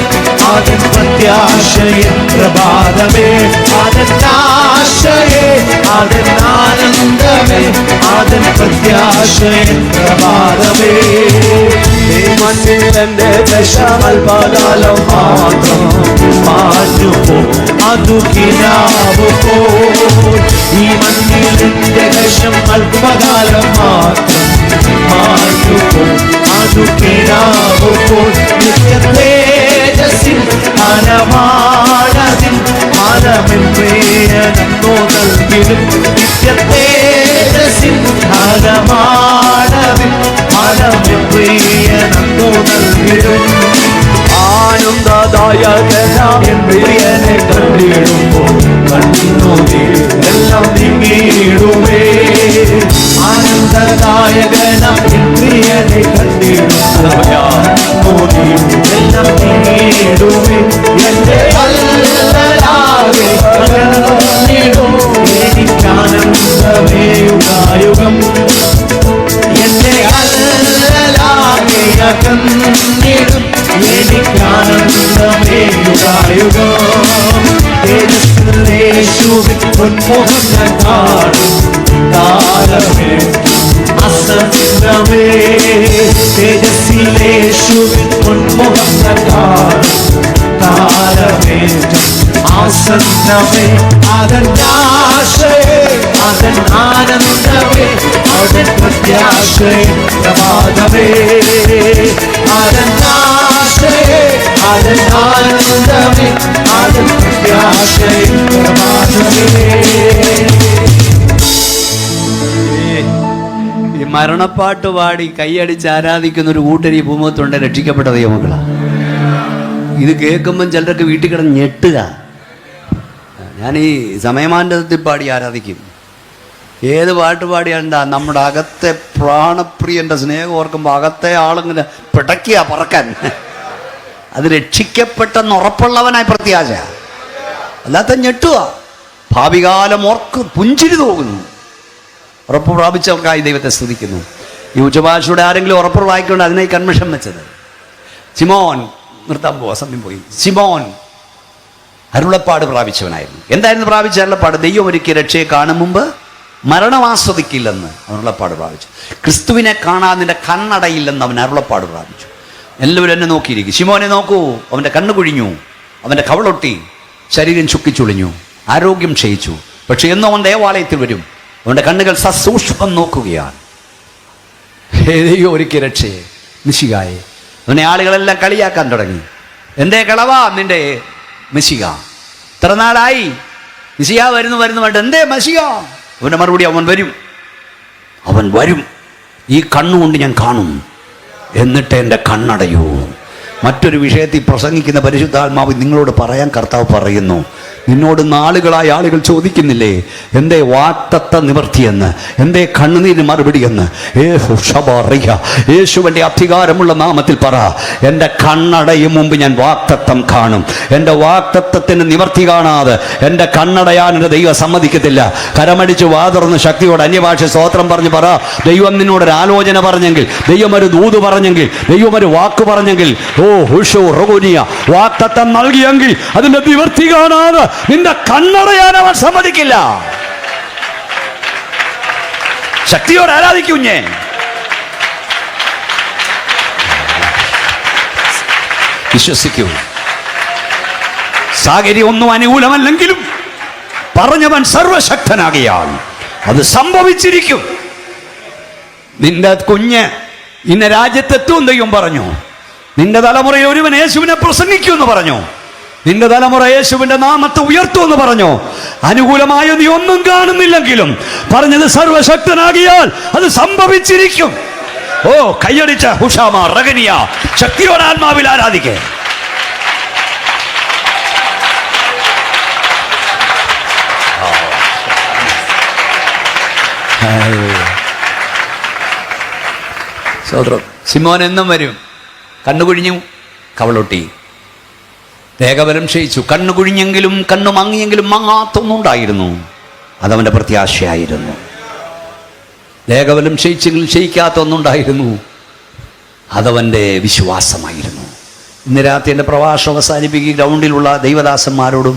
അതെൻ പ്രത്യാശയൻ പ്രഭാതമേ. അതെന്നാശയേ, അതെന്നാനന്ദമേ, അതെൻ പ്രത്യാശയൻ പ്രഭാതമേ. മണ്ണിൽ എന്റെ ദശമൽപകാലം മാത്രം മാറ്റുപോ, അതു കിനാവു പോ. ഈ മണ്ണിൽ എന്റെ ദശം അല്പകാലം മാത്രം മാറ്റുപോ, അതു കിനാവു പോ. നിത്യ തേജസ്സിൽ അനമാനതിൽ അനമെന്നോ നൽകിലും. നിത്യ തേജസ്സിൽ അനമാനതിൽ അനമെന്നോ നൽകിലും. ആനന്ദദായകനാം എൻ പ്രിയനെ കണ്ടിടുമ്പോൾ കണ്ണുനീരെല്ലാം നീങ്ങിയിടുമേ. ആനന്ദദായകനാം എൻ പ്രിയനെ കണ്ടിടുമ്പോൾ എല്ലാം നീങ്ങിയിടുമേ. എന്റെ അല്ലലാകെ കണ്ടിടും, എനിക്കാനന്ദമേ യുഗായുഗം. എന്റെ അല്ലലാകെ അകന്നിടും, എനിക്കാനന്ദമേ യുഗായുഗം. തേജസ്സിലെ ശുവിൻ പൊന്മുഖം ഞാൻ കാണും, കാലമേ അസന്നമേ. തേജസ്സിലെ ശുവിൻ പൊന്മുഖം ഞാൻ കാണും, കാലമേറ്റം ആസന്നമേ. അതെന്നാശയേ, അതെന്നാനന്ദമേ, അതെൻ പ്രത്യാശയേ പ്രഭാതമേ. അതെന്നാശയേ, അതെന്നാനന്ദമേ, അതെൻ പ്രത്യാശയേ പ്രഭാതമേ. ഈ മരണപ്പാട്ട് പാടി കൈയടിച്ച് ആരാധിക്കുന്ന ഒരു കൂട്ടരി ഭൂമുഖത്തുണ്ട് രക്ഷിക്കപ്പെട്ട ദൈവമക്കളാ. ഇത് കേൾക്കുമ്പം ചിലരൊക്കെ വീട്ടിൽ കിടന്ന് ഞെട്ടുക. ഞാൻ ഈ സമയമാനത്തിൽ പാടി ആരാധിക്കും. ഏത് പാട്ട് പാടിയാണ്ടാ നമ്മുടെ അകത്തെ പ്രാണപ്രിയന്റെ സ്നേഹം ഓർക്കുമ്പോൾ അകത്തെ ആളിങ്ങനെ പിടയ്ക്കുക പറക്കാൻ. അത് രക്ഷിക്കപ്പെട്ടെന്ന് ഉറപ്പുള്ളവനായി പ്രത്യാശ, അല്ലാത്ത ഞെട്ടുക. ഭാവികാലം ഓർക്ക് പുഞ്ചിരി തോന്നുന്നു. ഉറപ്പ് പ്രാപിച്ചവർക്കായി ദൈവത്തെ സ്തുതിക്കുന്നു. ഈ ഉച്ചഭാഷയുടെ ആരെങ്കിലും ഉറപ്പ് വായിക്കൊണ്ട് അതിനായി കൺമിഷൻ വെച്ചത്. സിമോൻ, നിർത്താൻ പോവാ, സമയം പോയി. സിമോൻ അരുളപ്പാട് പ്രാപിച്ചവനായിരുന്നു. എന്തായിരുന്നു പ്രാപിച്ച അരുളപ്പാട്? ദൈവം ഒരുക്കിയ രക്ഷയെ കാണും മുമ്പ് മരണം ആസ്വദിക്കില്ലെന്ന് അവൻ അരുളപ്പാട് പ്രാപിച്ചു. ക്രിസ്തുവിനെ കാണാൻ നിന്റെ കണ്ണടയില്ലെന്ന് അവൻ അരുളപ്പാട് പ്രാപിച്ചു. എല്ലാവരും എന്നെ നോക്കിയിരിക്കും. ശിമോനെ നോക്കൂ, അവൻ്റെ കണ്ണ് കുഴിഞ്ഞു, അവൻ്റെ കവളൊട്ടി, ശരീരം ചുക്കിച്ചുളിഞ്ഞു, ആരോഗ്യം ക്ഷയിച്ചു. പക്ഷെ എന്നും അവൻ ദേവാലയത്തിൽ വരും, അവൻ്റെ കണ്ണുകൾ സസൂക്ഷ്മം നോക്കുകയാണ് ദൈവം ഒരുക്കിയ രക്ഷയെ, മിശിഹായെ. അവനെ ആളുകളെല്ലാം കളിയാക്കാൻ തുടങ്ങി. എന്തേ കളവാ നിന്റെ മെസ്സിഹ? ഇത്ര നാളായി മെസ്സിഹ വരുന്നു വേണ്ട, എന്തേ മെസ്സിഹ? അവൻ്റെ മറുപടി, അവൻ വരും, അവൻ വരും, ഈ കണ്ണുകൊണ്ട് ഞാൻ കാണും, എന്നിട്ട് എൻ്റെ കണ്ണടയൂ. മറ്റൊരു വിഷയത്തിൽ പ്രസംഗിക്കുന്ന പരിശുദ്ധാത്മാവ് നിങ്ങളോട് പറയാൻ കർത്താവ് പറയുന്നു, നിന്നോട് നാളുകളായി ആളുകൾ ചോദിക്കുന്നില്ലേ എന്തേ വാക്തത്വ നിവർത്തിയെന്ന്, എന്തേ കണ്ണുനീര് മറുപടി എന്ന്? യേശുവിൻ്റെ അധികാരമുള്ള നാമത്തിൽ പറ, എൻ്റെ കണ്ണടയും മുമ്പ് ഞാൻ വാക്തത്വം കാണും. എൻ്റെ വാക്തത്വത്തിന് നിവർത്തി കാണാതെ എൻ്റെ കണ്ണടയാൻ എൻ്റെ ദൈവം സമ്മതിക്കത്തില്ല. കരമടിച്ച് വാതുറന്ന് ശക്തിയോട് അന്യഭാഷ സ്തോത്രം പറഞ്ഞ് പറ, ദൈവം നിന്നോടൊരു ആലോചന പറഞ്ഞെങ്കിൽ, ദൈവം ഒരു ദൂത് പറഞ്ഞെങ്കിൽ, ദൈവം ഒരു വാക്ക് പറഞ്ഞെങ്കിൽ, വാക്തത്വം നൽകിയെങ്കിൽ അതിന്റെ നിവർത്തി കാണാതെ നിന്റെ കണ്ണടയാൻ അവൻ സമ്മതിക്കില്ല. ശക്തിയോട് ആരാധിക്കുഞ്ഞേ. വിശ്വസിക്കൂ. സാഹചര്യം ഒന്നും അനുകൂലമല്ലെങ്കിലും പറഞ്ഞവൻ സർവശക്തനാകിയാൽ അത് സംഭവിച്ചിരിക്കും. നിന്റെ കുഞ്ഞ് ഇന്ന രാജ്യത്തെത്തും ദൈവം പറഞ്ഞു. നിന്റെ തലമുറയിൽ ഒരുവൻ യേശുവിനെ പ്രസംഗിക്കുമെന്ന് പറഞ്ഞു. നിന്റെ തലമുറ യേശുവിന്റെ നാമത്തെ ഉയർത്തുമെന്ന് പറഞ്ഞു. അനുകൂലമായ നീ ഒന്നും കാണുന്നില്ലെങ്കിലും പറഞ്ഞത് സർവശക്തനാകിയാൽ അത് സംഭവിച്ചിരിക്കും. ഓ, കൈയടിച്ച ഹുഷാമ റഗനിയ ശക്തിയോടെ ആത്മാവിൽ ആരാധിക്കേ. സോദരം, സിമോൻ എന്നും വരും. കണ്ണുകുഴിഞ്ഞു, കവളൊട്ടി, ദേഹബലം ക്ഷയിച്ചു. കണ്ണുകുഴിഞ്ഞെങ്കിലും കണ്ണു മങ്ങിയെങ്കിലും മങ്ങാത്തൊന്നുണ്ടായിരുന്നു. അതവന്റെ പ്രത്യാശയായിരുന്നു. ദേഹബലം ക്ഷയിച്ചെങ്കിലും ക്ഷയിക്കാത്ത ഒന്നുണ്ടായിരുന്നു. അതവന്റെ വിശ്വാസമായിരുന്നു. ഇന്ന് രാത്രി എൻ്റെ പ്രഭാഷണം അവസാനിപ്പിക്കുക ഗ്രൗണ്ടിലുള്ള ദൈവദാസന്മാരോടും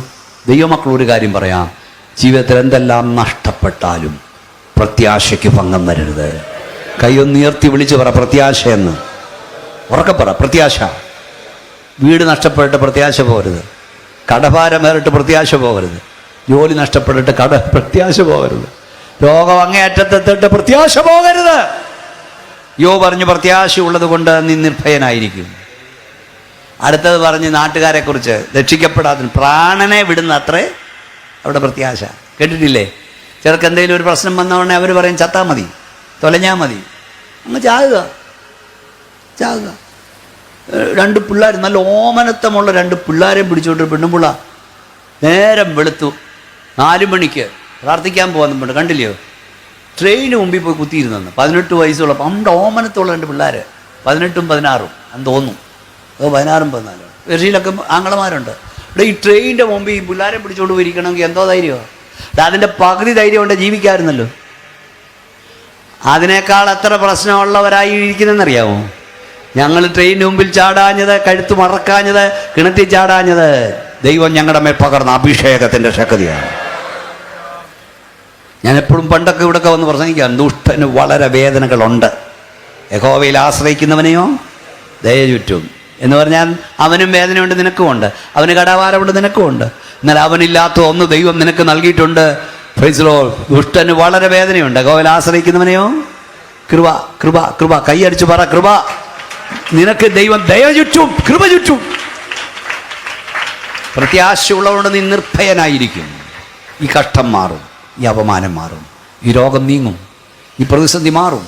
ദൈവമക്കളോട് ഒരു കാര്യം പറയാം. ജീവിതത്തിൽ എന്തെല്ലാം നഷ്ടപ്പെട്ടാലും പ്രത്യാശയ്ക്ക് ഭംഗം വരരുത്. കൈയൊന്നുയർത്തി വിളിച്ചു പറ പ്രത്യാശയെന്ന്. ഉറക്കെ പറ പ്രത്യാശ. വീട് നഷ്ടപ്പെട്ടിട്ട് പ്രത്യാശ പോകരുത്. കടഭാരം വേറിട്ട് പ്രത്യാശ പോകരുത്. ജോലി നഷ്ടപ്പെട്ടിട്ട് പ്രത്യാശ പോകരുത്. രോഗം അങ്ങേയറ്റത്തെത്തിട്ട് പ്രത്യാശ പോകരുത്. യോ പറഞ്ഞു പ്രത്യാശ ഉള്ളത് കൊണ്ട് നീ നിർഭയനായിരിക്കും. അടുത്തത് പറഞ്ഞ് നാട്ടുകാരെ കുറിച്ച് രക്ഷിക്കപ്പെടാതെ പ്രാണനെ വിടുന്ന അത്രേ അവിടെ പ്രത്യാശ. കേട്ടിട്ടില്ലേ? ചിലർക്ക് എന്തെങ്കിലും ഒരു പ്രശ്നം വന്നോടനെ അവർ പറയും ചത്താ മതി, തൊലഞ്ഞാ മതി, അങ്ങ് ചാകുക. രണ്ട് പിള്ളേർ, നല്ല ഓമനത്തമുള്ള രണ്ട് പിള്ളേരെയും പിടിച്ചോണ്ട് പെണ്ണുപിള്ള നേരം വെളുത്തു 4 മണിക്ക് പ്രാർത്ഥിക്കാൻ പോകുന്നുണ്ട്. കണ്ടില്ലയോ? ട്രെയിന് മുമ്പിൽ പോയി കുത്തിയിരുന്നെന്ന്. 18 വയസ്സുള്ള പണ്ട് ഓമനത്തുള്ള രണ്ട് പിള്ളേർ, 18ഉം 16ഉം എന്ന് തോന്നുന്നു. 16ഉം 14ഉം. വെർഷിയിലൊക്കെ ആങ്ങളമാരുണ്ട്. ഇവിടെ ഈ ട്രെയിനിൻ്റെ മുമ്പിൽ ഈ പിള്ളേരെ പിടിച്ചോണ്ട് പോയിരിക്കണമെങ്കിൽ എന്തോ ധൈര്യമാണ്. അതിൻ്റെ പകുതി ധൈര്യം കൊണ്ട് ജീവിക്കാമായിരുന്നല്ലോ. അതിനേക്കാൾ എത്ര പ്രശ്നമുള്ളവരായി ഇരിക്കുന്നതെന്നറിയാമോ? ഞങ്ങൾ ട്രെയിനിന് മുമ്പിൽ ചാടാഞ്ഞത്, കഴുത്ത് മറക്കാഞ്ഞത്, കിണറ്റി ചാടാഞ്ഞത് ദൈവം ഞങ്ങളുടെ മേൽ പകർന്ന അഭിഷേകത്തിൻ്റെ ശക്തിയാണ്. ഞാൻ എപ്പോഴും പണ്ടൊക്കെ ഇവിടെയൊക്കെ വന്ന് പ്രസംഗിക്കാം, ദുഷ്ടന് വളരെ വേദനകളുണ്ട്, യഹോവയിൽ ആശ്രയിക്കുന്നവനെയോ ദയ ചുറ്റും എന്ന് പറഞ്ഞാൽ അവനും വേദനയുണ്ട്, നിനക്കുമുണ്ട്. അവന് കടഭാരമുണ്ട്, നിനക്കുമുണ്ട്. എന്നാൽ അവനില്ലാത്ത ഒന്ന് ദൈവം നിനക്ക് നൽകിയിട്ടുണ്ട്. Praise Lord. ദുഷ്ടന് വളരെ വേദനയുണ്ട്, യഹോവയിൽ ആശ്രയിക്കുന്നവനെയോ കൃപ കൃപ കൃപ. കൈയടിച്ചു പറ കൃപ. നിനക്ക് ദൈവം ദയ ചുറ്റും, കൃപ ചുറ്റും. പ്രത്യാശയുള്ളതുകൊണ്ട് നീ നിർഭയനായിരിക്കും. ഈ കഷ്ടം മാറും, ഈ അപമാനം മാറും, ഈ രോഗം നീങ്ങും, ഈ പ്രതിസന്ധി മാറും.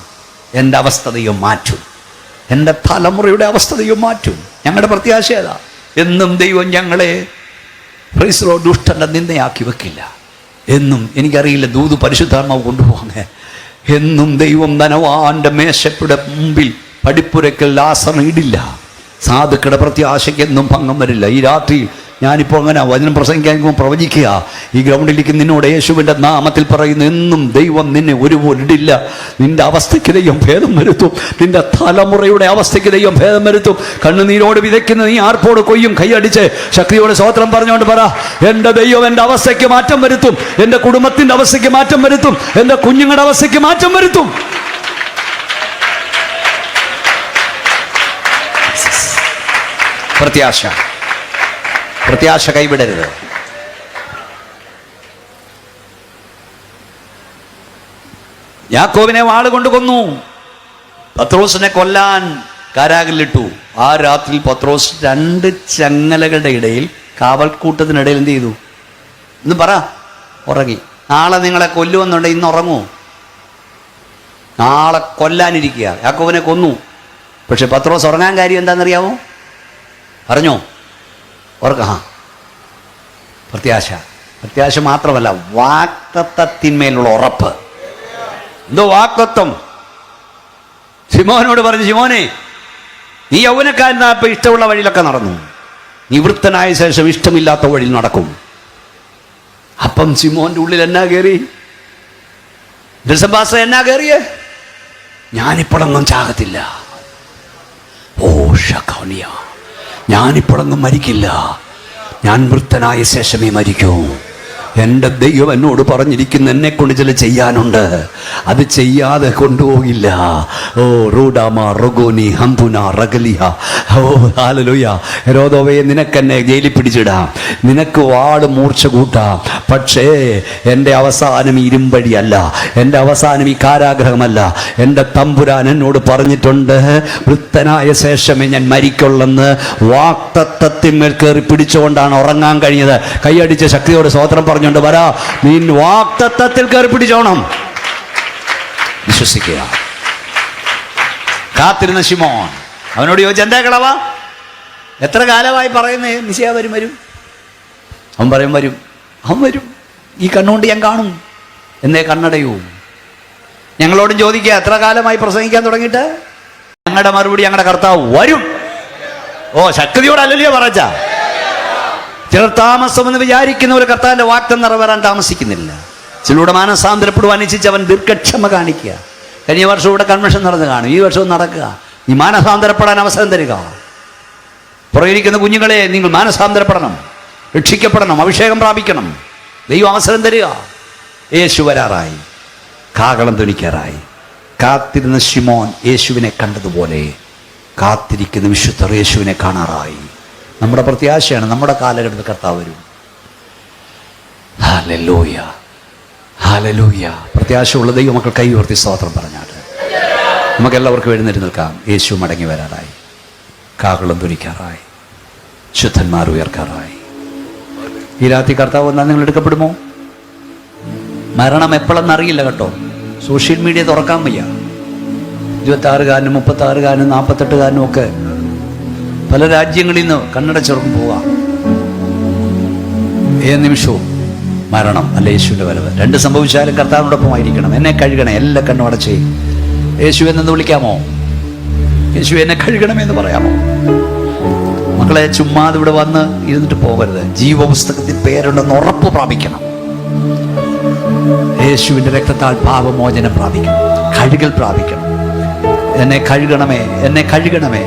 എൻ്റെ അവസ്ഥ ദൈവം മാറ്റും, എൻ്റെ തലമുറയുടെ അവസ്ഥ ദൈവം മാറ്റും. ഞങ്ങളുടെ പ്രത്യാശ ഏതാ? എന്നും ദൈവം ഞങ്ങളെ പ്രൈസ് ലോർഡ് ദുഷ്ടൻ്റെ നിന്ദയാക്കി വെക്കില്ല. എന്നും എനിക്കറിയില്ല ദൂത് പരിശുദ്ധാത്മാവ് കൊണ്ടുപോകാൻ. എന്നും ദൈവം ധനവാന്റെ മേശയുടെ മുമ്പിൽ പടിപ്പുരയ്ക്കൽ ലാസർ ഇടില്ല. സാധുക്കളുടെ പ്രത്യാശയ്ക്ക് എന്നും ഭംഗം വരില്ല. ഈ രാത്രി ഞാനിപ്പോൾ അങ്ങനെ വചനം പ്രസംഗിക്കാൻ പ്രവചിക്കുക. ഈ ഗ്രൗണ്ടിലേക്ക് നിന്നോട് യേശുവിൻ്റെ നാമത്തിൽ പറയുന്നു, എന്നും ദൈവം നിന്നെ ഒരുപോലെ ഇടില്ല. നിന്റെ അവസ്ഥയ്ക്ക് ദൈവം ഭേദം വരുത്തും. നിന്റെ തലമുറയുടെ അവസ്ഥയ്ക്ക് ദൈവം ഭേദം വരുത്തും. കണ്ണുനീരോട് വിതയ്ക്കുന്ന നീ ആർപ്പോട് കൊയ്യും. കൈയടിച്ച് ശക്തിയോട് സ്തോത്രം പറഞ്ഞുകൊണ്ട് പറ, എൻ്റെ ദൈവം എൻ്റെ അവസ്ഥയ്ക്ക് മാറ്റം വരുത്തും. എൻ്റെ കുടുംബത്തിൻ്റെ അവസ്ഥയ്ക്ക് മാറ്റം വരുത്തും. എൻ്റെ കുഞ്ഞുങ്ങളുടെ അവസ്ഥയ്ക്ക് മാറ്റം വരുത്തും. പ്രത്യാശ, പ്രത്യാശ കൈവിടരുത്. യാക്കോബിനെ വാളുകൊണ്ട് കൊന്നു. പത്രോസിനെ കൊല്ലാൻ കാരാഗിലിട്ടു. ആ രാത്രി പത്രോസ് 2 ചങ്ങലകളുടെ ഇടയിൽ, കാവൽക്കൂട്ടത്തിനിടയിൽ എന്ത് ചെയ്തു? ഇന്ന് പറ, ഉറങ്ങി. നാളെ നിങ്ങളെ കൊല്ലുമെന്നുണ്ട്, ഇന്ന് ഉറങ്ങൂ. നാളെ കൊല്ലാനിരിക്കുക. യാക്കോബിനെ കൊന്നു. പക്ഷെ പത്രോസ് ഉറങ്ങാൻ കാര്യം എന്താണെന്നറിയാമോ? പറഞ്ഞോ? ഓർക്ക. പ്രത്യാശ. പ്രത്യാശ മാത്രമല്ല, വാഗ്ദത്തത്തിന്മേലുള്ള ഉറപ്പ്. എന്തോ വാഗ്ദത്തം. ശിമോനോട് പറഞ്ഞു, ശിമോനെ, നീ യൗവനക്കാരനായപ്പോൾ ഇഷ്ടമുള്ള വഴിയിലൊക്കെ നടന്നു, നീ വൃത്തനായ ശേഷം ഇഷ്ടമില്ലാത്ത വഴിയിൽ നടക്കും. അപ്പം ശിമോന്റെ ഉള്ളിൽ എന്നാ കയറി? ദിവസം എന്നാ കയറിയേ? ഞാനിപ്പോഴൊന്നും ചാകത്തില്ല. ഓ ഷക്കോനിയ, ഞാനിപ്പോഴൊന്നും മരിക്കില്ല, ഞാൻ വൃത്തനായ ശേഷമേ മരിക്കൂ. എൻ്റെ ദൈവം എന്നോട് പറഞ്ഞിരിക്കുന്നു, എന്നെ കൊണ്ട് ചില ചെയ്യാനുണ്ട്, അത് ചെയ്യാതെ കൊണ്ടുപോകില്ല. ഓ റൂഡാമ റൊഗോനി ഹംബുന റഗലിയ. ഓ ഹല്ലേലൂയ. ഹെരോദോവേ, നിനക്കെന്നെ ജയിലിൽ പിടിച്ചിടാം, നിനക്ക് വാട് മൂർച്ച കൂട്ടാം, പക്ഷേ എൻ്റെ അവസാനം ഇരുമ്പഴിയല്ല, എൻ്റെ അവസാനം ഈ കാരാഗ്രഹമല്ല. എൻ്റെ തമ്പുരാൻ എന്നോട് പറഞ്ഞിട്ടുണ്ട്, വൃത്തനായ ശേഷമേ ഞാൻ മരിക്കുള്ളെന്ന്. വാക്തത്വത്തിന്മേൽ കയറി പിടിച്ചുകൊണ്ടാണ് ഉറങ്ങാൻ കഴിഞ്ഞത്. കൈയടിച്ച ശക്തിയോട് സ്തോത്രം പറഞ്ഞുകൊണ്ട് വരാ, നീ വാക്തത്വത്തിൽ കയറി പിടിച്ചോണം. വിശ്വസിക്കുക. കാത്തിരുന്ന ശിമോൻ അവനോട് ചോദിച്ചു, എന്താ കളവാ, എത്ര കാലമായി പറയുന്നേ മിശിഹ വരും വരും? അവൻ പറയും, വരും, അവൻ വരും, ഈ കണ്ണുകൊണ്ട് ഞാൻ കാണും, എന്നേ കണ്ണടയൂ. ഞങ്ങളോടും ചോദിക്കുക, എത്ര കാലമായി പ്രസംഗിക്കാൻ തുടങ്ങിയിട്ട്? ഞങ്ങളുടെ മറുപടി, ഞങ്ങളുടെ കർത്താവ് വരും. ഓ, ശക്തിയോടല്ലല്ലോ പറച്ച. ചിലർ താമസമെന്ന് വിചാരിക്കുന്ന ഒരു കർത്താവിന്റെ വാക്തം നിറവേറാൻ താമസിക്കുന്നില്ല. ചിലരുടെ മാനസാന്തരപ്പെടുവാൻ ഇച്ഛിച്ച് അവൻ ദീർഘക്ഷമ കാണിക്കുക. കഴിഞ്ഞ വർഷം ഇവിടെ കൺവെൻഷൻ നടന്ന് കാണും, ഈ വർഷവും നടക്കുക. ഈ മാനസാന്തരപ്പെടാൻ അവസരം തരിക. പുറകിരിക്കുന്ന കുഞ്ഞുങ്ങളെ, നിങ്ങൾ മാനസാന്തരപ്പെടണം, രക്ഷിക്കപ്പെടണം, അഭിഷേകം പ്രാപിക്കണം. ദൈവം അവസരം തരിക. യേശു വരാറായി, കാഹളം ധ്വനിക്കാറായി. കാത്തിരുന്ന ശിമോൻ യേശുവിനെ കണ്ടതുപോലെ കാത്തിരിക്കുന്ന വിശുദ്ധർ യേശുവിനെ കാണാറായി. നമ്മുടെ പ്രത്യാശയാണ്, നമ്മുടെ കാലഘട്ടത്തിൽ കർത്താവ് വരും. Hallelujah, hallelujah. പ്രത്യാശയുള്ള ദൈവമക്കൾ കൈ ഉയർത്തി സ്തോത്രം പറഞ്ഞാട്ട് നമുക്കെല്ലാവർക്കും എഴുന്നേറ്റ് നിൽക്കാം. യേശു മടങ്ങി വരാറായി, കാഹളം ധ്വനിക്കാറായി, ശുദ്ധന്മാർ ഉയർക്കാറായി. ഈ രാത്രി കർത്താവ് വന്നാൽ നിങ്ങൾ എടുക്കപ്പെടുമോ? മരണം എപ്പോഴെന്നറിയില്ല കേട്ടോ. സോഷ്യൽ മീഡിയ തുറക്കാൻ വയ്യ. 26-കാരനും 36-കാരനും 48-കാരനും ഒക്കെ പല രാജ്യങ്ങളിൽ നിന്ന് കണ്ണടച്ചുറക്കും പോവാം. ഏത് നിമിഷവും മരണം അല്ല യേശുവിൻ്റെ വരവ്. രണ്ട് സംഭവിച്ചാലും കർത്താവിനോടൊപ്പമായിരിക്കണം. എന്നെ കഴുകണേ, എല്ലാ കണ്ണും അടച്ചേ. യേശു എന്നു വിളിക്കാമോ? യേശു എന്നെ കഴുകണമെന്ന് പറയാമോ? മക്കളെ, ചുമ്മാതെ ഇവിടെ വന്ന് ഇരുന്നിട്ട് പോകരുത്. ജീവപുസ്തകത്തിൽ പേരുണ്ടെന്ന് ഉറപ്പ് പ്രാപിക്കണം. യേശുവിൻ്റെ രക്തത്താൽ പാപമോചനം പ്രാപിക്കണം, കഴുകൽ പ്രാപിക്കണം. എന്നെ കഴുകണമേ, എന്നെ കഴുകണമേ,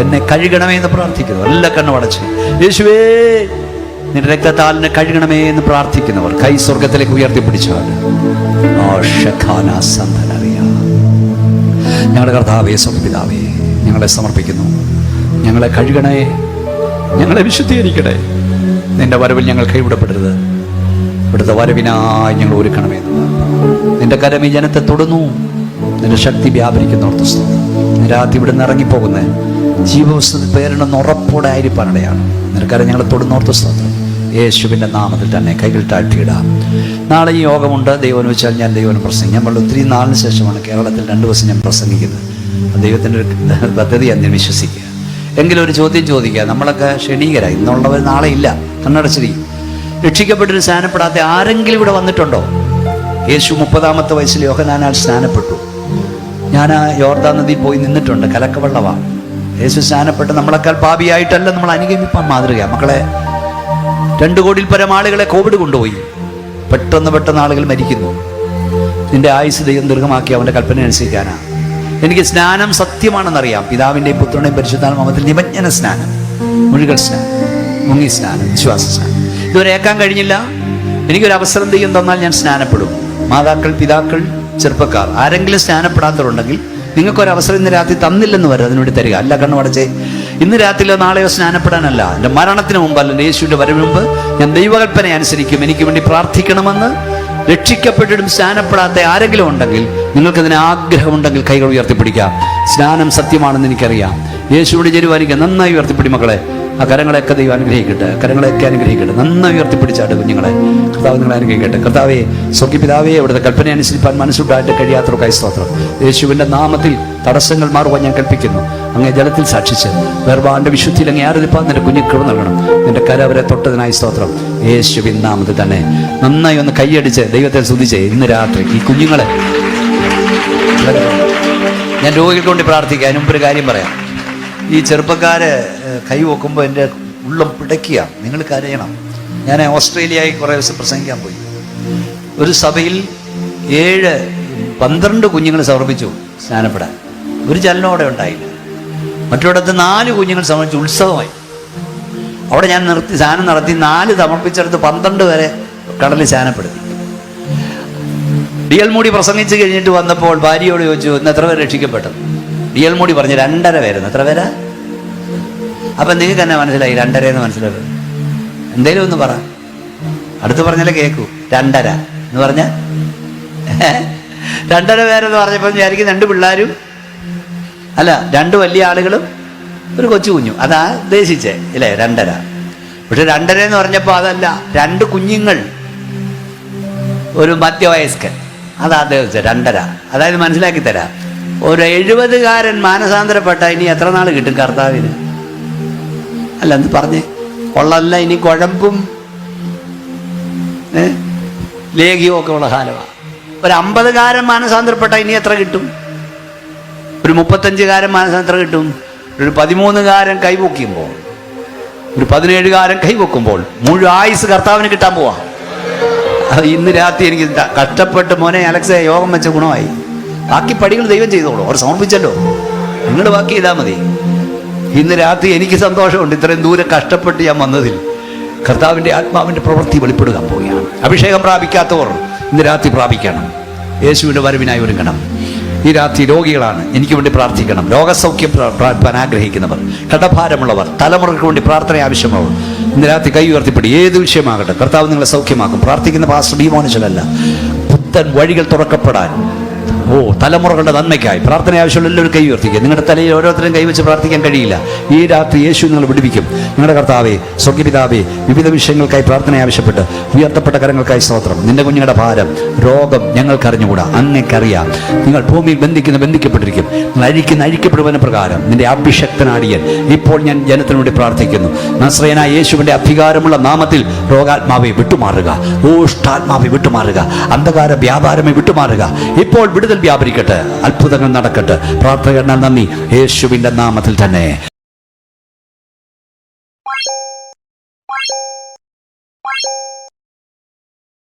എന്നെ കഴുകണമേ എന്ന് പ്രാർത്ഥിക്കുന്നു. എല്ലാ കണ്ണും അടച്ച്, യേശുവേ നിന്റെ രക്തത്താൽ എന്നെ കഴുകണമേ എന്ന് പ്രാർത്ഥിക്കുന്നവർ കൈ സ്വർഗത്തിലേക്ക് ഉയർത്തിപ്പിടിച്ചാൽ, ഞങ്ങളുടെ കർത്താവേ, സ്വർഗ്ഗപിതാവേ, ഞങ്ങളെ സമർപ്പിക്കുന്നു. ഞങ്ങളെ കഴുകണേ, ഞങ്ങളെ വിശുദ്ധീകരിക്കണേ. നിന്റെ വരവിൽ ഞങ്ങൾ കൈവിടപ്പെടരുത്. ഇവിടുത്തെ വരവിനായി ഞങ്ങൾ ഒരുക്കണമേ. നിന്റെ കരം ഈ ജനത്തെ തൊടുന്നു. നിന്റെ ശക്തി വ്യാപരിക്കുന്നോർത്ത് സ്തോത്രം. രാത്രി ഇവിടെ നിന്ന് ഇറങ്ങിപ്പോകുന്നേ ജീവപുസ്തകത്തിൽ പേരുണ്ടെന്ന് ഉറപ്പോടെ ആയിരിക്കാനിടയാണ്. നിനക്കരം ഞങ്ങളെ തൊടുന്നോർത്ത് സ്തോത്രം. യേശുവിൻ്റെ നാമത്തിൽ തന്നെ കൈകൾ താഴ്ത്തിയിടാം. നാളെ ഈ യോഗമുണ്ട്. ദൈവം വെച്ചാൽ ഞാൻ ദൈവം പ്രസംഗിക്കും. നമ്മൾ ഒത്തിരി നാളിന് ശേഷമാണ് കേരളത്തിൽ 2 ദിവസം ഞാൻ പ്രസംഗിക്കുന്നത്. ദൈവത്തിൻ്റെ ഒരു പദ്ധതിയാണ് ഞാൻ വിശ്വസിക്കുക. എങ്കിലും ഒരു ചോദ്യം ചോദിക്കുക. നമ്മളൊക്കെ ക്ഷണീകരായി, ഇന്നുള്ളവർ നാളെ ഇല്ല, കണ്ണടച്ചിരിക്കും. രക്ഷിക്കപ്പെട്ടൊരു സ്നാനപ്പെടാത്ത ആരെങ്കിലും ഇവിടെ വന്നിട്ടുണ്ടോ? യേശു 30-ാമത്തെ വയസ്സിൽ യോഹന്നാനാൽ സ്നാനപ്പെട്ടു. ഞാൻ ആ യോർദാൻ നദിയിൽ പോയി നിന്നിട്ടുണ്ട്. കലക്കവെള്ളമാണ്. യേശു സ്നാനപ്പെട്ട് നമ്മളെക്കാൾ പാപിയായിട്ടല്ല നമ്മൾ അനുഗമിപ്പാൻ മാതൃക. മക്കളെ, 2 കോടിയിൽ പരം ആളുകളെ കോവിഡ് കൊണ്ടുപോയി. പെട്ടെന്ന് ആളുകൾ മരിക്കുന്നു. നിന്റെ ആയുസ് ദൈവം ദീർഘമാക്കി അവൻ്റെ കൽപ്പന അനുസരിക്കാനാണ്. എനിക്ക് സ്നാനം സത്യമാണെന്നറിയാം. പിതാവിൻ്റെയും പുത്രൻ്റെയും പരിശുദ്ധാത്മാവിൽ നിമജ്ജന സ്നാനം, മുഴുകൽ സ്നാനം, മുങ്ങി സ്നാനം, വിശ്വാസ സ്നാനം ഇതുവരെ ഏക്കാൻ കഴിഞ്ഞില്ല. എനിക്കൊരു അവസരം ദൈവം തന്നാൽ ഞാൻ സ്നാനപ്പെടും. മാതാക്കൾ, പിതാക്കൾ, ചെറുപ്പക്കാർ ആരെങ്കിലും സ്നാനപ്പെടാത്തവരുണ്ടെങ്കിൽ നിങ്ങൾക്കൊരവസരം ഇന്ന് രാത്രി തന്നില്ലെന്ന് വരും, അതിനുവേണ്ടി തരിക. അല്ല കണ്ണു അടച്ചേ, ഇന്ന് രാത്രിയിലോ നാളെയോ സ്നാനപ്പെടാനല്ല, എൻ്റെ മരണത്തിന് മുമ്പ് അല്ലെങ്കിൽ യേശുവിൻ്റെ വരവിന് മുമ്പ് ഞാൻ ദൈവകൽപ്പന അനുസരിക്കും. എനിക്ക് വേണ്ടി പ്രാർത്ഥിക്കണമെന്ന് രക്ഷിക്കപ്പെട്ടിട്ടും സ്നാനപ്പെടാത്ത ആരെങ്കിലും ഉണ്ടെങ്കിൽ, നിങ്ങൾക്കതിന് ആഗ്രഹമുണ്ടെങ്കിൽ കൈകൾ ഉയർത്തിപ്പിടിക്കാം. സ്നാനം സത്യമാണെന്ന് എനിക്കറിയാം. യേശുവിടെ ചേരുവാനിക്ക് നന്നായി ഉയർത്തിപ്പിടി മക്കളെ. ആ കരങ്ങളെയൊക്കെ ദൈവം അനുഗ്രഹിക്കട്ടെ, കരങ്ങളെയൊക്കെ അനുഗ്രഹിക്കട്ടെ. നന്നായി ഉയർത്തിപ്പിടിച്ചാട്ട് കുഞ്ഞുങ്ങളെ. കർത്താവ് നിങ്ങളെ അനുഗ്രഹിക്കട്ടെ. കർത്താവേ, സ്വർഗ്ഗപിതാവേ, അവിടുത്തെ കൽപ്പന അനുസരിപ്പാൻ മനസ്സുണ്ടായിട്ട് കഴിയാത്തവർക്കായി സ്തോത്രം. യേശുവിൻ്റെ നാമത്തിൽ തടസ്സങ്ങൾ മാറുവാൻ ഞാൻ കൽപ്പിക്കുന്നു. അങ്ങേ ജലത്തിൽ സാക്ഷിച്ച് വേർപാന്റെ വിശുദ്ധിയിൽ അങ്ങേ ആരാധിപ്പാൻ നിന്റെ കുഞ്ഞുക്കൾ നൽകണം. നിന്റെ കര അവരെ തൊട്ടതിനായി സ്തോത്രം. യേശുവിൻ നാമത്തിൽ തന്നെ നന്നായി ഒന്ന് കൈയടിച്ച് ദൈവത്തെ സ്തുതിച്ച് ഇന്ന് രാത്രി ഈ കുഞ്ഞുങ്ങളെ ഞാൻ രോഗികൾക്ക് വേണ്ടി പ്രാർത്ഥിക്കാം. അതിന് മുമ്പ് ഒരു കാര്യം പറയാം. ഈ ചെറുപ്പക്കാര് കൈ വെക്കുമ്പോൾ എൻ്റെ ഉള്ളം പിടയ്ക്കുക. നിങ്ങൾ കരയണം. ഞാൻ ഓസ്ട്രേലിയയിൽ കുറേ ദിവസം പ്രസംഗിക്കാൻ പോയി. ഒരു സഭയിൽ 12 കുഞ്ഞുങ്ങൾ സമർപ്പിച്ചു സ്നാനപ്പെടാൻ. ഒരു ചലനോടെ ഉണ്ടായില്ല. മറ്റൊരിടത്ത് 4 കുഞ്ഞുങ്ങൾ സമർപ്പിച്ചു. ഉത്സവമായി. അവിടെ ഞാൻ സ്നാനം നടത്തി 4 സമർപ്പിച്ചെടുത്ത് 12 വരെ കടലിൽ ശാനപ്പെടുത്തി. ഡി.എൽ. മൂടി പ്രസംഗിച്ച് കഴിഞ്ഞിട്ട് വന്നപ്പോൾ ഭാര്യയോട് ചോദിച്ചു, ഇന്ന് എത്ര പേര് രക്ഷിക്കപ്പെട്ടത്? ഡി.എൽ. മൂടി പറഞ്ഞു 2.5 പേരെന്ന്. എത്ര പേരാ? അപ്പം നിങ്ങൾക്ക് തന്നെ മനസ്സിലായി 2.5 എന്ന് മനസ്സിലാക്കും. എന്തേലും ഒന്ന് പറ, അടുത്ത് പറഞ്ഞാലേ കേൾക്കൂ. 2.5 എന്ന് പറഞ്ഞ 2.5 പേരെന്ന് പറഞ്ഞപ്പോൾ വിചാരിക്കും 2 പിള്ളേരും അല്ല, 2 വലിയ ആളുകളും ഒരു കൊച്ചു കുഞ്ഞും, അതാ ഉദ്ദേശിച്ചേ ഇല്ലേ 2.5. പക്ഷെ 2.5 എന്ന് പറഞ്ഞപ്പോൾ അതല്ല, 2 കുഞ്ഞുങ്ങൾ, ഒരു മധ്യവയസ്കൻ, അതാ ഉദ്ദേശിച്ചത് 2.5. അതായത് മനസ്സിലാക്കി തരാം, ഒരു 70കാരൻ മാനസാന്തരപ്പെട്ട ഇനി എത്ര നാൾ കിട്ടും കർത്താവിന്? അല്ല എന്ത് പറഞ്ഞേ കൊള്ളല്ല, ഇനി കുഴമ്പും ലേഖ്യവും ഒക്കെ ഉള്ള കാലമാണ്. ഒരു 50കാരൻ മാനസാന്തരപ്പെട്ട ഇനി എത്ര കിട്ടും? ഒരു 35കാരൻ മാനസാന്തരം കിട്ടും. ഒരു 13കാരൻ കൈപൊക്കുമ്പോൾ, ഒരു 17കാരൻ കൈപൊക്കുമ്പോൾ മുഴുവൻ ആയുസ് കർത്താവിന് കിട്ടാൻ പോവാ. ഇന്ന് രാത്രി എനിക്ക് കഷ്ടപ്പെട്ട് മോനെ അലക്സെ യോഗം വെച്ച ഗുണമായി. ബാക്കി പടികൾ ദൈവം ചെയ്തോളൂ, അവർ സമർപ്പിച്ചല്ലോ, നിങ്ങൾ ബാക്കി ചെയ്താൽ മതി. ഇന്ന് രാത്രി എനിക്ക് സന്തോഷമുണ്ട്, ഇത്രയും ദൂരെ കഷ്ടപ്പെട്ട് ഞാൻ വന്നതിൽ. കർത്താവിൻ്റെ ആത്മാവിൻ്റെ പ്രവൃത്തി വെളിപ്പെടുകാൻ പോവുകയാണ്. അഭിഷേകം പ്രാപിക്കാത്തവർ ഇന്ന് രാത്രി പ്രാപിക്കണം. യേശുവിൻ്റെ വരവിനായി ഒരുങ്ങണം. ഈ രാത്രി രോഗികളാണ്, എനിക്ക് വേണ്ടി പ്രാർത്ഥിക്കണം. രോഗസൗഖ്യം പ്രാപിക്കാൻ ആഗ്രഹിക്കുന്നവർ, കടഭാരമുള്ളവർ, തലമുറകൾക്ക് വേണ്ടി പ്രാർത്ഥന ആവശ്യമുള്ളവർ ഇന്ന് രാത്രി കൈ ഉയർത്തിപ്പെടി. ഏത് വിഷയമാകട്ടെ കർത്താവ് നിങ്ങളെ സൗഖ്യമാക്കും. പ്രാർത്ഥിക്കുന്ന പാസ്റ്റർ ഡിമോനിച്ചലല്ല, പുത്തൻ വഴികൾ തുറക്കപ്പെടാൻ, തലമുറകളുടെ നന്മയ്ക്കായി പ്രാർത്ഥന ആവശ്യമുള്ള എല്ലാവരും കൈ ഉയർത്തിക്കുക. നിങ്ങളുടെ തലയിൽ ഓരോരുത്തരും കൈവച്ച് പ്രാർത്ഥിക്കാൻ കഴിയില്ല. ഈ രാത്രി യേശു നിങ്ങൾ വിടുവിക്കും. നിങ്ങളുടെ കർത്താവേ, സ്വർഗ്ഗപിതാവേ, വിവിധ വിഷയങ്ങൾക്കായി പ്രാർത്ഥന ആവശ്യപ്പെട്ട് ഉയർത്തപ്പെട്ട കരങ്ങൾക്കായി സ്തോത്രം. നിന്റെ കുഞ്ഞുങ്ങളുടെ ഭാരം, രോഗം ഞങ്ങൾക്കറിഞ്ഞുകൂടാ, അങ്ങേക്കറിയാം. നിങ്ങൾ ഭൂമിയിൽ ബന്ധിക്കപ്പെട്ടിരിക്കും. നിങ്ങൾ അഴിക്കപ്പെടുവതിന് പ്രകാരം നിന്റെ അഭിഷക്തനാടിയൻ ഇപ്പോൾ ഞാൻ ജനത്തിനു വേണ്ടി പ്രാർത്ഥിക്കുന്നു. നസ്രയനായ യേശുവിന്റെ അധികാരമുള്ള നാമത്തിൽ രോഗാത്മാവെ വിട്ടുമാറുക, ഊഷ്ടാത്മാവെ വിട്ടുമാറുക, അന്ധകാര വ്യാപാരമേ വിട്ടുമാറുക. ഇപ്പോൾ വിടുതൽ വ്യാപരിക്കട്ടെ, അത്ഭുതങ്ങൾ നടക്കട്ടെ. പ്രാർത്ഥന നന്ദി, യേശുവിന്റെ നാമത്തിൽ തന്നെ.